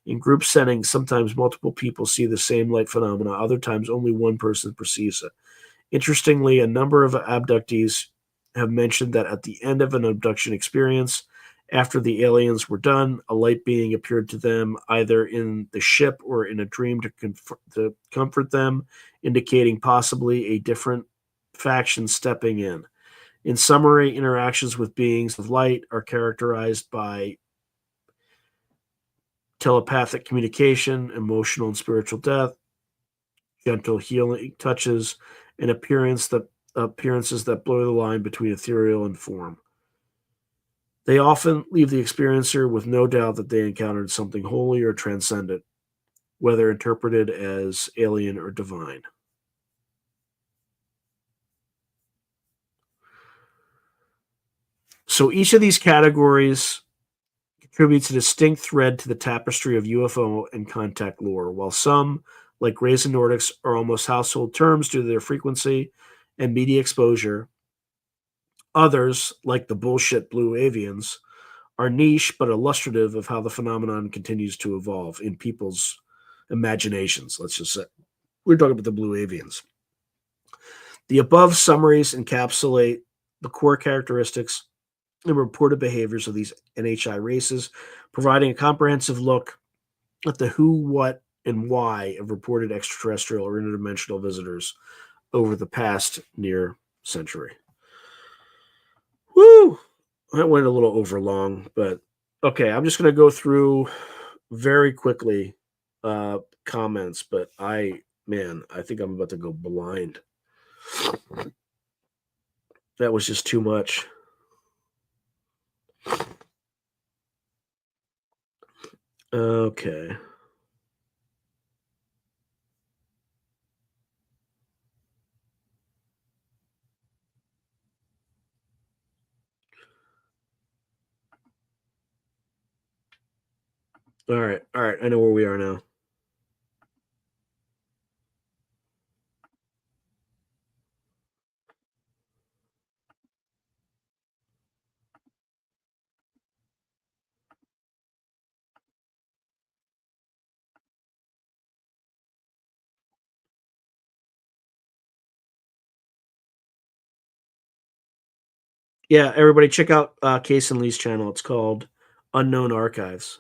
In group settings, sometimes multiple people see the same light phenomena, other times only one person perceives it. Interestingly, a number of abductees have mentioned that at the end of an abduction experience, after the aliens were done, a light being appeared to them either in the ship or in a dream to comfort them, indicating possibly a different faction stepping in. In summary, interactions with beings of light are characterized by telepathic communication, emotional and spiritual depth, gentle healing touches, and appearances that blur the line between ethereal and form. They often leave the experiencer with no doubt that they encountered something holy or transcendent, whether interpreted as alien or divine. So each of these categories contributes a distinct thread to the tapestry of UFO and contact lore, while some, like Greys and Nordics, are almost household terms due to their frequency and media exposure. Others, like the bullshit blue avians, are niche but illustrative of how the phenomenon continues to evolve in people's imaginations. Let's just say we're talking about the blue avians. The above summaries encapsulate the core characteristics and reported behaviors of these NHI races, providing a comprehensive look at the who, what, and why of reported extraterrestrial or interdimensional visitors over the past near century. Woo! That went a little over long, but okay, I'm just going to go through very quickly comments, but I think I'm about to go blind. That was just too much. Okay. All right. All right. I know where we are now. Yeah, everybody check out Case and Lee's channel. It's called Unknown Archives.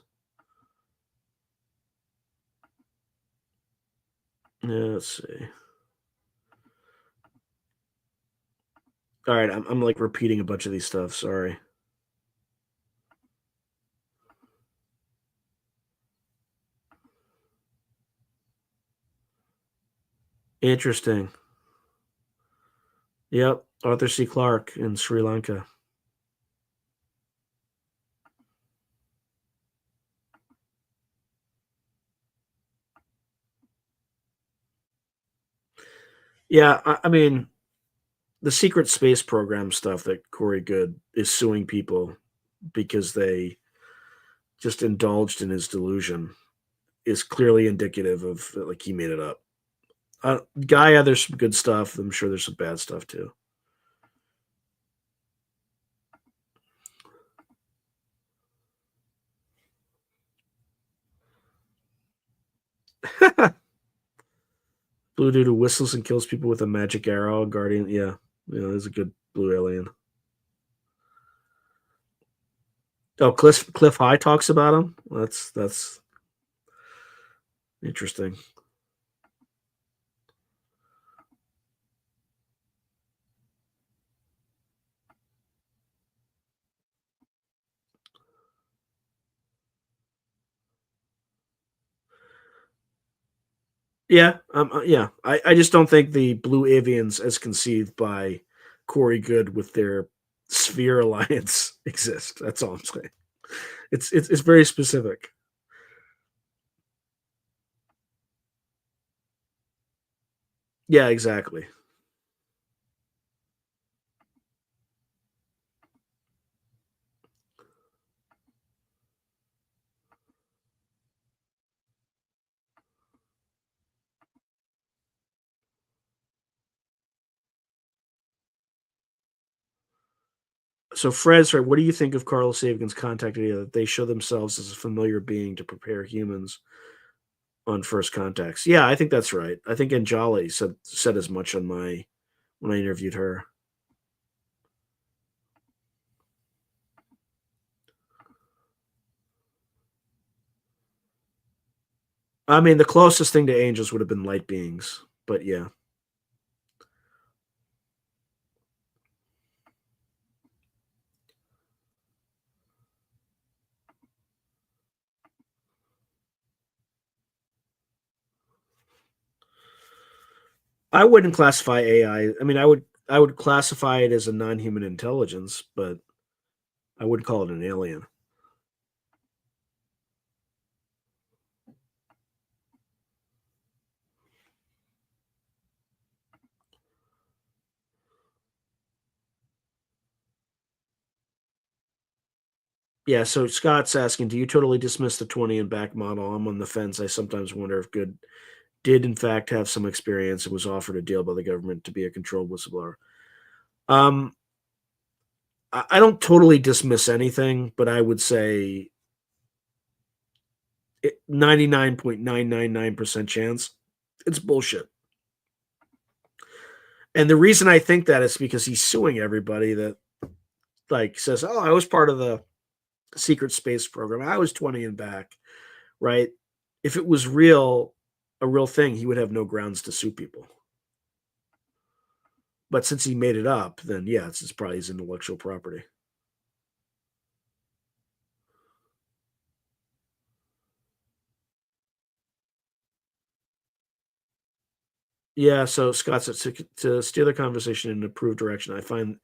Yeah, let's see. All right, I'm like repeating a bunch of these stuff. Sorry. Interesting. Yep. Arthur C. Clarke in Sri Lanka. Yeah, I mean, the secret space program stuff that Corey Good is suing people because they just indulged in his delusion is clearly indicative of like he made it up. Gaia, there's some good stuff. I'm sure there's some bad stuff too. Blue dude who whistles and kills people with a magic arrow. Guardian, yeah, there's a good blue alien. Oh, Cliff High talks about him. That's interesting. Yeah, yeah. I just don't think the Blue Avians, as conceived by Corey Good with their Sphere Alliance, exist. That's all I'm saying. It's very specific. Yeah, exactly. So Fred's right. What do you think of Carl Sagan's contact idea that they show themselves as a familiar being to prepare humans on first contacts? Yeah, I think that's right. I think Anjali said as much on my when I interviewed her. I mean, the closest thing to angels would have been light beings, but yeah. I wouldn't classify AI. I mean, I would classify it as a non-human intelligence, but I wouldn't call it an alien. Yeah, so Scott's asking, do you totally dismiss the 20 and back model? I'm on the fence. I sometimes wonder if Good did in fact have some experience and was offered a deal by the government to be a controlled whistleblower. Um, I don't totally dismiss anything, but I would say 99.999% chance it's bullshit. And the reason I think that is because he's suing everybody that like says, "Oh, I was part of the secret space program. I was 20 and back." Right? If it was a real thing, he would have no grounds to sue people. But since he made it up, then yeah, it's probably his intellectual property. Yeah, so Scott said to steer the conversation in an approved direction. I find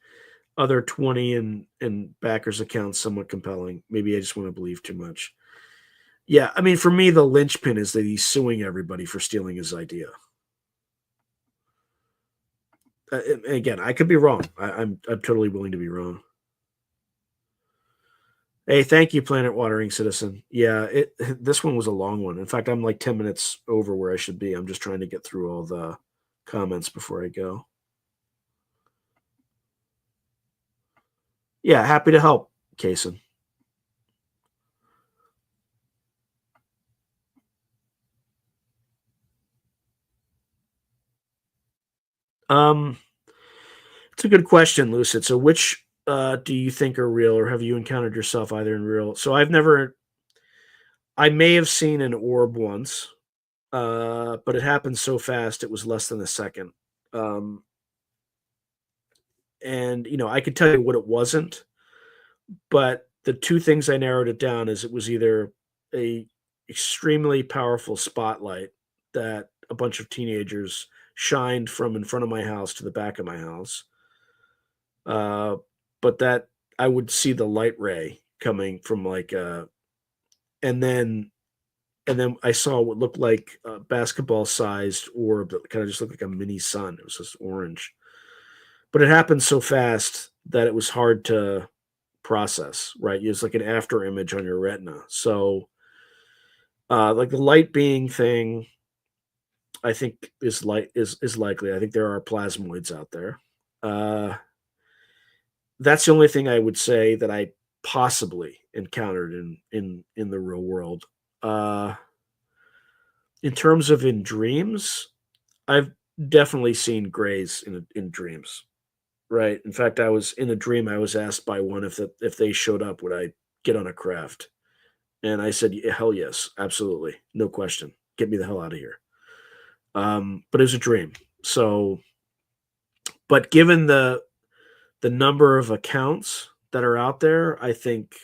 other 20 and backers accounts somewhat compelling. Maybe I just want to believe too much. Yeah, I mean, for me, the linchpin is that he's suing everybody for stealing his idea. And again, I could be wrong. I'm totally willing to be wrong. Hey, thank you, Planet Watering Citizen. Yeah, this one was a long one. In fact, I'm like 10 minutes over where I should be. I'm just trying to get through all the comments before I go. Yeah, happy to help, Kason. Um, it's a good question, Lucid. So, which do you think are real, or have you encountered yourself either in real? So, I may have seen an orb once, but it happened so fast it was less than a second. Um, and I could tell you what it wasn't, but the two things I narrowed it down is it was either a extremely powerful spotlight that a bunch of teenagers shined from in front of my house to the back of my house, But that I would see the light ray coming from like and then and then I saw what looked like a basketball sized orb that kind of just looked like a mini sun. It was just orange, but it happened so fast that it was hard to process. Right, it's like an after image on your retina. So, like the light being thing, I think is likely. I think there are plasmoids out there. Uh, that's the only thing I would say that I possibly encountered in the real world. Uh, in terms of in dreams, I've definitely seen grays in dreams. Right. In fact, I was in a dream. I was asked by one if they showed up, would I get on a craft? And I said, "Yeah, hell yes, absolutely, no question. Get me the hell out of here." But it was a dream. So, but given the number of accounts that are out there, I think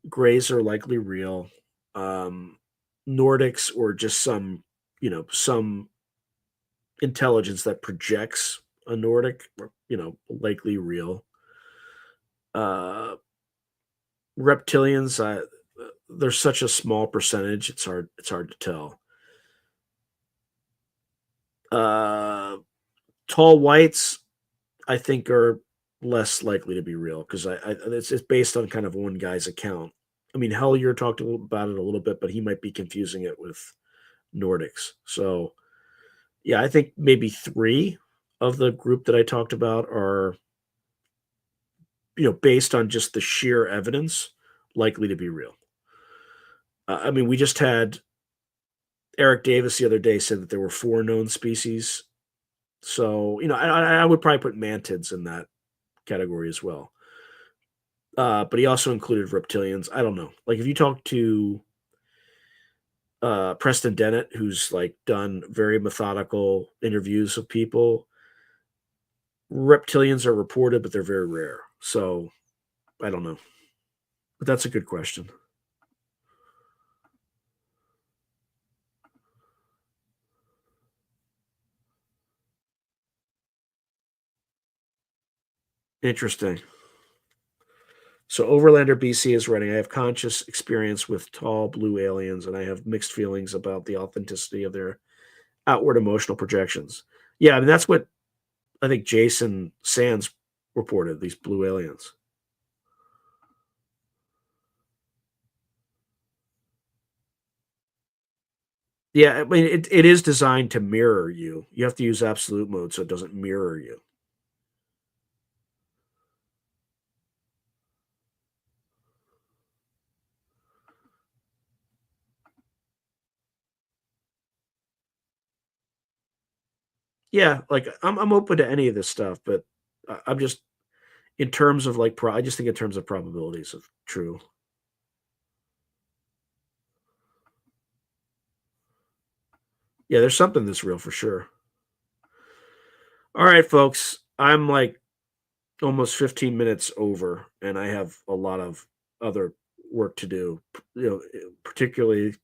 grays are likely real. Um, Nordics or just some intelligence that projects a Nordic, likely real. Uh, Reptilians, they're such a small percentage; it's hard to tell. Uh, Tall whites, I think, are less likely to be real because it's based on kind of one guy's account. I mean, Hellier talked about it a little bit, but he might be confusing it with Nordics. So, yeah, I think maybe three of the group that I talked about are, based on just the sheer evidence, likely to be real. I mean, we just had Eric Davis the other day said that there were four known species. So, I would probably put mantids in that category as well. But he also included reptilians. I don't know. Like if you talk to Preston Dennett, who's like done very methodical interviews of people, reptilians are reported, but they're very rare. So I don't know. But that's a good question. Interesting. So Overlander BC is writing, I have conscious experience with tall blue aliens, and I have mixed feelings about the authenticity of their outward emotional projections. Yeah, I mean that's what I think Jason Sands reported, these blue aliens. Yeah, I mean, it is designed to mirror you. You have to use absolute mode so it doesn't mirror you. Yeah, like, I'm open to any of this stuff, but I'm just in terms of, like, I just think in terms of probabilities of true. Yeah, there's something that's real for sure. Alright, folks, I'm, like, almost 15 minutes over, and I have a lot of other work to do, particularly.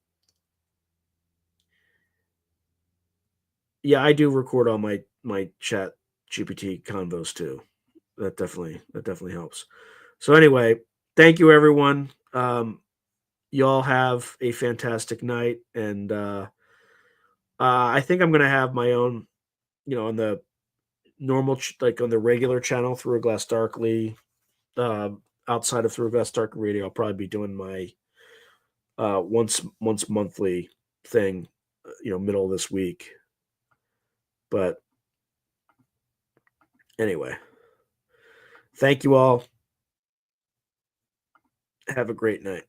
Yeah, I do record all my Chat GPT convos too. That definitely helps. So anyway, thank you everyone. Y'all have a fantastic night, and I think I'm gonna have my own, on the like on the regular channel through a glass darkly. Outside of through a glass dark radio, I'll probably be doing my once monthly thing, middle of this week. But anyway, thank you all. Have a great night.